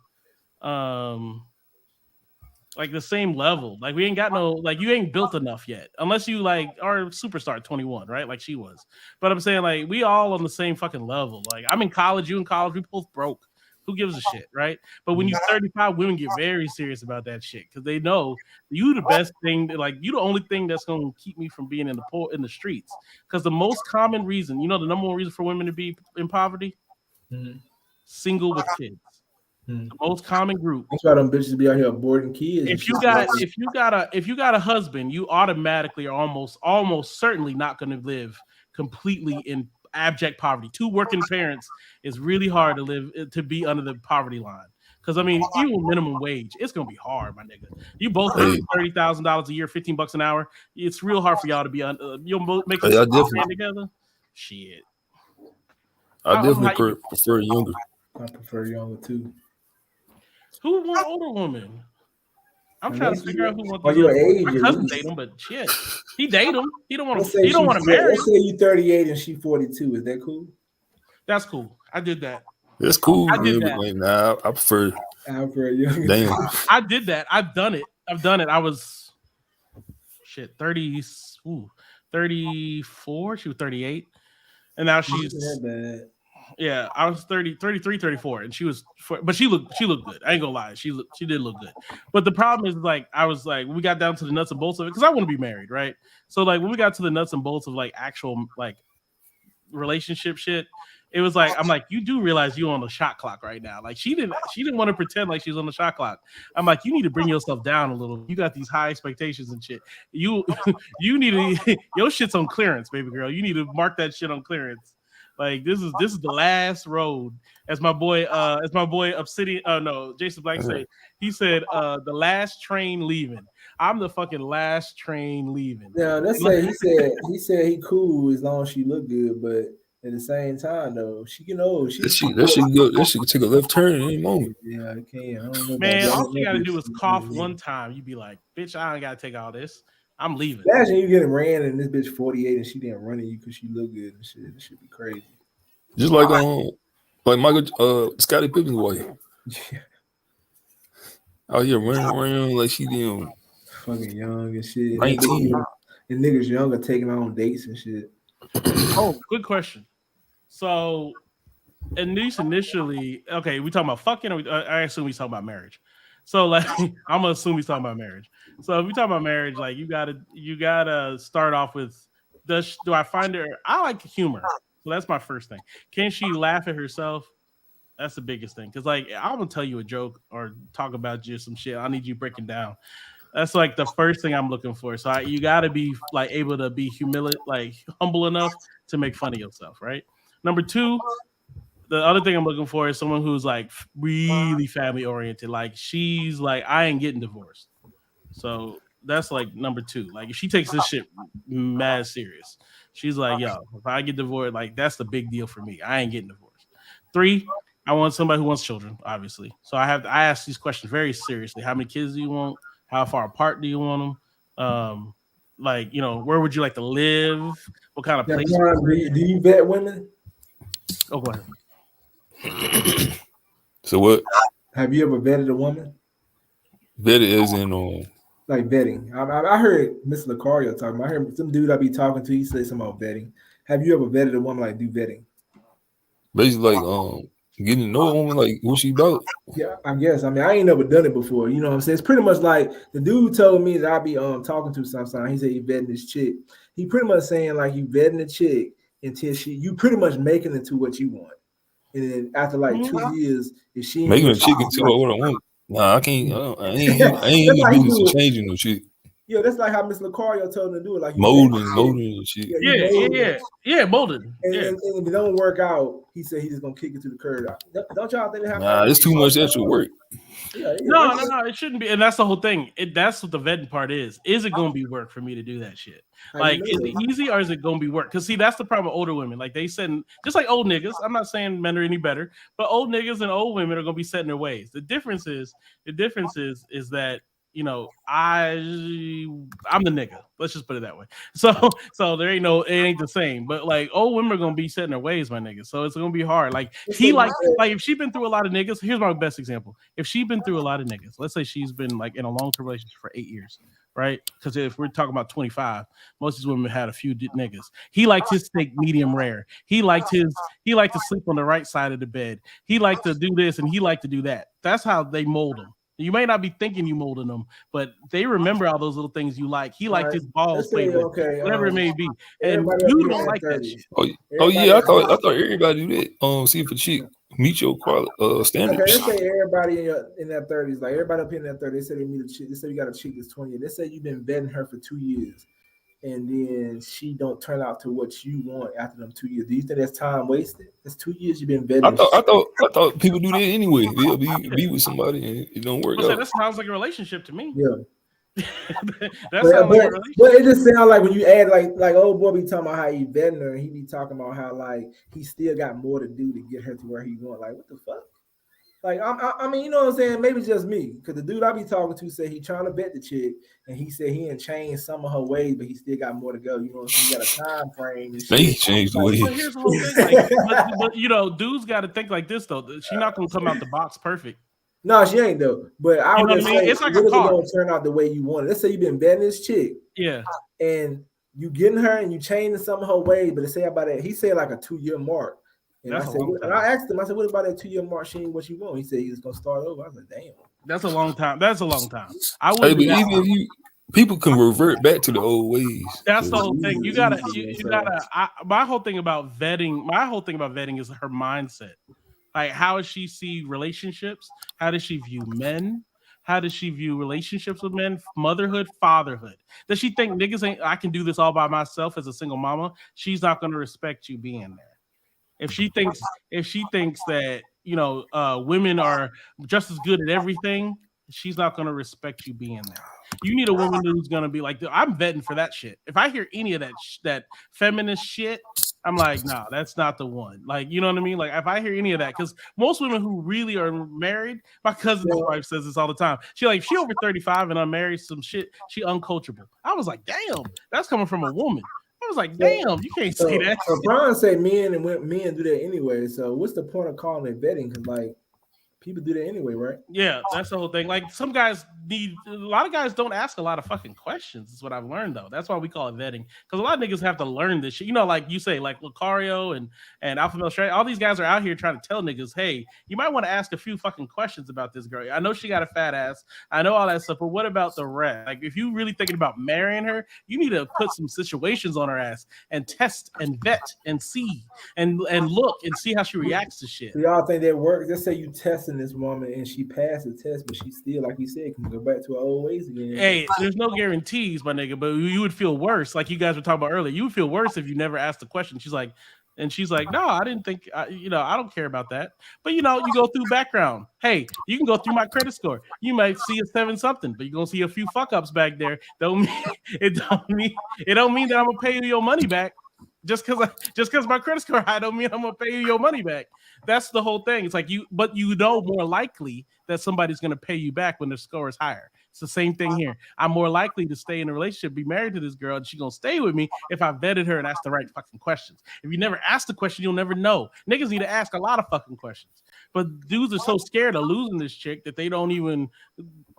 like the same level. Like we ain't got no, like you ain't built enough yet, unless you like are superstar at 21, right? Like she was. But I'm saying like we all on the same fucking level. Like I'm in college, you in college, we both broke. Who gives a shit, right? But when you're 35, women get very serious about that shit because they know you the best thing. Like you the only thing that's gonna keep me from being in the streets. Because the most common reason, you know, the number one reason for women to be in poverty, single with kids. The most common group. That's why them bitches be out here aborting kids. If you got a husband, you automatically are almost certainly not going to live completely in abject poverty. 2 working parents is really hard to be under the poverty line. Because I mean, even minimum wage, it's gonna be hard, my nigga. You both make $30,000 a year, $15 an hour. It's real hard for y'all to be on. You'll make together. Shit. I definitely prefer younger. I prefer younger too. Who want older women? I'm trying to figure out who wants. Your age, my cousin date him, but shit, he date him. He don't want to. He don't want to marry. Let's say you 38 and she 42. Is that cool? That's cool. I did that. That's cool. I did that. Like, nah, I prefer. Younger. Damn. I did that. I've done it. I was 34. She was 38, and now she's. That bad. Yeah, I was 33, 34, and she was, but she looked good. I ain't gonna lie, she did look good. But the problem is, like, I was like, we got down to the nuts and bolts of it because I want to be married, right? So like when we got to the nuts and bolts of like actual like relationship shit, it was like I'm like, you do realize you're on the shot clock right now. Like she didn't want to pretend like she was on the shot clock. I'm like, you need to bring yourself down a little. You got these high expectations and shit. You you need to your shit's on clearance, baby girl. You need to mark that shit on clearance. Like this is the last road. As my boy Obsidian no, Jason Black said, he said the last train leaving. I'm the fucking last train leaving. Yeah, let's say he said he cool as long as she look good, but at the same time though, she can old. That shit could take a left turn at any moment. Yeah, it can. I don't know. Man, all you gotta do is cough one time. You be like, bitch, I ain't gotta take all this. I'm leaving. Imagine you getting ran and this bitch 48 and she didn't run at you because she look good and shit. This should be crazy. Just like Michael Scottie Pippen's wife. Yeah. Out here running around like she damn fucking young and shit. 19. And niggas younger taking on dates and shit. Oh, good question. So, at least initially, okay, we talking about fucking, or I assume we talking about marriage. So, like, I'm gonna assume we talking about marriage. So, if we talk about marriage, like, you gotta start off with, do I find her? I like humor, so that's my first thing. Can she laugh at herself? That's the biggest thing. Because, like, I'm gonna tell you a joke or talk about you some shit. I need you breaking down. That's like the first thing I'm looking for. So you got to be like able to be humble enough to make fun of yourself, right? Number two, the other thing I'm looking for is someone who's like really family oriented. Like she's like, I ain't getting divorced. So that's like number two. Like if she takes this shit mad serious, she's like, yo, if I get divorced, like that's the big deal for me. I ain't getting divorced. Three, I want somebody who wants children, obviously. So I ask these questions very seriously. How many kids do you want? How far apart do you want them? Like, you know, where would you like to live? What kind of place? Do you vet women? Oh, go ahead. So what? Have you ever vetted a woman? Vetted as in like vetting. I heard Miss Lucario talking about. I heard some dude I be talking to. He said something about vetting. Have you ever vetted a woman like do vetting? Basically, like getting to know a woman, like what she about. Yeah, I guess. I mean, I ain't never done it before. You know what I'm saying? It's pretty much like the dude told me that I be talking to sometimes. He said he vetting this chick. He pretty much saying like you vetting the chick until you pretty much making it to what you want. And then after like 2 years, if she ain't making a chick into what I want. Nah, I can't. I ain't in the business of changing no shit. Yeah, that's like how Miss Lucario told him to do it. Like molding and shit. Yeah, molding. And if it don't work out, he said he's just gonna kick it to the curb. Don't y'all think it happens? Nah, it's too much extra work. No, it shouldn't be. And that's the whole thing. That's what the vetting part is. Is it going to be work for me to do that shit? Like, is it easy or is it going to be work? Because, see, that's the problem with older women. Like, they said, just like old niggas, I'm not saying men are any better, but old niggas and old women are going to be set in their ways. The difference is that, you know, I'm the nigga. Let's just put it that way. So there ain't it ain't the same. But like old women are gonna be set in their ways, my nigga. So it's gonna be hard. Like if she's been through a lot of niggas. Here's my best example. If she's been through a lot of niggas, let's say she's been like in a long-term relationship for 8 years, right? Because if we're talking about 25, most of these women had a few niggas. He liked his steak medium rare. He liked to sleep on the right side of the bed. He liked to do this and he liked to do that. That's how they mold them. You may not be thinking you molding them, but they remember all those little things you like. He liked his balls played with, whatever it may be. And you don't like that shit. Oh yeah, I thought everybody do that. See if a chick meet your standards. Okay, let's say everybody in their 30s, like everybody up in their 30s, they say they meet a chick. They say you got a chick that's 20. They say you've been vetting her for 2 years, and then she don't turn out to what you want after them 2 years. Do you think that's time wasted? That's 2 years you've been vetting. I thought people do that anyway. They'll be with somebody and it don't work out. That sounds like a relationship to me. Yeah. That sounds like a relationship. But it just sounds like when you add like old boy be talking about how he vetting her, and he be talking about how like he still got more to do to get her to where he want. Like what the fuck? Like I mean, you know what I'm saying? Maybe just me, because the dude I be talking to said he trying to vet the chick, and he said he ain't changed some of her ways, but he still got more to go. You know, so he got a time frame. And shit. He changed the ways. But here's the whole thing. But you know, dudes got to think like this though. She's not gonna come out the box perfect. No, she ain't though. But I would just say it's like a car. Gonna turn out the way you want it. Let's say you've been vetting this chick, yeah, and you getting her, and you changing some of her ways, but they say about it, he said like a 2-year mark. And I asked him, I said, what about that 2-year mark? She ain't what you want. He said he's gonna start over. I was like, damn. That's a long time. I would. Hey, but people can revert back to the old ways. That's the whole Easy, thing. You gotta, easy, you so. gotta. My whole thing about vetting. My whole thing about vetting is her mindset. Like, how does she see relationships? How does she view men? How does she view relationships with men? Motherhood, fatherhood. Does she think niggas ain't? I can do this all by myself as a single mama. She's not gonna respect you being there. If she thinks that women are just as good at everything, she's not going to respect you being there. You need a woman who's going to be like, I'm vetting for that shit. If I hear any of that feminist shit, I'm like, nah, that's not the one. Like, you know what I mean? Like, if I hear any of that, because most women who really are married, my cousin's wife says this all the time. She over 35 and unmarried, some shit. She uncoachable. I was like, damn, that's coming from a woman. I was like, damn, you can't say that. So Brian say men do that anyway. So what's the point of calling it vetting? Because like people do that anyway, right? Yeah, that's the whole thing. Like, some guys a lot of guys don't ask a lot of fucking questions. Is what I've learned though. That's why we call it vetting. Because a lot of niggas have to learn this shit. You know, like you say, like Lucario and Alpha Male Straight, all these guys are out here trying to tell niggas, hey, you might want to ask a few fucking questions about this girl. I know she got a fat ass. I know all that stuff, but what about the rest? Like, if you really thinking about marrying her, you need to put some situations on her ass and test and vet and see and look and see how she reacts to shit. Do y'all think that works? Let's say you testing this woman and she passed the test, but she still, like you said, can go back to her old ways again. Hey, there's no guarantees, my nigga, but you would feel worse. Like you guys were talking about earlier, you would feel worse if you never asked the question. She's like, no, I didn't think, I don't care about that. But you go through background. Hey, you can go through my credit score. You might see a 7 something, but you're gonna see a few fuck ups back there. It don't mean that I'm gonna pay you your money back. Just because my credit score high don't mean I'm gonna pay you your money back. That's the whole thing. It's like but more likely that somebody's gonna pay you back when their score is higher. It's the same thing here. I'm more likely to stay in a relationship, be married to this girl, and she's gonna stay with me if I vetted her and asked the right fucking questions. If you never ask the question, you'll never know. Niggas need to ask a lot of fucking questions. But dudes are so scared of losing this chick that they don't even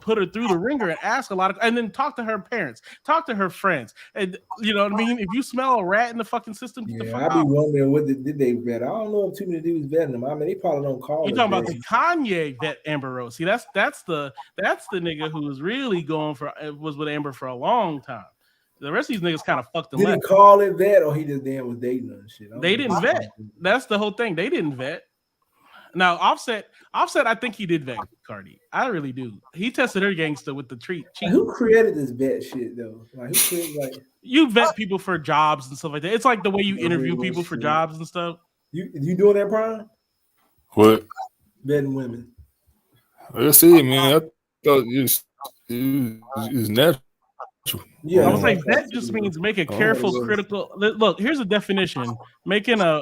put her through the ringer and ask a lot of, and then talk to her parents, talk to her friends, and you know what I mean. If you smell a rat in the fucking system, get the fuck out. I be wondering what did they vet. I don't know if too many dudes vetting them. I mean, they probably don't call. You talking about the Kanye vet Amber Rose? See, that's the nigga who was really was with Amber for a long time. The rest of these niggas kind of fucked him. Did he call it vet, or he just was dating her and shit? They didn't vet. That's the whole thing. They didn't vet. Now, Offset, I think he did vet Cardi. I really do. He tested her gangster with the treat. Who created this vet shit though? Like, who created you vet people for jobs and stuff like that. It's like the way you interview people for jobs and stuff. You doing that, Brian? What? Vetting women. Like I said, man, I thought it was natural. Yeah, I would say vet just means make a careful, critical. Look, here's a definition: making a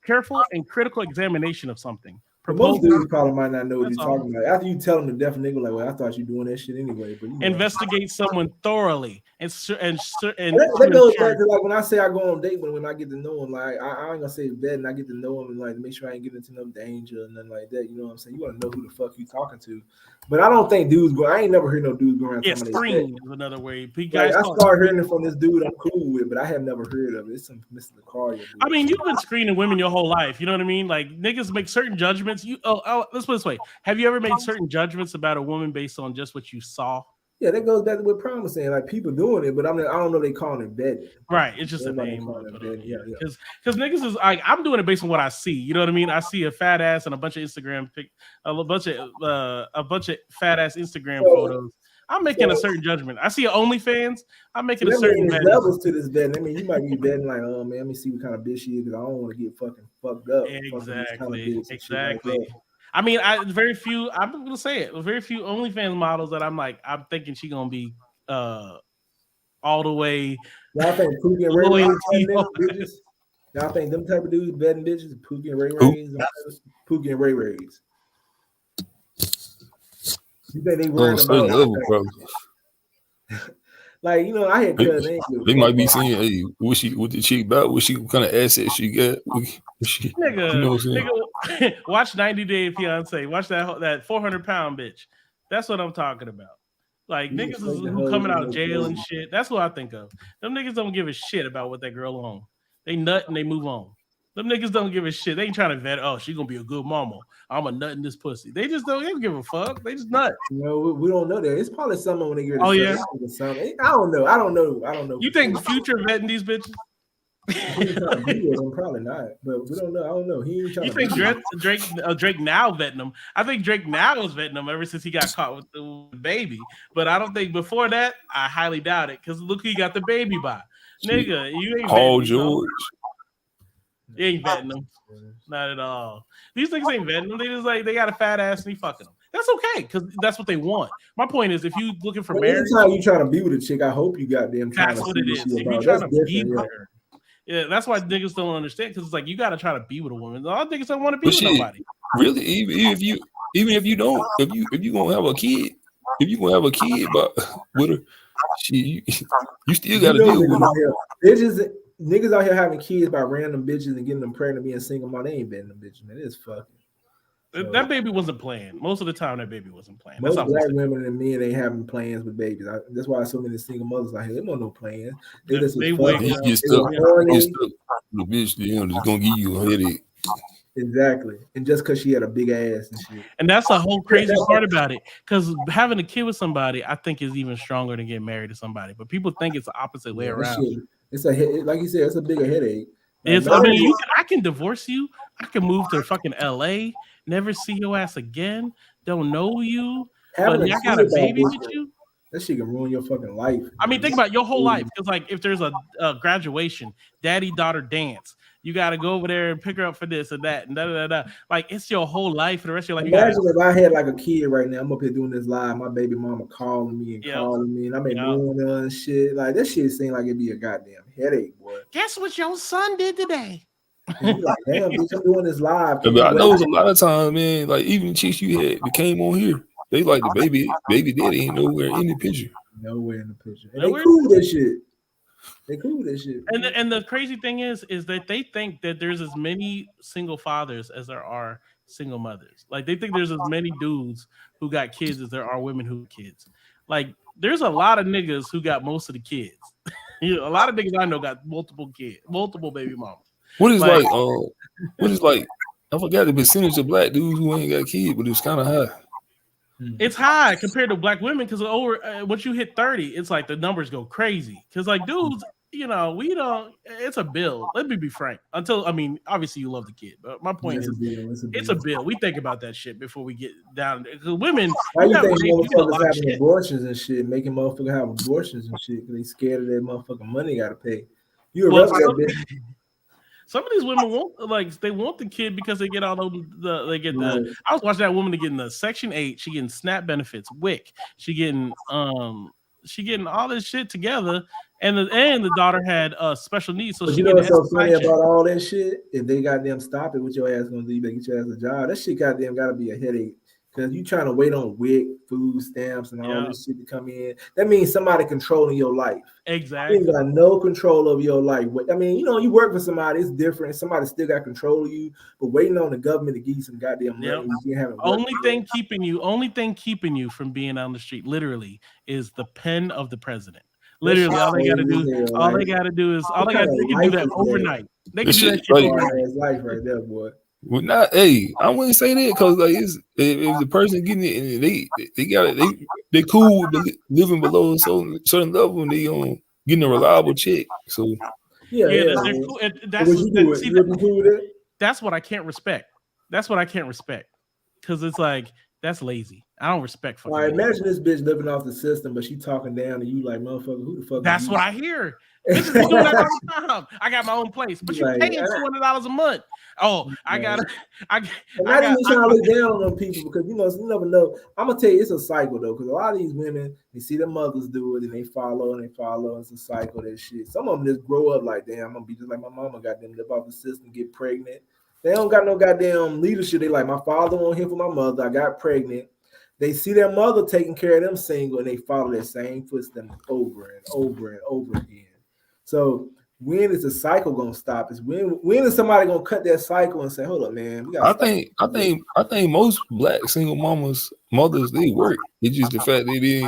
careful and critical examination of something. Most dudes probably might not know what you're talking about. After you tell them the definition, like, well, I thought you were doing that shit anyway. But investigate someone thoroughly and that goes back to like when I say I go on a date when I get to know him. Like I ain't gonna say vet, and I get to know him and like make sure I ain't getting into no danger and nothing like that. You know what I'm saying? You want to know who the fuck you talking to. But I don't think dudes go. I ain't never heard no dudes go around. Yeah, screen is another way. Like, I started hearing it from this dude I'm cool with, but I have never heard of it. It's some Mr. Lucario. I mean, you've been screening women your whole life. You know what I mean? Like niggas make certain judgments. Let's put it this way: have you ever made certain judgments about a woman based on just what you saw? Yeah, that goes back to what Prom was saying. Like people doing it, but I don't know they calling it vetting. Right, it's just a name. Because niggas is like, I'm doing it based on what I see. You know what I mean? I see a fat ass and a bunch of Instagram a bunch of fat ass Instagram photos. I'm making a certain judgment. I see an OnlyFans. I'm making a certain levels to this betting. I mean, you might be betting like, oh man, let me see what kind of bitch she is because I don't want to get fucking fucked up. Exactly. I mean, very few. I'm gonna say it. Very few OnlyFans models that I'm thinking she gonna be all the way. Y'all think Pookie and Ray bitches? Y'all think them type of dudes betting bitches? Pookie and Ray Rays? Pookie and Ray Rays. You think they worried about level, bro? Like, you know, I had cousins. They might be saying, "Hey, what the chick about? What kind of assets she got?" Nigga, watch 90 Day Fiance. Watch that 400-pound bitch. That's what I'm talking about. Like niggas who coming out of jail and shit. That's what I think of. Them niggas don't give a shit about what that girl on. They nut and they move on. Them niggas don't give a shit. They ain't trying to vet. Oh, she gonna be a good mama. I'm a nut in this pussy. They don't give a fuck. They just nut. We don't know that. It's probably someone when they get Oh yeah. something. I don't know. You think Future vetting these bitches? He ain't trying to be with them, probably not. But we don't know. I don't know. He ain't trying You to think be Drake now vetting them? I think Drake now is vetting them ever since he got caught with the baby. But I don't think before that. I highly doubt it because look who he got the baby by. Nigga, you ain't Paul vetting George. You ain't vetting them. Not at all. These niggas ain't vetting them. They just like they got a fat ass and he fucking them. That's okay because that's what they want. My point is, if you looking for marriage, anytime you trying to be with a chick, I hope you got them. That's what it is. If you're trying to be with her, yeah, that's why niggas don't understand because it's like you got to try to be with a woman. All niggas don't want to be with nobody. Really, even if you don't, if you gonna have a kid, but with her, you still got to deal with her. Niggas out here having kids by random bitches and getting them pregnant, being single mom. They ain't betting them bitches, man. It's fucking. So, that baby wasn't playing. Most of the time, that baby wasn't playing. Most black women and men ain't having plans with babies. That's why so many single mothers out here. They want no plans. They just fucking. You stuck. The bitch, just gonna give you a headache. Exactly, and just because she had a big ass and shit. And that's the whole crazy part about it. Because having a kid with somebody, I think, is even stronger than getting married to somebody. But people think it's the opposite way around. It's like you said, it's a bigger headache. I can divorce you. I can move to fucking LA, never see your ass again, don't know you, but I got a baby with you. That shit can ruin your fucking life. I mean, think about your whole life. Because like, if there's a graduation, daddy-daughter dance, you got to go over there and pick her up for this and that and da. Like, it's your whole life for the rest of your life. Imagine if I had like a kid right now. I'm up here doing this live. My baby mama calling me and I'm ignoring her and shit. Like, that shit seemed like it'd be a goddamn headache, boy. Guess what your son did today? And you like, damn, bitch, I'm doing this live. I know it's a lot of times, man. Like, even the chicks you had that came on here, they like the baby daddy ain't nowhere in the picture. Nowhere in the picture. And they cool with that shit. They cool with that shit. And the crazy thing is that they think that there's as many single fathers as there are single mothers. Like, they think there's as many dudes who got kids as there are women who have kids. Like, there's a lot of niggas who got most of the kids. A lot of niggas I know got multiple kids, multiple baby mamas. What is like? I forgot the percentage of black dudes who ain't got kids, but it's kind of high. It's high compared to black women because once you hit 30, it's like the numbers go crazy. Because like dudes, we don't. It's a bill. Let me be frank. Obviously you love the kid, but my point is, it's a bill. We think about that shit before we get down. Because women, why you think motherfuckers having abortions and shit, making motherfuckers have abortions and shit because they scared of that motherfucking money got to pay. Some of these women want the kid because they get all the. I was watching that woman getting the Section 8. She getting SNAP benefits, WIC. She getting all this shit together, and the daughter had special needs. So you know what's so funny about all that shit? If they goddamn stop it, what your ass gonna do? You better get your ass a job. That shit goddamn gotta be a headache. Because you trying to wait on WIC, food stamps, and all this shit to come in. That means somebody controlling your life. Exactly. You got no control of your life. I mean, you work for somebody, it's different. Somebody still got control of you, but waiting on the government to give you some goddamn money. Only thing keeping you from being on the street, literally, is the pen of the president. Literally, all they gotta do is they can do that overnight. They can do that shit overnight. Life right there, boy. Well, not. Hey, I wouldn't say that because like if the person getting it and they got it, they cool with living below a certain level and they getting a reliable check. So they're cool. That's what I can't respect. That's what I can't respect because it's like that's lazy. I don't respect. All right, imagine this bitch living off the system, but she talking down to you like, motherfucker, who the fuck? That's what I hear. Bitches be doing that all the time. I got my own place, but you paying $200 a month. Oh, I got. I'm not even trying to look down on people because you never know. I'm gonna tell you, it's a cycle though, because a lot of these women, they see their mothers do it and they follow. It's a cycle. That shit. Some of them just grow up like, damn, I'm gonna be just like my mama. Got them live off the system, get pregnant. They don't got no goddamn leadership. They like, my father won't hear from my mother. I got pregnant. They see their mother taking care of them single, and they follow that same footsteps over and over and over again. So when is the cycle gonna stop? Is when is somebody gonna cut that cycle and say, "Hold up, man"? I think most black single mothers they work. It's just the fact that they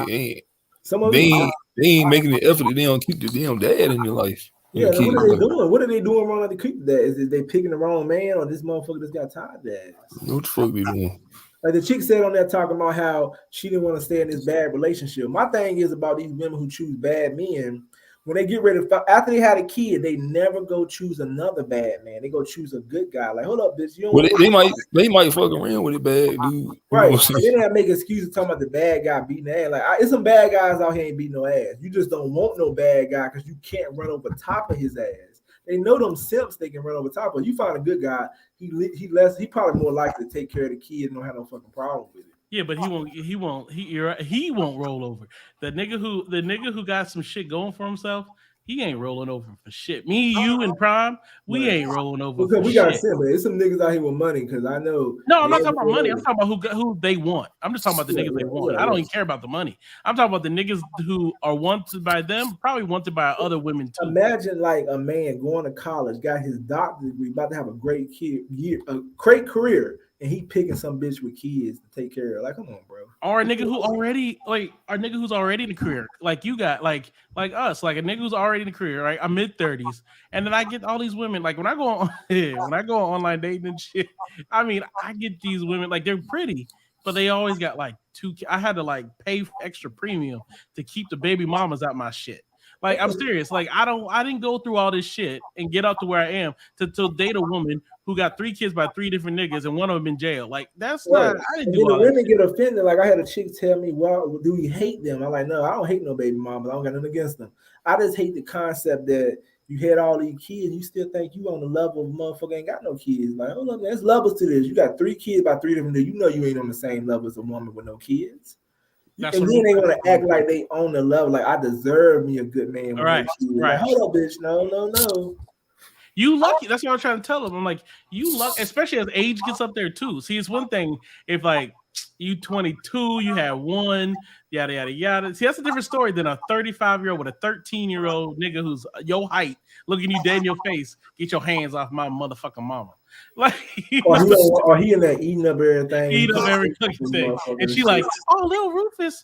ain't making the effort that they don't keep the damn dad in their life. Yeah, what are they doing? What are they doing wrong at the creek? That is they picking the wrong man, or this motherfucker just got tied ass? What the fuck they doing? Like the chick said on there talking about how she didn't want to stay in this bad relationship. My thing is about these women who choose bad men. When they get ready to, after they had a kid, they never go choose another bad man. They go choose a good guy. Like, hold up, bitch. You don't well, they might fuck around with it bad, dude. Right. And then they make excuses talking about the bad guy beating ass. Like, it's some bad guys out here ain't beating no ass. You just don't want no bad guy because you can't run over top of his ass. They know them simps they can run over top of. You find a good guy, he probably more likely to take care of the kid and don't have no fucking problem with it. Yeah, but he won't roll over. The nigga who got some shit going for himself, he ain't rolling over for shit. Me, you, and Prime, we ain't rolling over because for we shit. Gotta say, but it's some niggas out here with money because I know. No, I'm not talking about money. I'm talking about who they want. I'm just talking about the niggas they want. I don't even care about the money. I'm talking about the niggas who are wanted by them, probably wanted by other women too. Imagine like a man going to college, got his doctorate degree, about to have a great career, and he picking some bitch with kids to take care of. Like, come on, bro. Or a nigga who already who's already in the career, like you got, like us, like a nigga who's already in the career, right? I'm mid-30s, and then I get all these women. Like when I go on online dating and shit, I mean, I get these women, like they're pretty, but they always got like two. I had to like pay extra premium to keep the baby mamas out my shit. Like I'm serious. Like I didn't go through all this shit and get up to where I am to date a woman who got 3 kids by 3 different niggas and one of them in jail. Like that's not. I didn't do all that. Women get offended. Like I had a chick tell me, "Well, do you hate them?" I'm like, "No, I don't hate no baby mamas. I don't got nothing against them. I just hate the concept that you had all these kids, you still think you on the level of motherfucker ain't got no kids. Like, hold up, there's levels to this. You got 3 kids by 3 different niggas. You know you ain't on the same level as a woman with no kids." That's and then they want to act like they own the level, like I deserve me a good man. Right. Like, hold up, bitch. No. You lucky. That's what I'm trying to tell them. I'm like, you lucky, especially as age gets up there too. See, it's one thing if like you 22, you have 1, yada yada yada. See, that's a different story than a 35-year-old with a 13-year-old nigga who's your height, looking you dead in your face. Get your hands off my motherfucking mama. Like, or he in there eating up everything. Eat up every fucking thing. And she like, oh, little Rufus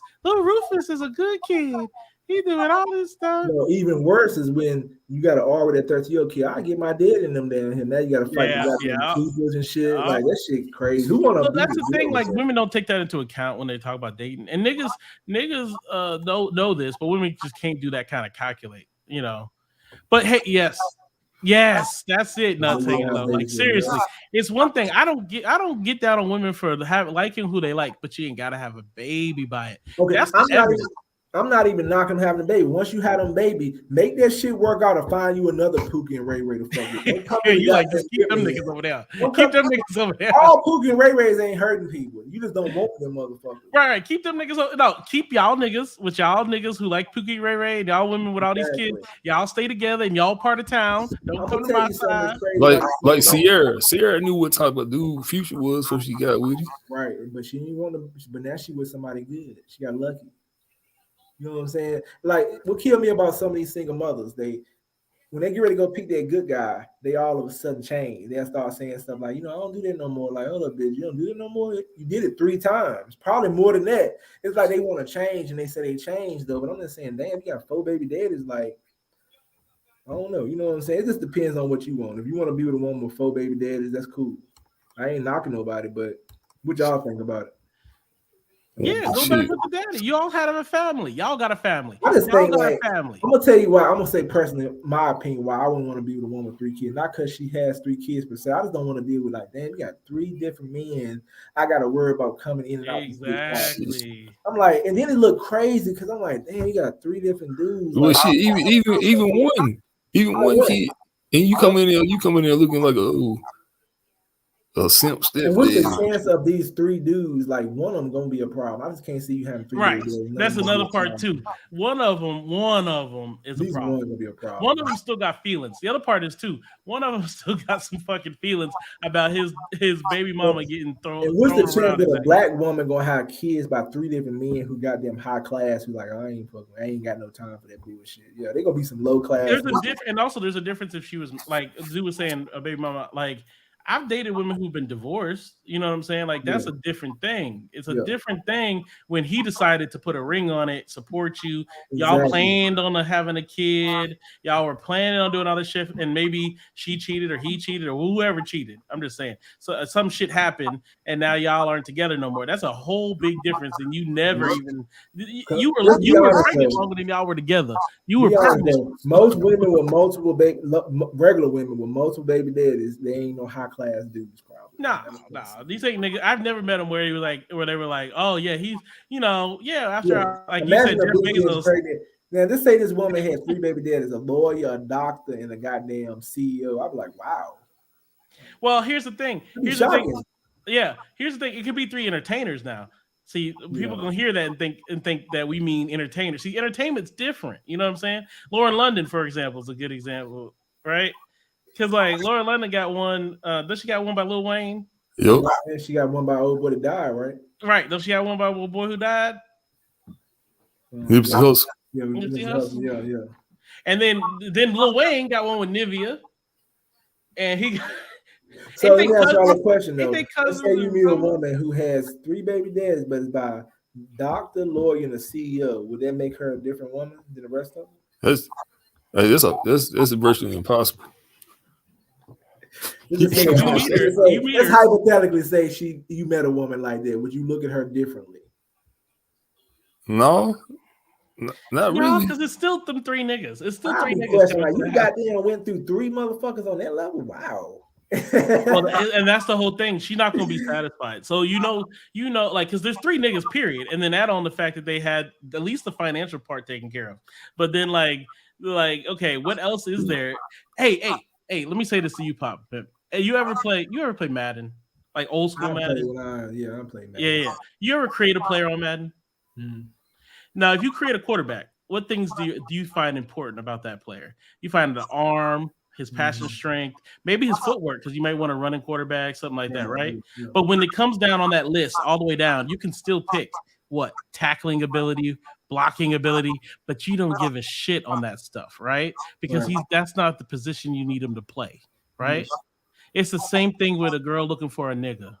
is a good kid. He doing all this stuff. No, even worse is when you got to argue that 30-year-old kid. I get my dad in them down here. Now you got to fight peoples and shit. Like that shit crazy. Who want to? So that's the thing. Like women don't take that into account when they talk about dating, and niggas know this, but women just can't do that kind of calculate, you know. But hey, yes, that's it. Nothing though. Like seriously, it's one thing. I don't get down on women for liking who they like, but you ain't gotta have a baby by it. Okay, that's I'm not even knocking having a baby. Once you have them baby, make that shit work out or find you another Pookie and Ray Ray to fuck with. You like just keep them niggas over there. Keep them niggas over there. All Pookie and Ray Rays ain't hurting people. You just don't want them motherfuckers. Right. Keep them niggas. No, keep y'all niggas with y'all niggas who like Pookie Ray Ray and y'all women with all these kids. Y'all stay together and y'all part of town. Don't come to my side. Like Sierra knew what type of dude Future was, so she got with him. Right, but she didn't want to. But now she with somebody good. She got lucky. You know what I'm saying? Like, what killed me about some of these single mothers, when they get ready to go pick that good guy, they all of a sudden change. They'll start saying stuff like, I don't do that no more. Like, hold up, bitch, you don't do that no more. You did it 3 times, probably more than that. It's like they want to change, and they say they changed though. But I'm just saying, damn, you got 4 baby daddies. Like, I don't know. You know what I'm saying? It just depends on what you want. If you want to be with a woman with 4 baby daddies, that's cool. I ain't knocking nobody, but what y'all think about it? Yeah, go back with the daddy. You all had a family. Y'all got a family. I just think like, family. I'm gonna tell you why. I'm gonna say personally, my opinion, why I wouldn't want to be with a woman with 3 kids. Not because she has 3 kids per se. I just don't want to deal with like, damn, you got 3 different men. I gotta worry about coming in and out. Exactly. I'm like, and then it look crazy because I'm like, damn, you got 3 different dudes. Well, like, shit, even one kid, and you come in there looking like a simp stiff. And what's the chance of these 3 dudes? Like one of them gonna be a problem. I just can't see you having 3 right. dudes. That's another part too. One of them is a problem. Gonna be a problem. One of them still got feelings. The other part is too. One of them still got some fucking feelings about his baby mama getting thrown. And what's the chance that a black woman gonna have kids by 3 different men who got them high class? Who like, I ain't got no time for that bullshit. Yeah, they gonna be some low class. There's a difference if she was like Zoo was saying, a baby mama like. I've dated women who've been divorced. You know what I'm saying? Like that's a different thing. It's a different thing when he decided to put a ring on it, support you. Y'all planned on having a kid. Y'all were planning on doing all this shit, and maybe she cheated or he cheated or whoever cheated. I'm just saying. So some shit happened, and now y'all aren't together no more. That's a whole big difference. And you never even you were pregnant longer than y'all were together. You were pregnant. Most women with multiple regular women with multiple baby daddies, they ain't no high class dudes, probably. Nah. These ain't niggas. I've never met him where he was like, where they were like, oh yeah, he's, after like you said, Jeff Bezos. Now, just say this woman had 3 baby daddies, a lawyer, a doctor, and a goddamn CEO. I'm like, wow. Well, here's the thing. Here's the thing. It could be 3 entertainers now. See, people gonna hear that and think that we mean entertainers. See, entertainment's different. You know what I'm saying? Lauren London, for example, is a good example, right? Because like Lauren London got one. Does she got one by Lil Wayne? Yep. And she got one by old boy that died, right? Right. Does she got one by old boy who died? Nipsey Hussle. Yeah. And then Lil Wayne got one with Nivea, and he. So let me ask y'all a question though. Let's say you meet a woman who has 3 baby daddies, but it's by doctor, lawyer, and a CEO. Would that make her a different woman than the rest of them? That's virtually impossible. Let's hypothetically say you met a woman like that. Would you look at her differently? No, not really. Because it's still them 3 niggas. It's still 3 niggas. Like, you goddamn went through 3 motherfuckers on that level. Wow. Well, and that's the whole thing. She's not gonna be satisfied. So you know, like, because there's 3 niggas, period, and then add on the fact that they had at least the financial part taken care of. But then like, okay, what else is there? Hey, let me say this to you, Pop. Hey, you ever play Madden, like old school Madden? I play Madden. Yeah. You ever create a player on Madden? Mm-hmm. Now, if you create a quarterback, what things do you find important about that player? You find the arm, his passion strength, maybe his footwork, because you might want to run in quarterback, something like that, right? Yeah. But when it comes down on that list, all the way down, you can still pick what? Tackling ability, blocking ability, but you don't give a shit on that stuff, right? Because that's not the position you need him to play, right? It's the same thing with a girl looking for a nigga.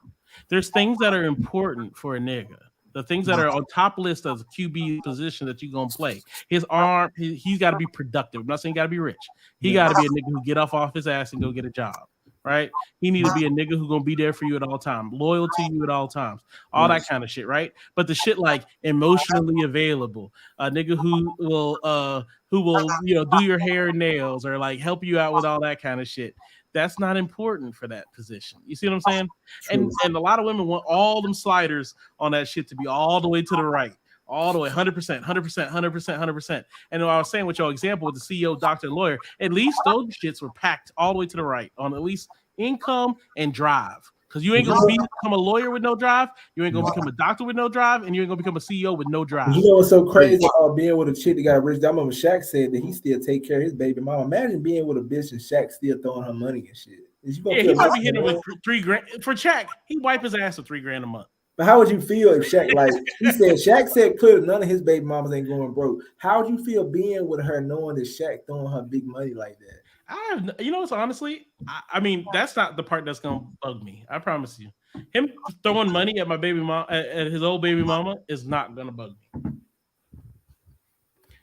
There's things that are important for a nigga. The things that are on top list of the QB position that you're going to play. His arm, he's got to be productive. I'm not saying he got to be rich. He got to be a nigga who get off his ass and go get a job, right? He need to be a nigga who going to be there for you at all times, loyal to you at all times, all that kind of shit, right? But the shit like emotionally available, a nigga who will do your hair and nails or like help you out with all that kind of shit. That's not important for that position. You see what I'm saying? And a lot of women want all them sliders on that shit to be all the way to the right, all the way 100%. And I was saying with your example with the CEO, doctor, and lawyer, at least those shits were packed all the way to the right on at least income and drive. Because you ain't gonna become a lawyer with no drive, you ain't gonna become a doctor with no drive, and you ain't gonna become a CEO with no drive. You know what's so crazy about being with a chick that got rich? I remember Shaq said that he still take care of his baby mama. Imagine being with a bitch and Shaq still throwing her money and shit. He might be hitting with $3,000 for Shaq. He wipe his ass for $3,000 a month. But how would you feel if Shaq, like Shaq said clearly none of his baby mamas ain't going broke. How would you feel being with her knowing that Shaq throwing her big money like that? Honestly, I mean, that's not the part that's gonna bug me. I promise you. Him throwing money at my baby mom, at his old baby mama, is not gonna bug me.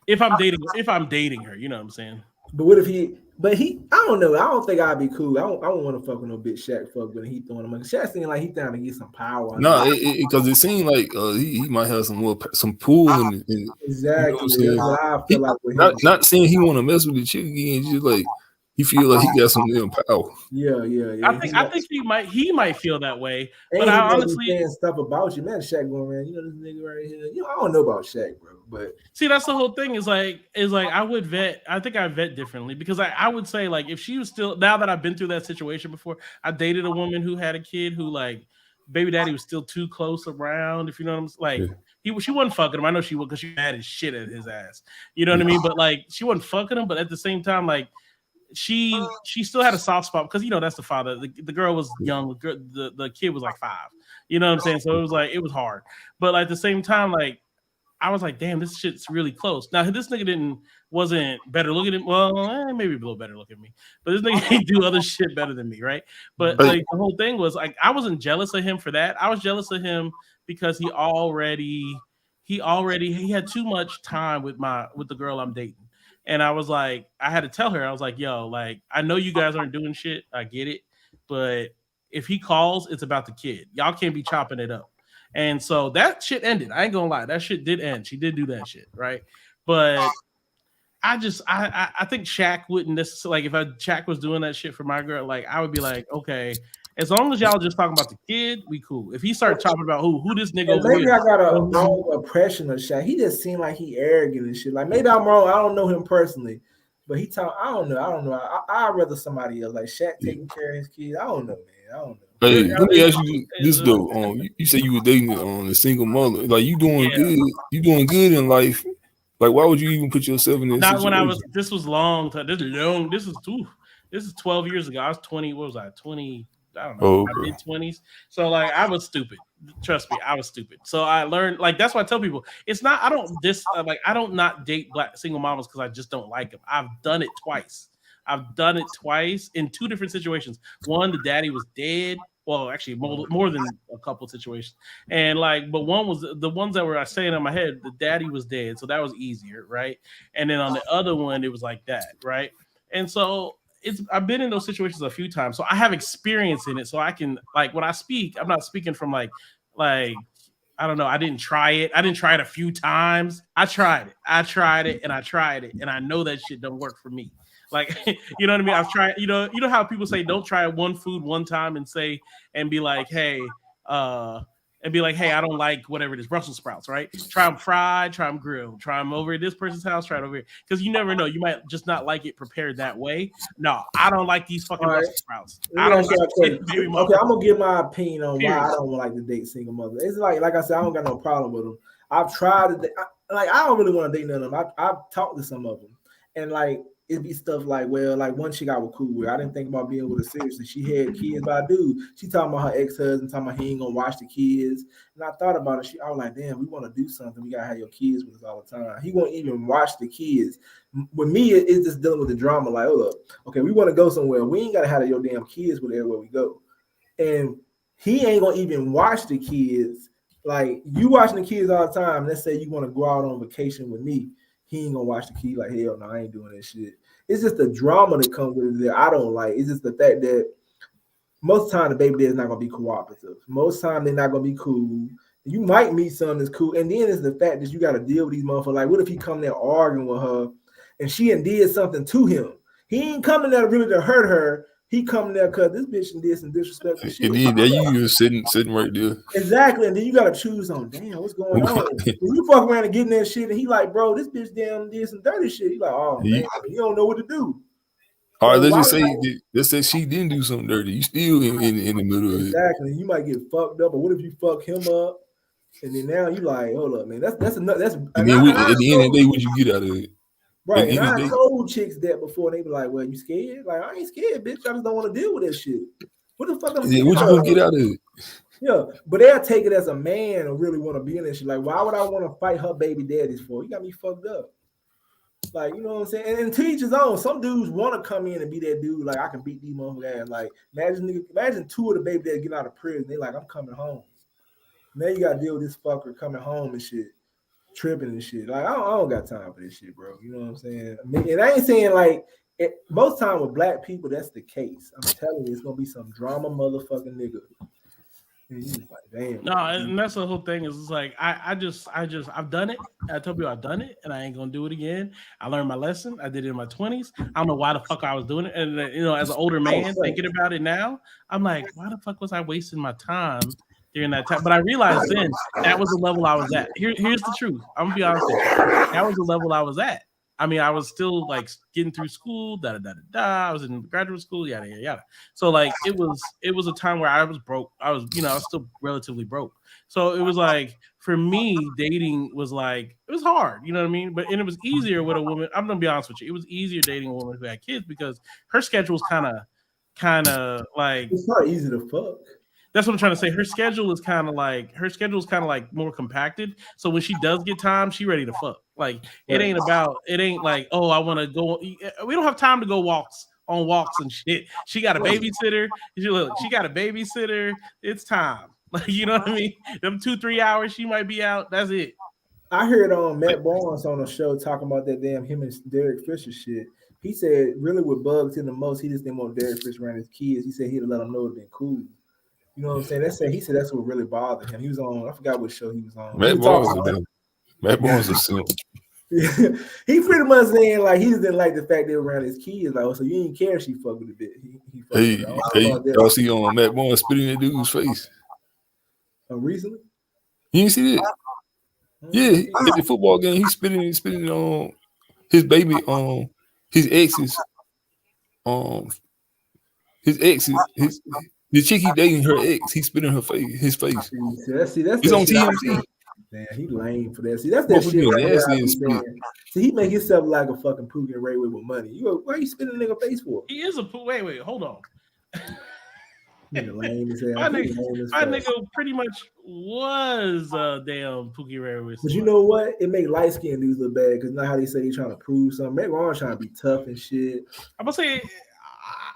If I'm dating her, you know what I'm saying. But what if he? I don't know. I don't think I'd be cool. I don't want to fuck with no bitch Shaq fuck with. He throwing money. Shaq seemed like he trying to get some power. No, because it seemed like he might have some pull in. Exactly. You know I feel like not saying he want to mess with the chick again. Just like he feel like he got some damn power. Yeah. I think he might feel that way. And but I honestly saying stuff about you, man. Shaq going around. You know this nigga right here. I don't know about Shaq, bro. But see, that's the whole thing. Is like I would vet. I think I vet differently because I would say like if she was still, now that I've been through that situation before, I dated a woman who had a kid who like baby daddy was still too close around. If you know what I'm saying, like she wasn't fucking him. I know she would because she mad as shit at his ass. You know what I mean? But like she wasn't fucking him. But at the same time, like she still had a soft spot because that's the father. The girl was young. The kid was like 5. You know what I'm saying? So it was hard. But like, at the same time, like I was like, damn, this shit's really close. Now this nigga wasn't better looking than maybe a little better looking than me, but this nigga he do other shit better than me, right? But like the whole thing was like I wasn't jealous of him for that. I was jealous of him because he had too much time with the girl I'm dating. And I was like, I had to tell her, I was like, yo, like, I know you guys aren't doing shit. I get it. But if he calls, it's about the kid. Y'all can't be chopping it up. And so that shit ended. I ain't gonna lie. That shit did end. She did do that shit, right? But I think Shaq wouldn't necessarily, like, if Shaq was doing that shit for my girl, like, I would be like, okay, as long as y'all just talking about the kid, we cool. If he started talking about who this nigga over maybe here, I got a wrong impression of Shaq. He just seemed like he arrogant and shit. Like maybe I'm wrong. I don't know him personally, but he talk. I don't know. I'd rather somebody else, like Shaq taking care of his kids. I don't know, man. I don't know. Hey, let me ask you this though. You say you were dating a single mother. Like you doing good. You doing good in life. Like why would you even put yourself in this Not situation? when this was long time. This is 12 years ago. I was 20. What was I? 20. I don't know. My mid-20s. So like I was stupid. Trust me, I was stupid. So I learned, like, that's why I tell people it's not, I don't not date black single mamas because I just don't like them. I've done it twice. In two different situations. One, the daddy was dead. Well, actually, more than a couple situations. And like, but one was the ones that were I saying in my head, the daddy was dead. So that was easier, right? And then on the other one, it was like that, right? And so I've been in those situations a few times. So I have experience in it. So I can, like, when I speak, I'm not speaking from like I don't know. I didn't try it. I didn't try it a few times. I tried it. And I know that shit don't work for me. Like, you know what I mean? I've tried, you know how people say don't try one food one time and be like, hey, I don't like whatever it is, Brussels sprouts, right? Try them fried, try them grilled, try them over at this person's house, try it over here. Because you never know. You might just not like it prepared that way. No, I don't like these fucking Brussels sprouts. I don't like okay, I'm gonna give my opinion on why I don't like to date single mothers. It's like I said, I don't got no problem with them. I've tried to I don't really want to date none of them. I've talked to some of them, and like it'd be stuff like, well, like one chick I was cool with. I didn't think about being with her seriously. She had kids, but I do. She talking about her ex-husband, talking about he ain't gonna watch the kids. And I thought about it. I was like, damn, we want to do something. We gotta have your kids with us all the time. He won't even watch the kids. With me, it's just dealing with the drama. Like, hold up, okay, we want to go somewhere. We ain't gotta have your damn kids with everywhere we go. And he ain't gonna even watch the kids. Like you watching the kids all the time. Let's say you want to go out on vacation with me. He ain't gonna watch the kids. Like, hell no, I ain't doing that shit. It's just the drama that comes with it that I don't like. It's just the fact that most time the baby daddy's not gonna be cooperative. Most time they're not gonna be cool. You might meet someone that's cool, and then it's the fact that you got to deal with these motherfuckers. Like, what if he come there arguing with her, and she did something to him? He ain't coming there really to hurt her. He coming there because this bitch did some disrespectful shit. And then there you sitting right there. Exactly, and then you gotta choose on. Damn, what's going on? When you fuck around and getting that shit, and he like, bro, this bitch damn did some dirty shit. You like, oh man, you don't know what to do. All right, let's say she didn't do something dirty. You still in the middle of it. Exactly. You might get fucked up, but what if you fuck him up, and then now you like, hold up, man, that's enough. That's and then at the end of the day, what you get out of it? Right, and I told chicks that before. They be like, well, you scared? Like, I ain't scared, bitch. I just don't want to deal with that shit. What the fuck? What you gonna get out of it? Yeah, but they'll take it as a man and really want to be in this shit. Like, why would I want to fight her baby daddies for? You got me fucked up. Like, you know what I'm saying? And to each his own. Some dudes want to come in and be that dude. Like, I can beat these motherfuckers. Like, imagine two of the baby daddies getting out of prison. They like, I'm coming home. Now you got to deal with this fucker coming home and shit. Tripping and shit. Like, I don't got time for this shit, bro. You know what I'm saying? And I ain't saying like most time with black people, that's the case. I'm telling you, it's gonna be some drama motherfucking nigga. And you just like, damn. No, and that's the whole thing. Is it's like I've done it. I tell people I've done it, and I ain't gonna do it again. I learned my lesson. I did it in my 20s. I don't know why the fuck I was doing it. And as an older man thinking about it now, I'm like, why the fuck was I wasting my time during that time? But I realized then that was the level I was at. Here's the truth. I'm gonna be honest with you. That was the level I was at. I mean, I was still like getting through school, I was in graduate school, yada yada yada. So like it was a time where I was broke. I was still relatively broke. So it was like for me, dating was like it was hard, you know what I mean? But it was easier with a woman. I'm gonna be honest with you, it was easier dating a woman who had kids because her schedule was kind of like it's not easy to fuck. That's what I'm trying to say. Her schedule is kind of like more compacted. So when she does get time, she ready to fuck. Like it ain't like, oh, I want to go. We don't have time to go on walks and shit. She got a babysitter. She got a babysitter. It's time. Like, you know what I mean? Them 2-3 hours she might be out. That's it. I heard Matt Barnes on a show talking about that damn him and Derek Fisher shit. He said really what bugged him the most, he just didn't want Derek Fisher around his kids. He said he'd let them know it'd been cool. You know what I'm saying? He said that's what really bothered him. He was on, I forgot what show he was on. Matt Barnes is simple. He pretty much saying like he just didn't like the fact they were around his kids. Like, so you didn't care if she fucked with a bit. Y'all see on Matt Barnes spitting that dude's face. Recently? You didn't see that? Yeah, at the football game, he's spitting on his baby, his exes, the chick he dating, her ex, he's spitting his face. See, that's he's on TMZ. Man, he lame for that. See, that's that shit. See, he make himself like a fucking Pookie and Ray with money. Why you spitting a nigga face for? He is a wait, hold on. Lame as hell. My nigga pretty much was damn Pookie Ray. But you know what? It make light skinned dudes look bad because not how they say they trying to prove something. Matt Barnes trying to be tough and shit. I'm gonna say,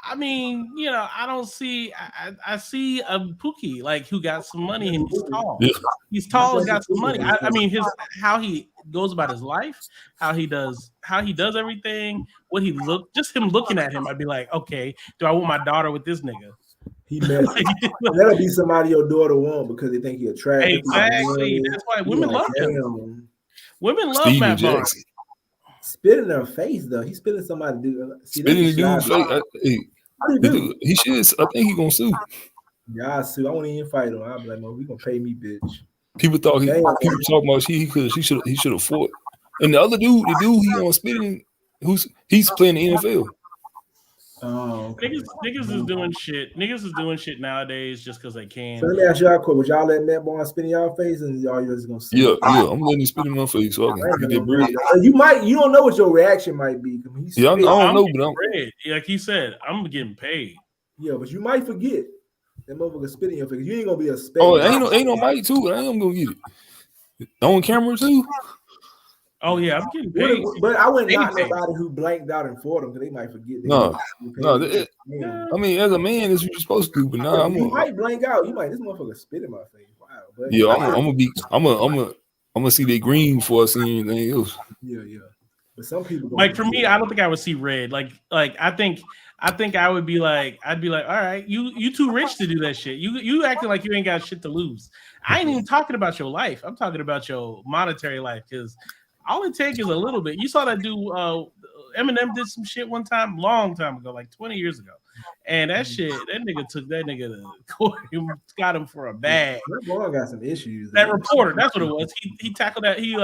I mean, you know, I don't see. I see a Pookie like who got some money and he's tall. Yeah. He's tall and got some money. I mean, how he goes about his life, how he does everything, what he just him looking at him, I'd be like, okay, do I want my daughter with this nigga? He messed. That'll be somebody your daughter want because they think he attractive. Exactly. That's why women love him. Women love Matt Barnes. Spit in her face though. He's spitting somebody. Spitting the dude's face. He should. I think he gonna sue. Yeah, I sue. I won't even fight him. I'll be like, "Man, we gonna pay me, bitch." People talking about he should have fought. And the other dude, he on spitting, he's playing the NFL. Oh, okay. Niggas is doing shit. Niggas is doing shit nowadays just because they can. So let me ask y'all a question. Would y'all let Matt Barnes spit in y'all face, and y'all just gonna see? Yeah, I'm letting him spit in my face so I can get bread. You don't know what your reaction might be. I don't know, but bread. Like he said, I'm getting paid. Yeah, but you might forget that motherfucker spit in your face. You ain't gonna be a spit. Oh, ain't no mic too. I am gonna get it on camera too. Oh yeah, I'm getting paid. But I wouldn't knock nobody who blanked out and fought them because they might forget. I mean, as a man, that's what you're supposed to do. But now you might blank out. You might this motherfucker spit in my face. Wow. But yeah, I'm gonna see they green before I see anything else. Yeah. But some people like for me, I don't think I would see red. Like I think I would be like, I'd be like, all right, you too rich to do that shit. You acting like you ain't got shit to lose. I ain't even talking about your life. I'm talking about your monetary life because. All it takes is a little bit. You saw that dude, Eminem did some shit one time, long time ago, like 20 years ago. And that nigga took that nigga to court and got him for a bag. That boy got some issues. That reporter, that's what it was. He tackled that. He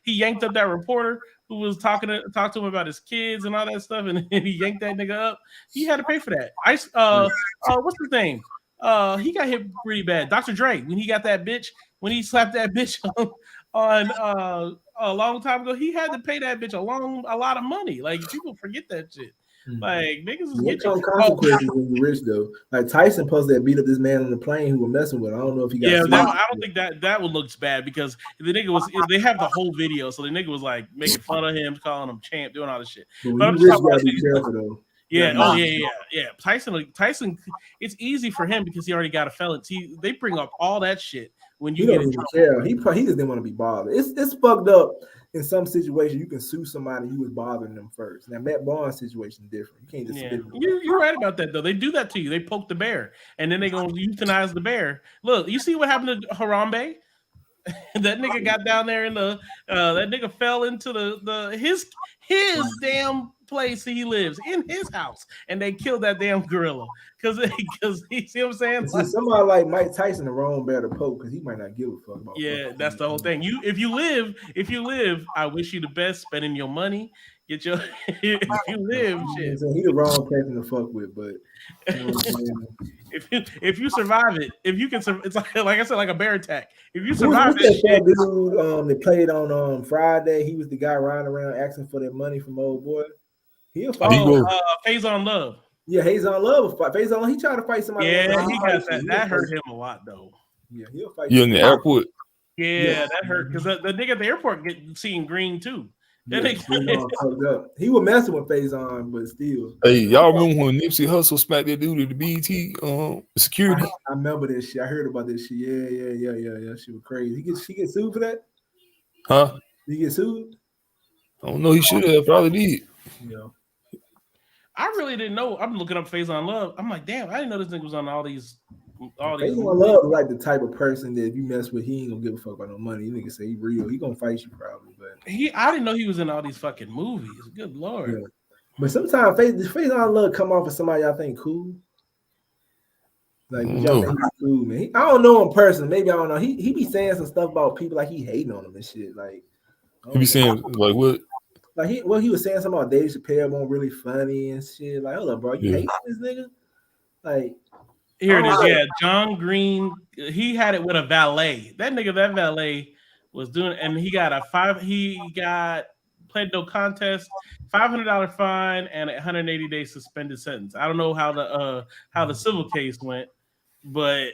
yanked up that reporter who was talked to him about his kids and all that stuff, and he yanked that nigga up. He had to pay for that. What's his name? He got hit pretty bad. Dr. Dre, when he slapped that bitch on a long time ago, he had to pay that bitch a lot of money. Like people forget that shit. Like niggas is getting consequences when you're rich though. Like Tyson posted that beat up this man on the plane who was messing with. I don't know if he got. Yeah, I don't think that would look bad because the nigga they have the whole video, so the nigga was like making fun of him, calling him champ, doing all this shit. But I'm just talking about be careful though. Yeah. Yeah. Tyson. It's easy for him because he already got a felony. They bring up all that shit when you get in trouble. He just didn't want to be bothered. It's fucked up. In some situations, you can sue somebody who was bothering them first. Now, Matt Barnes' situation is different. You can't just spit him. You're right about that though. They do that to you. They poke the bear, and then they gonna euthanize the bear. Look, you see what happened to Harambe? That nigga got down there in that nigga fell into his damn place he lives in his house, and they killed that damn gorilla because you see what I'm saying? See, somebody like Mike Tyson the wrong bear to poke because he might not give a fuck about. Yeah, that's the whole thing. If you live, I wish you the best spending your money. Get your if you live, shit. He the wrong person to fuck with, but if you survive it, if you can, it's like I said, like a bear attack. If you survive it, dude, they played on Friday. He was the guy riding around asking for their money from old boy. Faison Love. Yeah, Hazon Love will fight. Hazon, he tried to fight somebody. Yeah, he got that. That hurt him a lot though. Yeah, he'll fight. You in the airport? Yeah, that hurt because the nigga at the airport seeing green too. Yeah, he was messing with Faison, but still. Hey, y'all remember when Nipsey Hussle smacked that dude at the BET security? I remember this shit. I heard about this shit. Yeah. She was crazy. She get sued for that? Huh? Did he get sued? I don't know. He should have. Probably did. Yeah. I really didn't know. I'm looking up Faison Love. I'm like, damn, I didn't know this nigga was on all these. Faison Love is like the type of person that if you mess with, he ain't gonna give a fuck about no money. You nigga say he real. He gonna fight you probably, but I didn't know he was in all these fucking movies. Good lord. Yeah. But sometimes Faison Love come off as somebody y'all think cool. Like y'all think he's cool, man. I don't know him personally. Maybe I don't know. He be saying some stuff about people like he hating on them and shit. Like he be saying like what? Like he was saying something about Dave Chappelle won't really funny and shit. Like, hold up, bro, you hate this nigga? Like here it is. Yeah, John Green. He had it with a valet. That valet was doing, and he got played no contest, $500 fine, and a 180-day suspended sentence. I don't know how the civil case went, but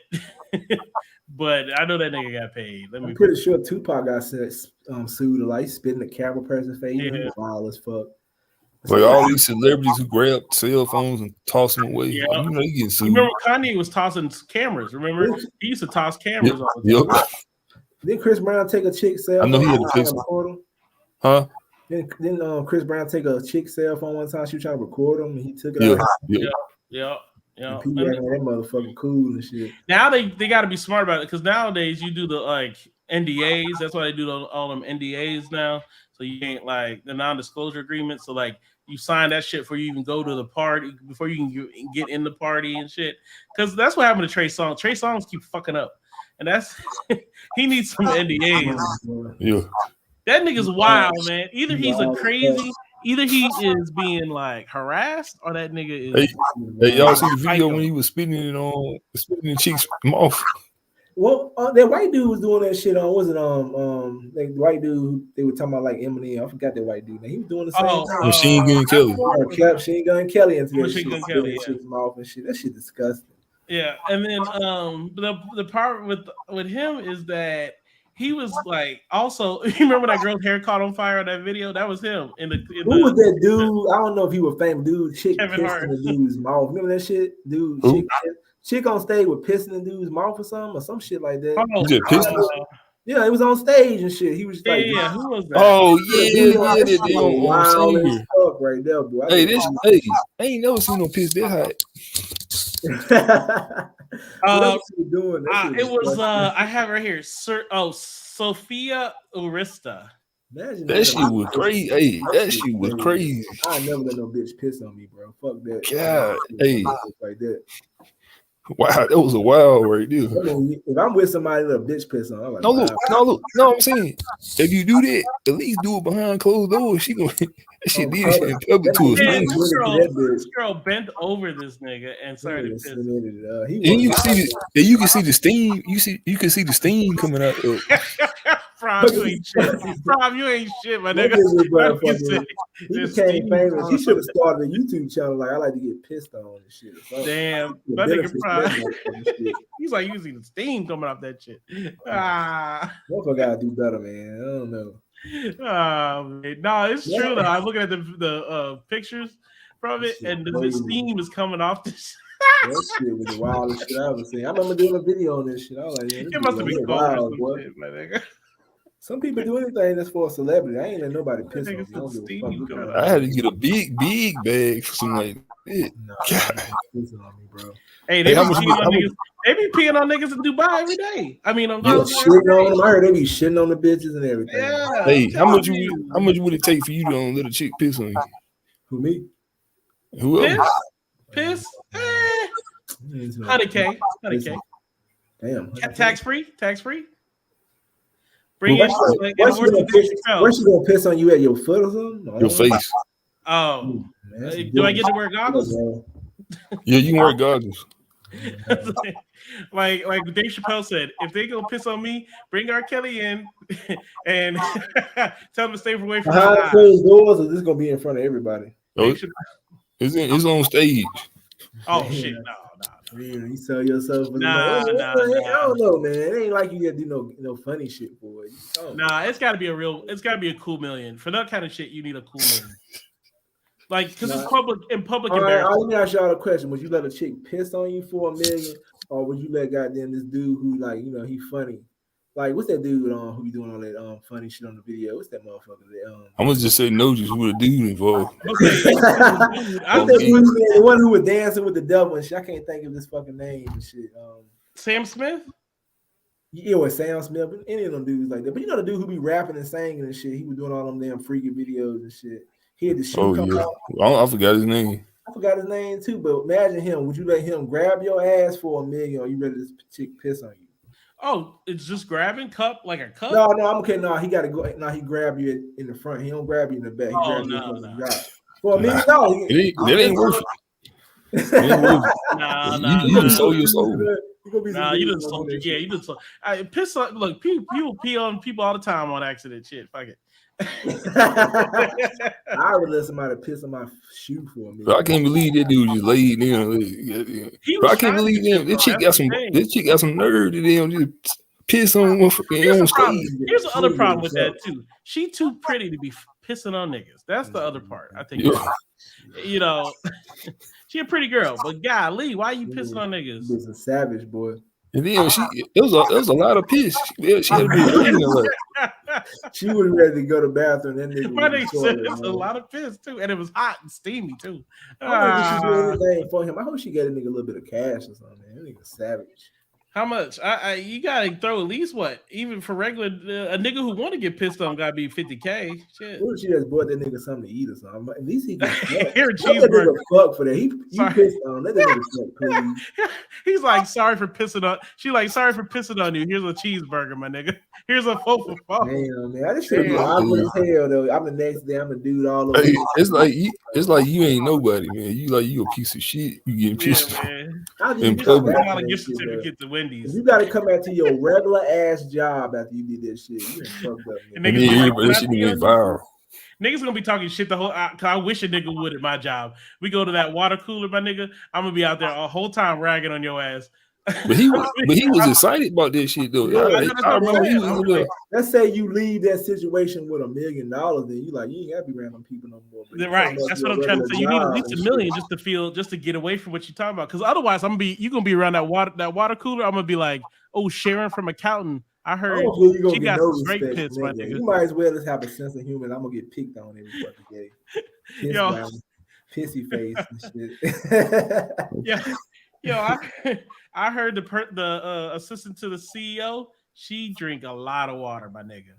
but I know that nigga got paid. I'm pretty sure Tupac got sued like spitting the camera person's face. Yeah. He was wild as fuck. Like all these celebrities who grab cell phones and toss them away. Yeah. You know, you getting sued. You remember Kanye was tossing cameras? Remember? He used to toss cameras all the time. Didn't Chris Brown take a chick's cell phone? I know he had a pistol. Huh? Didn't Chris Brown take a chick's cell phone one time? She was trying to record him, and he took it out. Yeah. And people acting that motherfucking cool and shit. Now they got to be smart about it because nowadays you do the like NDAs. That's why they do all them NDAs now. So you ain't like the non-disclosure agreement. So like you sign that shit before you even go to the party, before you can get in the party and shit. Because that's what happened to Trey Songz. Trey Songz keep fucking up, and that's he needs some NDAs. Yeah, that nigga's wild, man. Either he's a crazy. Either he is being like harassed, or that nigga is. Hey, y'all see the video when he was spitting in Cheek's mouth? Well, that white dude was doing that shit on. Was it like the white dude? They were talking about like Eminem. I forgot that white dude. Man, he was doing the same thing. Machine Gun Kelly. Machine Gun Kelly into that Machine Gun Kelly, shit's mouth and shit. That shit disgusting. Yeah, and then the part with him is that. He was like, also, you remember that girl's hair caught on fire in that video? That was him. Who was that dude? I don't know if he was famous. Dude, chick pissing the dude's mouth. Remember that shit? Dude, chick on stage with pissing the dude's mouth or something like that. Yeah, it was on stage and shit. He was just like, yeah, who was that? Oh yeah, wild as fuck right there, boy. I ain't never seen no piss that hot. It was I have right here, Sophia Urista. That shit was crazy. Hey, that shit was crazy. I never let no bitch piss on me, bro. Fuck that. God, hey, like that. Wow, that was a wild right there. I mean, if I'm with somebody that a bitch piss on, I'm like, no, I'm saying if you do that, at least do it behind closed doors. She did it in public to us. This girl bent over this nigga and started pissing. You can see the steam. You can see the steam coming out. Prom, you ain't shit. Prom, you ain't shit, my nigga. He became famous. He should have started a YouTube channel. Like I like to get pissed on and shit. Damn, that nigga Prom. He's like using the steam coming off that shit. Motherfucker gotta do better, man. I don't know. Man. No, it's true though. I'm looking at the pictures from it, and the steam is coming off this. That shit was the wildest shit I ever seen. I remember doing a video on this shit. I was like, it must have been wild, boy. Shit, my nigga. Some people do anything that's for a celebrity. I ain't let nobody piss on me. I had to get a big bag for some like that. No, pissing on me, bro. Hey, they be peeing on niggas in Dubai every day. I mean, on shitting on them. I heard they be shitting on the bitches and everything. Yeah. Hey, how much would it take for you to let a chick piss on you? Who, me? Who else? Piss? 100K. Damn. Tax free. Where's she gonna piss on you at your foot or something? Your face. Oh, man, do I get to wear goggles? Yeah, you can wear goggles. like Dave Chappelle said, if they gonna piss on me, bring R. Kelly in and tell them to stay away from behind closed doors, or this gonna be in front of everybody? It's on stage. Oh shit, no. Man, you sell yourself for the money. Nah. I don't know, man. It ain't like you gotta do no funny shit for it. Nah, it's gotta be a cool million. For that kind of shit, you need a cool million. Like, because it's public All right, embarrassment. let me ask y'all a question. Would you let a chick piss on you for $1 million, or would you let goddamn this dude who he funny? Like, what's that dude who be doing all that funny shit on the video? What's that motherfucker? I'm gonna just say no, just with a dude involved. Okay, the one who was dancing with the devil and shit. I can't think of this fucking name and shit. Sam Smith? Yeah, with Sam Smith, but any of them dudes like that. But you know the dude who be rapping and singing and shit. He was doing all them damn freaky videos and shit. He had the shoe come out. I forgot his name. I forgot his name too. But imagine him. Would you let him grab your ass for $1 million, or you ready this chick piss on you? Oh, it's just grabbing cup like a cup? No, I'm okay. No, he got to go. No, he grab you in the front. He don't grab you in the back. He grabs you in the drop. For $1 million, that ain't worth it. You just sold your soul. You just sold it. Yeah, you just sold. Piss on. Look, people pee on people all the time on accident. Shit, fuck it. I would let somebody piss on my shoe for me. But I can't believe that dude just laid down. But I can't believe that this chick got some nerve to them just piss on one on stage. Here's the other problem with that too. She too pretty to be pissing on niggas. That's the other part. I think. You know, she a pretty girl, but golly, why you pissing on niggas? She's a savage boy. And then it was a lot of piss. She had to be breathing a lot. She was ready to go to the bathroom. That nigga my nigga said it's a lot of piss too, and it was hot and steamy too. I don't think she did anything for him. I hope she got a nigga a little bit of cash or something. That nigga savage. How much? You gotta throw at least what? Even for regular a nigga who want to get pissed on gotta be $50K. Shit. What if she just bought that nigga something to eat or something? At least he can Here a cheeseburger. Fuck for that. He pissed on. Let that nigga fuck, please. He's like, sorry for pissing on. She like, sorry for pissing on you. Here's a cheeseburger, my nigga. Here's a 4 for 4. Damn, man. I just should be awkward as hell though. I'm the next day. I'm the dude all over. Hey, it's like you ain't nobody, man. You a piece of shit. You getting pissed in public. You gotta gift certificate to Wendy's. You gotta come back to your regular ass job after you did that shit. You fucked up. And that shit went viral. Niggas gonna be talking shit the whole. I wish a nigga would at my job. We go to that water cooler, my nigga. I'm gonna be out there a whole time ragging on your ass. But he was excited about this shit though. Yeah, I remember he was. Let's say you leave that situation with $1 million, then you ain't gotta be around them people no more. Right, that's what I'm trying to say. You need at least $1 million just to get away from what you're talking about. Because otherwise, you're gonna be around that water cooler. I'm gonna be like, oh, Sharon from accountant. I heard she got some great piss, my nigga. You might as well just have a sense of humor. I'm gonna get picked on every fucking day. Pissy face and shit. I heard the assistant to the CEO. She drink a lot of water, my nigga.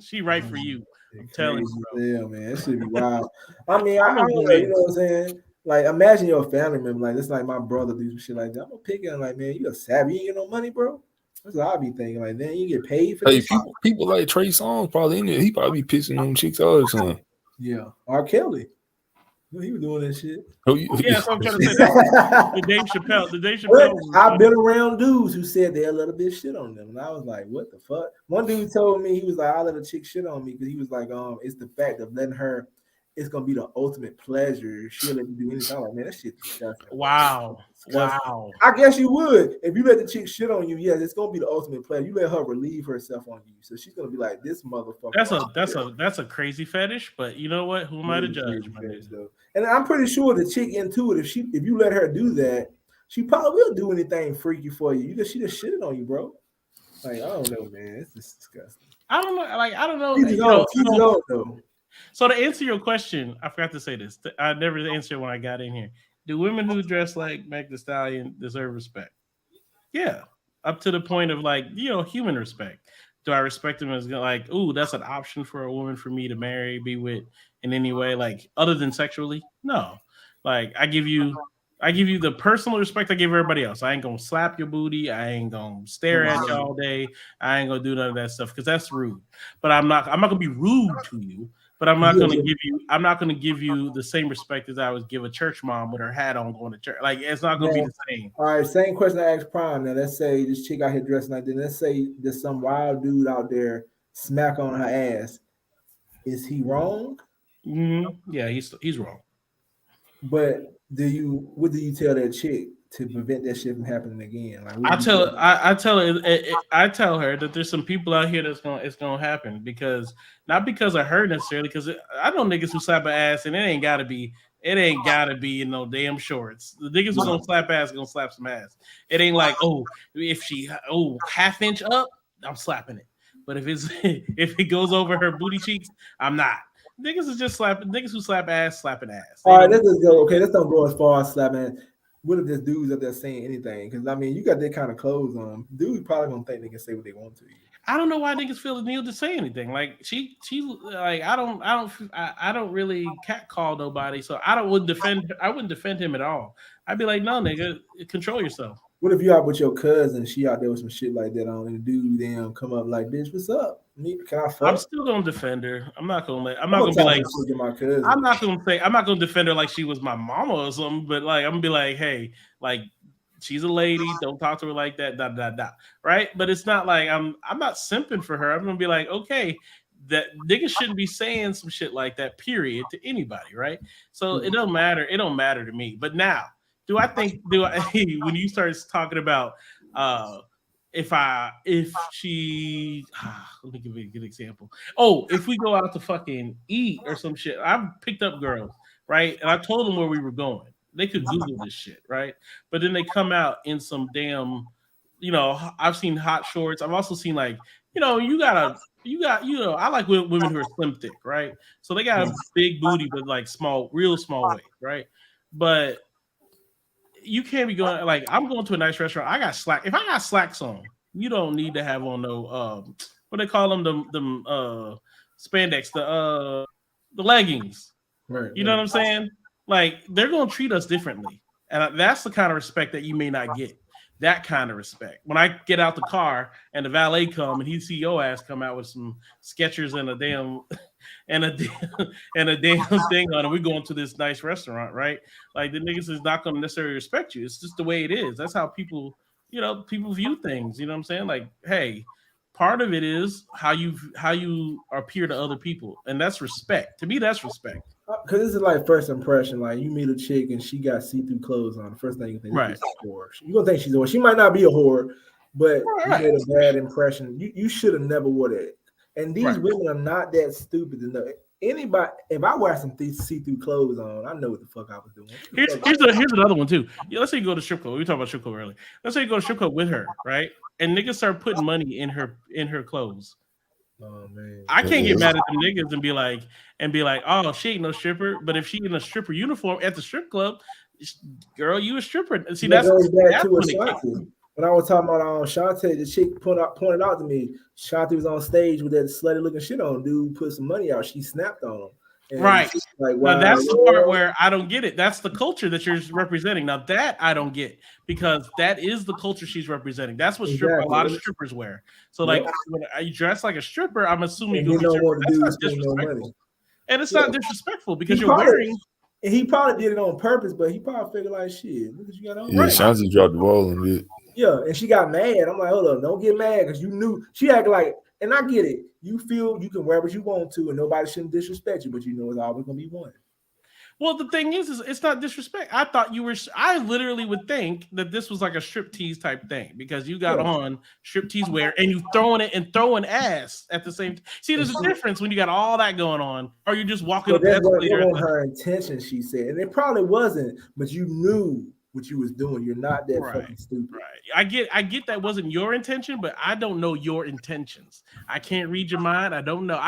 She right for you. I'm telling you, bro. Yeah, man, that should be wild. I mean, I don't know, you know what I'm saying? Like, imagine your family member, like, it's like my brother do some shit like that. I'm gonna pick him, like, man, you a savvy, you ain't get no money, bro. That's what I be thinking. Like, then you get paid for this. People like Trey Songz probably in there. He probably be pissing on chicks all the time. Yeah, R. Kelly. He was doing that shit. Yeah, that's what I'm trying to say. The Dave Chappelle. I've been around dudes who said they let a bitch shit on them, and I was like, "What the fuck?" One dude told me, he was like, "I let a chick shit on me," because he was like, it's the fact of letting her. It's gonna be the ultimate pleasure. She'll let you do anything. I'm like, man, that shit's disgusting. Wow. I guess you would if you let the chick shit on you. Yes, it's gonna be the ultimate pleasure. You let her relieve herself on you, so she's gonna be like, this motherfucker. That's a crazy fetish, but you know what? Who am I to judge? And I'm pretty sure the chick into it. If you let her do that, she probably will do anything freaky for you. She just shitted on you, bro. Like, I don't know, man. It's just disgusting. I don't know. Like, I don't know. So to answer your question, I forgot to say this. I never answered when I got in here. Do women who dress like Meg Thee Stallion deserve respect? Yeah, up to the point of like, human respect. Do I respect them as like, ooh, that's an option for a woman for me to marry, be with in any way, like other than sexually? No. Like I give you the personal respect I give everybody else. I ain't gonna slap your booty. I ain't gonna stare at you all day. I ain't gonna do none of that stuff because that's rude. But I'm not gonna be rude to you. But I'm not gonna give you the same respect as I would give a church mom with her hat on going to church. Like it's not gonna be the same. All right, same question I asked Prime. Now let's say this chick out here dressing like this. Let's say there's some wild dude out there smack on her ass. Is he wrong? Mm-hmm. Yeah, he's wrong. But what do you tell that chick to prevent that shit from happening again? Like, what I do you tell tell her? I tell her I tell her that there's some people out here that's gonna it's gonna happen because not because of her necessarily because I know niggas who slap an ass and it ain't gotta be in no damn shorts. The niggas who gonna slap ass gonna slap some ass. It ain't like if she half inch up I'm slapping it, but if it's if it goes over her booty cheeks I'm not. Niggas is just slapping niggas who slap ass slapping ass. They All right, don't. let's just go. Okay, let's don't go as far as slapping. What if this dude's up there saying anything? Because I mean, you got that kind of clothes on. Dudes probably gonna think they can say what they want to you. I don't know why niggas feel the need to say anything. Like she like I don't really catcall nobody, so I wouldn't defend him at all. I'd be like, no, nigga, control yourself. What if you out with your cousin? She out there with some shit like that on, and the dude damn come up like, "Bitch, what's up? Can I I'm fuck?" still gonna defend her. I'm I'm not gonna gonna be talk like some shit to my cousin. I'm not gonna defend her like she was my mama or something, but like I'm gonna be like, hey, like she's a lady, don't talk to her like that, right? But it's not like I'm not simping for her. I'm gonna be like, okay, that niggas shouldn't be saying some shit like that, period, to anybody, right? So it don't matter to me. But now, do I when you start talking about if she let me give you a good example. Oh, if we go out to fucking eat or some shit, I've picked up girls, right? And I told them where we were going. They could Google this shit, right? But then they come out in some damn, I've seen hot shorts. I've also seen like, I like women who are slim thick, right? So they got a big booty, but like small, real small waist, right? But you can't be going like I'm going to a nice restaurant. I got slack. If I got slacks on, you don't need to have on no what they call them spandex, the leggings. Right, You know what I'm saying? Like they're gonna treat us differently, and that's the kind of respect that you may not get. That kind of respect. When I get out the car and the valet come and he see your ass come out with some Skechers and a damn and a and a damn thing on it, we going to this nice restaurant, right? Like the niggas is not going to necessarily respect you. It's just the way it is. That's how people, people view things. You know what I'm saying? Like, hey, part of it is how you appear to other people, and that's respect. To me, that's respect. Because this is like first impression. Like you meet a chick and she got see-through clothes on. The first thing you think, right, is a whore. You gonna think she's a whore. She might not be a whore, but right. you made a bad impression. You should have never wore that. And these women are not that stupid to know. Anybody, if I wear some see-through clothes on, I know what the fuck I was doing. Here's another one too. Yeah, let's say you go to strip club. We talked about strip club earlier. Let's say you go to strip club with her, right? And niggas start putting money in her clothes. Oh man, I can't get mad at them niggas and be like, oh, she ain't no stripper. But if she in a stripper uniform at the strip club, girl, you a stripper. See, that goes back to when Ashanti. When I was talking about Shantae, the chick pointed out to me, Shantae was on stage with that slutty looking shit on. Dude put some money out. She snapped on him. Right. Like, wow, now that's the part where I don't get it. That's the culture that you're representing. Now that I don't get because that is the culture she's representing. That's what a lot of strippers wear. So like when you dress like a stripper, I'm assuming you don't want to do that's disrespectful. And it's not disrespectful because you're wearing. And he probably did it on purpose, but he probably figured like, shit, look what you got on. Yeah, Shanti dropped the ball on it. Yeah, and she got mad. I'm like, hold up, don't get mad because you knew she acted like, and I get it. You feel you can wear what you want to, and nobody shouldn't disrespect you, but you know it's always gonna be one. Well, the thing is it's not disrespect. I thought you were. I literally would think that this was like a striptease type thing because you got on striptease wear and you throwing ass at the same. See, there's a difference when you got all that going on, or you just walking up the escalator. That wasn't her intention, she said, and it probably wasn't, but you knew what you was doing. You're not that fucking stupid. Right. I get that wasn't your intention, but I don't know your intentions. I can't read your mind. I don't know.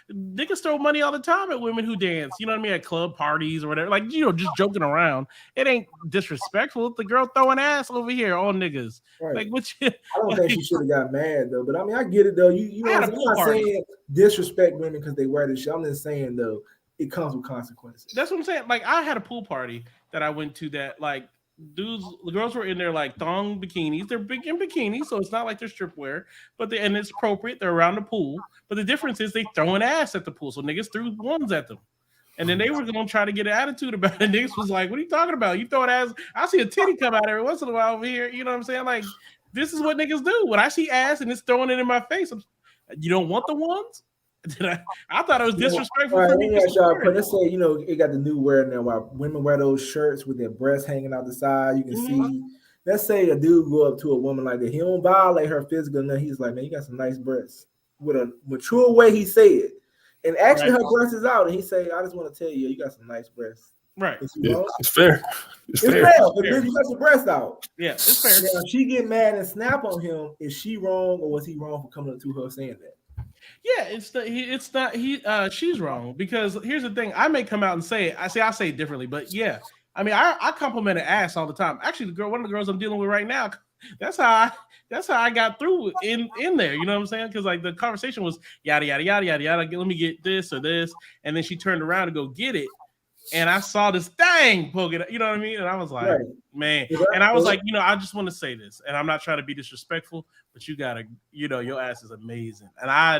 Niggas throw money all the time at women who dance. You know what I mean? At club parties or whatever. Like, just joking around. It ain't disrespectful. The girl throwing ass over here on niggas. Right. Like, what I don't think she should have got mad though. But I mean, I get it though. You know, I'm not saying disrespect women because they wear this shit. I'm just saying though, it comes with consequences. That's what I'm saying. Like, I had a pool party that I went to that like. The girls were in their like thong bikinis. They're big in bikinis, so it's not like they're strip wear, but and it's appropriate. They're around the pool, but the difference is they throwing ass at the pool. So niggas threw ones at them, and then they were gonna try to get an attitude about it. Niggas was like, "What are you talking about? You throwing ass? I see a titty come out every once in a while over here." You know what I'm saying? Like, this is what niggas do. When I see ass and it's throwing it in my face, you don't want the ones. I thought it was disrespectful All right, for let me me just ask to y'all. wear it. Let's say it got the new wear now. While women wear those shirts with their breasts hanging out the side, you can see. Let's say a dude go up to a woman like that. He don't violate her physical, and then he's like, "Man, you got some nice breasts." With a mature way, he say it, and actually her breast is out, and he say, "I just want to tell you, you got some nice breasts." Right. Is he Yeah, wrong? it's fair. It's fair. Fair, but then you got your breast out. Yeah, it's fair. Now, if she get mad and snap on him, is she wrong or was he wrong for coming up to her saying that? Yeah, it's not she's wrong because here's the thing. I may come out and say it. I say it differently, but yeah. I mean, I compliment an ass all the time. Actually, one of the girls I'm dealing with right now, that's how I got through in there. You know what I'm saying? Because like the conversation was yada yada yada yada yada. Let me get this or this, and then she turned around to go get it, and I saw this thing poking. You know what I mean? And I was like, Right. man. And I was like, I just want to say this, and I'm not trying to be disrespectful, but you gotta, your ass is amazing, and I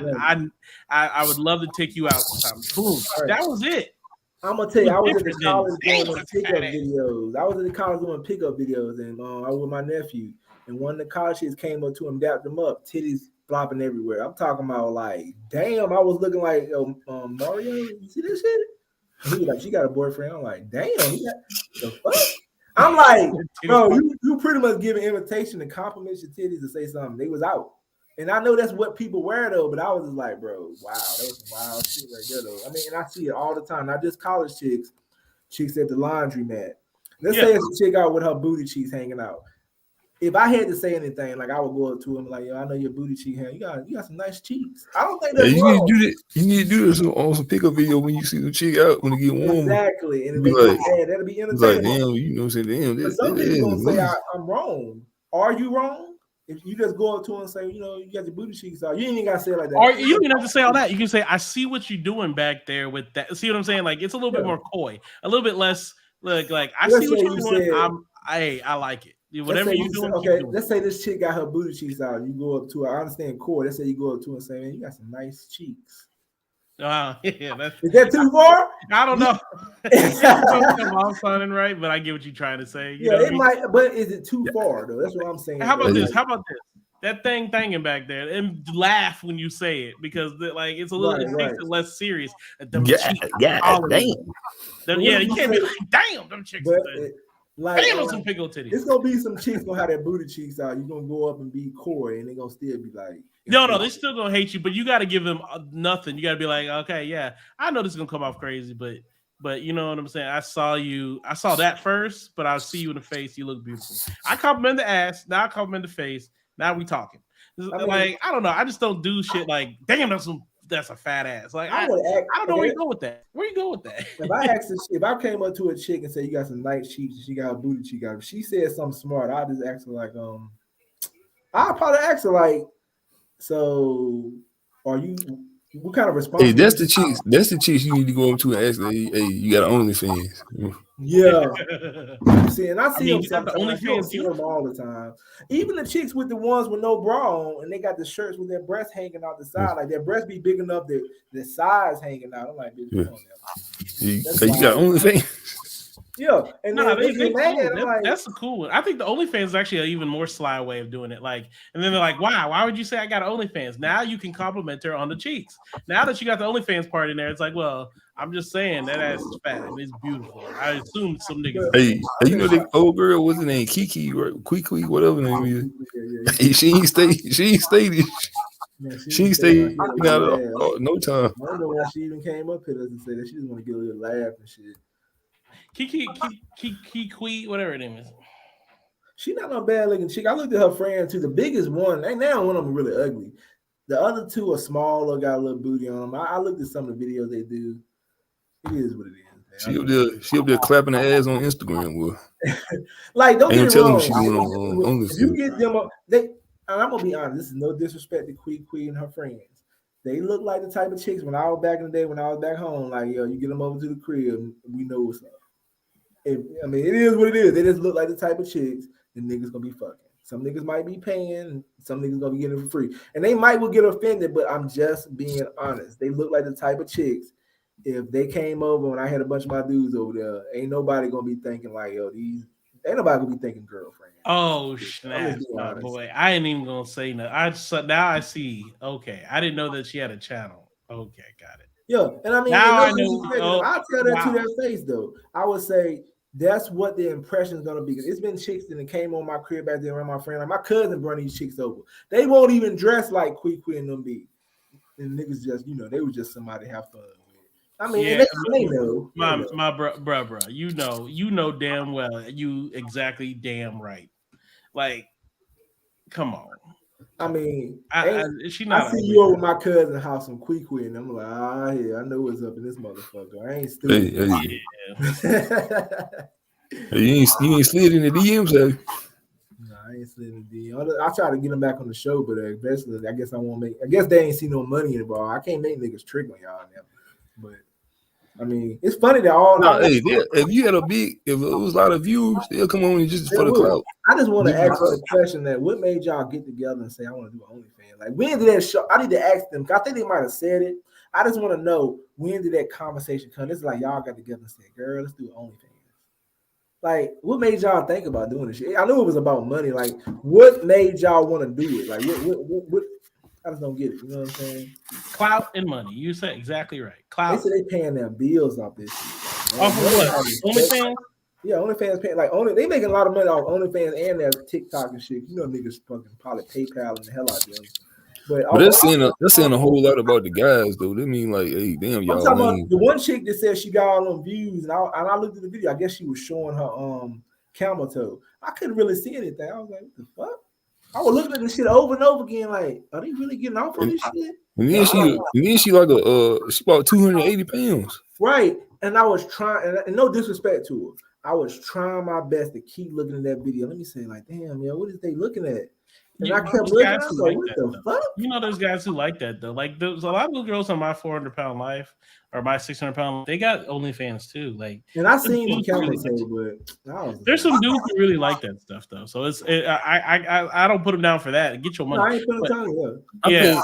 would love to take you out sometime. Boom. Right. That was it. I'm gonna tell you, I was at the college doing Damn, pickup videos. I was at the college doing pickup videos, and I was with my nephew, and one of the college kids came up to him, dapped him up, titties flopping everywhere. I'm talking about like, damn, I was looking like Mario. You see this shit? And he was like, she got a boyfriend. I'm like, damn, he got the fuck. I'm like, bro, you pretty much give an invitation to compliment your titties to say something. They was out. And I know that's what people wear though, but I was just like, bro, wow, that was some wild shit right there though. I mean, and I see it all the time, not just college chicks at the laundromat. Let's say it's a chick out with her booty cheeks hanging out. If I had to say anything, like I would go up to him like, yo, I know your booty cheek hang. You got some nice cheeks. I don't think that's you wrong. need to do that. You need to do this on some pickup video when you see the chick out when it get warmer. Exactly, and be like, that'll be entertaining. Like, damn, you know what I'm saying? Damn, but some people gonna say I'm wrong. Are you wrong? If you just go up to him and say, you got your booty cheeks out, you ain't even gotta say it like that. Or you don't even have to say all that. You can say, I see what you're doing back there with that. See what I'm saying? Like it's a little bit more coy, a little bit less like I see what you're doing. I like it. Whatever you're doing. Okay, let's say this chick got her booty cheeks out. You go up to her. I understand core. Let's say you go up to her and say, man, you got some nice cheeks. Yeah, is that too far? I don't know. It don't come off sounding right, but I get what you're trying to say. You know it might, but is it too far though? That's what I'm saying. How about this? That thing thanging back there, and laugh when you say it because like it's a little it makes it less serious. Damn. You can't be like, damn, them chicks. Like, damn, some big old titties. It's gonna be some chicks gonna have their booty cheeks out. You're gonna go up and be coy, and they're gonna still be like, no, they still gonna hate you, but you got to give them nothing. You got to be like, okay, yeah, I know this is gonna come off crazy, but you know what I'm saying. I saw that first, but I'll see you in the face. You look beautiful. I compliment the ass. Now I compliment the face. Now we talking. I don't know. I just don't do shit like, damn, that's a fat ass. Like I don't know where you go with that. Where you go with that? If I came up to a chick and said you got some nice cheeks, and she got a booty cheek out, if she said something smart, I'd just ask her like, I'll probably ask her like, so are you? What kind of response? Hey, that's the cheeks. That's the cheeks you need to go up to and ask. Hey, you got OnlyFans? Yeah. See, and I see them sometimes. I see them all the time. Even the chicks with the ones with no bra on, and they got the shirts with their breasts hanging out the side, like their breasts be big enough that the sides hanging out. I'm like, bitch, come on now. You got OnlyFans? Yeah, and they get mad. Like, that's a cool one. I think the OnlyFans is actually an even more sly way of doing it. Like, and then they're like, "Wow, why would you say I got OnlyFans?" Now you can compliment her on the cheeks. Now that you got the OnlyFans part in there, it's like, well, I'm just saying that ass is fat and it's beautiful. I assume some niggas. Hey, you know the old girl, what's her name? Kiki, right? Quee, whatever her name is. Hey, she ain't stay. She ain't stay out no time. I don't know why she even came up here to say that. She just want to get a little laugh and shit. Kiki, whatever her name is. She not no bad looking chick. I looked at her friend too. The biggest one, and now one of them really ugly. The other two are small or got a little booty on them. I looked at some of the videos they do. It is what it is, man. She up there clapping her ass on Instagram. Well, like don't get tell wrong. Them she doing on if you get them up, and I'm gonna be honest. This is no disrespect to Quee and her friends. They look like the type of chicks when I was back in the day when I was back home. Like, yo, you get them over to the crib, we know what's up. It is what it is. They just look like the type of chicks the niggas gonna be fucking. Some niggas might be paying, some niggas gonna be getting it for free. And they might will get offended, but I'm just being honest. They look like the type of chicks. If they came over and I had a bunch of my dudes over there, ain't nobody gonna be thinking like, yo, ain't nobody gonna be thinking girlfriend. Oh snap, boy. I ain't even gonna say nothing. Now I see. Okay. I didn't know that she had a channel. Okay, got it. Yeah, and I mean, Now no I know. disrespect, Oh, I'll tell that to wow. their face though. I would say that's what the impression is gonna be. It's been chicks that came on my crib back then around my friend. Like my cousin brought these chicks over. They won't even dress like Quee and them be. And niggas just, they was just somebody to have fun with. I mean, and Yeah, they know. They know. my bro, you know damn well, you exactly damn right. Like, come on, I mean, she I not see ugly. you over my cousin's house from Quee, and I'm like, yeah, I know what's up in this motherfucker. I ain't Hey, stupid. hey, Yeah. hey, you ain't slid in the DMs, have you? No, I ain't slid in the DM. I try to get them back on the show, but eventually, I guess I won't make. I guess they ain't see no money involved. I can't make niggas trick on y'all now. But I mean, it's funny that all. No, hey, if you had if it was a lot of viewers, they'll come on and just for the clout. I just want to ask you the question that what made y'all get together and say I want to do OnlyFans? Like when did that show? I need to ask them. I think they might have said it. I just want to know when did that conversation come? It's like y'all got together and said, "Girl, let's do OnlyFans." Like, what made y'all think about doing this shit? I knew it was about money. Like, what made y'all want to do it? Like, what? I just don't get it. You know what I'm saying? Clout and money. You said exactly right. Clout. They say they paying their bills off this shit. Off of what? OnlyFans? Yeah, OnlyFans paying they making a lot of money off OnlyFans and their TikTok and shit. You know, niggas fucking probably PayPal and the hell out of them. But that's saying a whole lot about the guys though. They mean like, hey, damn, y'all. I'm talking about the one chick that said she got all them views, and I looked at the video. I guess she was showing her camel toe. I couldn't really see anything. I was like, what the fuck? I was looking at this shit over and over again. Like, are they really getting off on this shit? And then she like she about 280 pounds. Right. And I was trying, and no disrespect to her, I was trying my best to keep looking at that video. Let me say, like, damn, yo, what is they looking at? And I kept looking. I was like, what the fuck? You know, there's guys who like that though. Like, there's a lot of girls on my 400-pound life or my 600-pound. They got OnlyFans too. Like, and I seen the camera toe, but there's some dudes who really like that stuff though. So I don't put them down for that. Get your money. No, I ain't putting time. Yeah.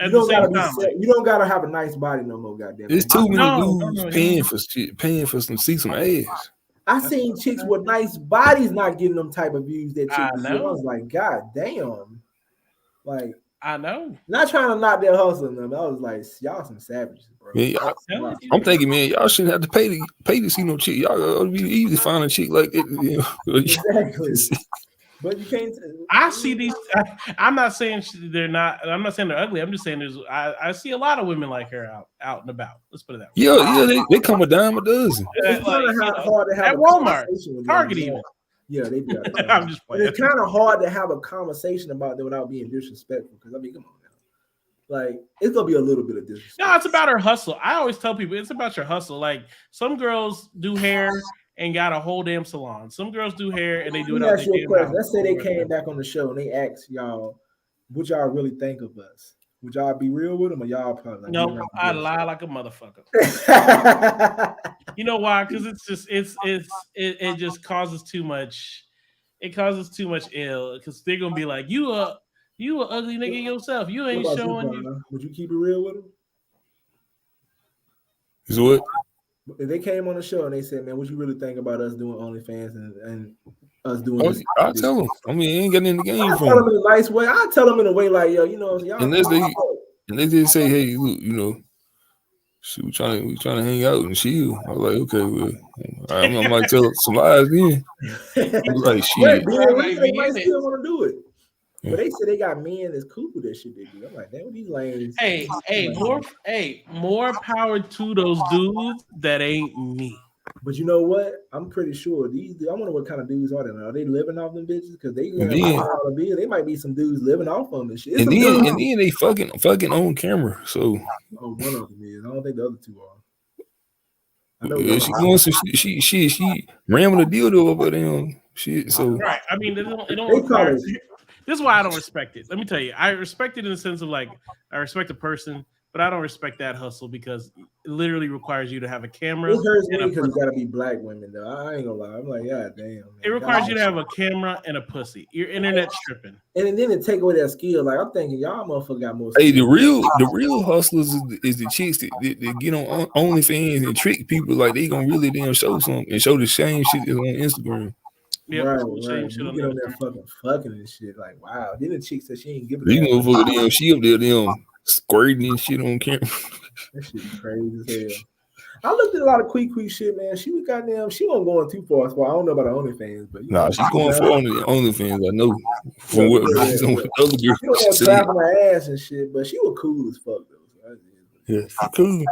You don't gotta have a nice body no more. Goddamn. There's too many dudes paying for shit, paying for some ass. I seen chicks with nice bodies not getting them type of views that chicks get. I was like, God damn. Like, I know. Not trying to knock their hustle on them. I was like, y'all some savages, bro. Man, I'm thinking, man, y'all shouldn't have to pay to see no chick. Y'all it'd be easy to find a chick like it. You know? Exactly. But you can't. I see these. I'm not saying they're not. I'm not saying they're ugly. I'm just saying I see a lot of women like her out and about. Let's put it that way. Yeah, they come a dime a dozen. It's kind of hard to have at Walmart, Target, even. Yeah, they do. I'm just playing. It's kind of hard to have a conversation about them without being disrespectful. Because I mean, come on now. Like, it's gonna be a little bit of disrespect. No, it's about her hustle. I always tell people it's about your hustle. Like, some girls do hair and got a whole damn salon. Some girls do hair and they do it out there. Let's say they came back on the show and they asked y'all, what y'all really think of us? Would y'all be real with them or y'all probably like, no, I lie like a motherfucker. You know why? Because it's just it just causes too much. It causes too much ill because they're gonna be like, you a ugly nigga yourself. You ain't showing you. Would you keep it real with them? Is what? If they came on the show and they said, "Man, what you really think about us doing OnlyFans and us doing?" This? I'll tell them. I mean, ain't getting in the game. I tell them in a nice way. I tell them in a way like, "Yo, you know, y'all." Unless they did say, "Hey, look, you know, we trying to hang out and chill." I was like, "Okay, well, I might tell some lies then." Like, shit. They might still want to do it. But they said they got men that's cool with that shit they do. I'm like, damn, these lanes. More power to those dudes that ain't me. But you know what? I'm pretty sure I wonder what kind of dudes are they. Are they living off them bitches? Because they they might be some dudes living off them and shit. And then they fucking on camera. So one of them is. I don't think the other two are. I know she ramming a dildo over them shit. So right. I mean, it don't require. This is why I don't respect it. Let me tell you, I respect it in the sense of like I respect a person, but I don't respect that hustle because it literally requires you to have a camera. It hurts me because you gotta be black women though. I ain't gonna lie. I'm like, God damn. Man. It requires you to have a camera and a pussy. Your internet's tripping. And then to take away that skill, like I'm thinking y'all motherfucker got more. Hey, the real hustlers is the chicks that get on OnlyFans and trick people like they gonna really damn show something and show the same shit that's on Instagram. Yep, right. You get on there fucking and shit. Like, wow. Then the chick said she ain't giving. You motherfucker, she up there, squirting and shit on camera. That shit crazy as hell. I looked at a lot of Quee shit, man. She was goddamn. She wasn't going too far. So I don't know about the OnlyFans, but Nah, she's going for on the OnlyFans. I know from what based on what the other girl she was slapping her ass and shit, but she was cool as fuck though. So yeah, cool.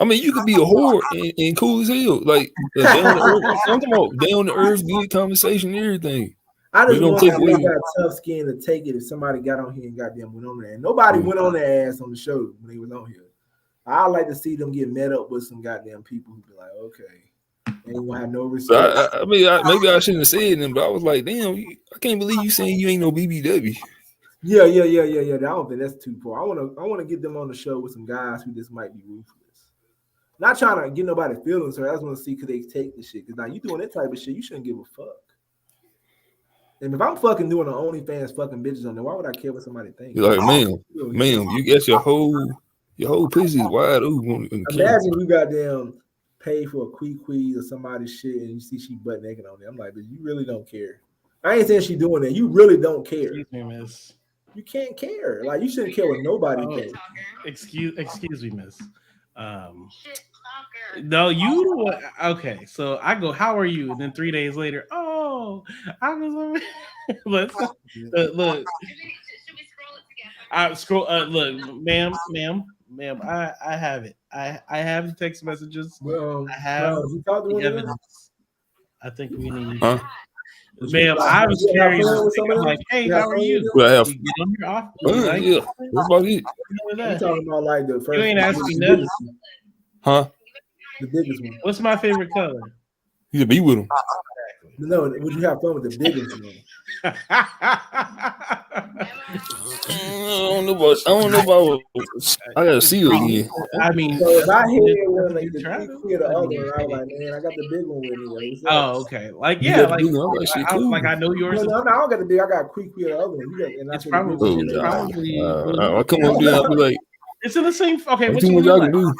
I mean, you could be a whore and cool as hell, like down to earth. I'm talking about down to earth, good conversation, and everything. I just want to they got tough skin to take it if somebody got on here and goddamn went on there. And nobody went on their ass on the show when they was on here. I like to see them get met up with some goddamn people who be like, okay, they ain't gonna have no respect. I mean, maybe I shouldn't have said them, but I was like, damn, I can't believe you saying you ain't no BBW. Yeah. I don't think that's too far. I wanna get them on the show with some guys who just might be ruthless. Not trying to get nobody feelings, so I just want to see could they take the shit. Because now you doing that type of shit, you shouldn't give a fuck. And if I'm fucking doing the OnlyFans fucking bitches on there, why would I care what somebody thinks? You're like, ma'am, you guess your whole pussy is wide open. Imagine you goddamn pay for a Quee or somebody's shit and you see she butt naked on there. I'm like, but you really don't care. I ain't saying she doing that. You really don't care. Excuse me, miss. You can't care. Like you shouldn't care what nobody thinks. Excuse me, miss. No, you okay? So I go, how are you? And then 3 days later, oh, I was let's look. I scroll. Look, ma'am. I have it. I have the text messages. Well, I have the evidence. I think we need. Ma'am, I was curious. I'm like, hey, how are you? Well, I have. You get on your office, Yeah, that's about it. I'm talking about like the first. You ain't asking me nothing. Huh? The biggest one. What's my favorite color? You should be with him. No, would you have fun with the biggest one? I don't know about. I gotta see it again. I mean, so if I hear one like the other one, I was like, man, I got the big one with me. Oh, okay. Like, yeah, like, I know yours. No, I don't got the big. I got the other one. And it's probably. I come up there. I'll be like, it's in the same. Okay, what you y'all can do?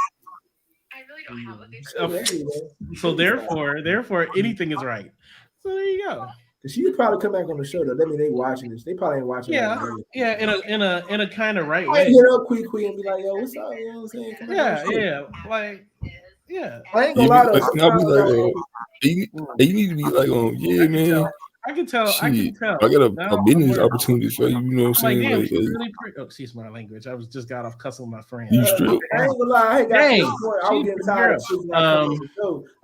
So therefore, anything is right. So there you go. She could probably come back on the show though. That mean they watching this. They probably ain't watching. Yeah, in a kind of right way. I hit up Quee and be like, yo, what's up? You know what I'm saying? Like, yeah. I ain't gonna lie though. I'll be like, you need to be like, man. I can tell. I got a business opportunity for you. You know what I'm saying? Like, damn, really excuse my language. I was just got off cussing my friend. You strip. I ain't gonna lie. I was getting tired of shit.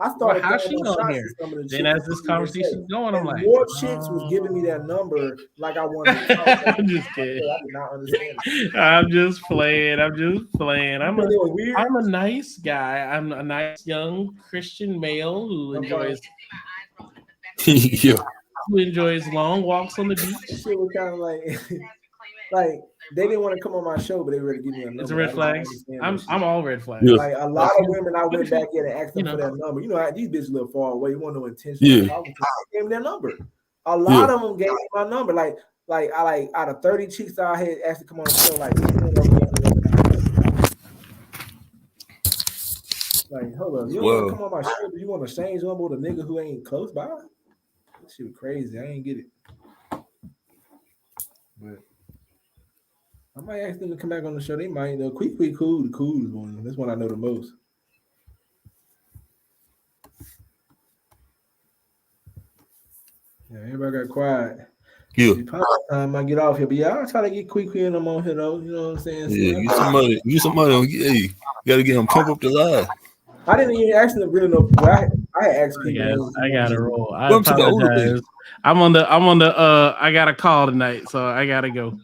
I started. How she on here? Then as this conversation's going, I'm like, more chicks was giving me that number like I wanted. I'm just kidding. I did not understand. I'm just playing. I'm a nice guy. I'm a nice young Christian male who enjoys. Yeah. Who enjoys long walks on the beach. Shit was kind of like they didn't want to come on my show, but they were to give me a number. It's a red flag. I'm all red flags. Yeah. Like a lot of women, I went back in and asked them for that number. You know, these bitches live far away. You want no intention. Yeah. I gave them their number. A lot of them gave me my number. Like I out of 30 chicks I had asked to come on the show, like hold on, you don't want to come on my show, but you want to exchange number with a nigga who ain't close by? That shit was crazy. I ain't get it. But I might ask them to come back on the show. They might. Quee cool, the coolest one. That's one I know the most. Yeah, everybody got quiet. Yeah. Time I get off here, but yeah, I'll try to get Quee and them on here though. You know what I'm saying? Yeah, get somebody on. Hey, you gotta get them pump up the line. I didn't even ask them really know. I asked people. I gotta roll. I apologize. I'm on the. I got a call tonight, so I gotta go.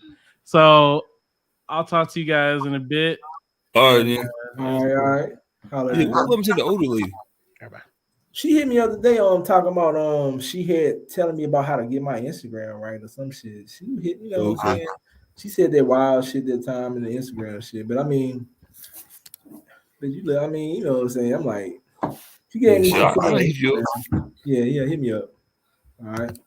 So I'll talk to you guys in a bit. All right, then. All right. Yeah, welcome to the older lady. Bye. She hit me the other day talking about she had telling me about how to get my Instagram right or some shit. She hit me, you know what I'm saying? She said that wild shit that time in the Instagram shit, but I mean. But you know what I'm saying? I'm like, she gave me. Yeah, hit me up. All right.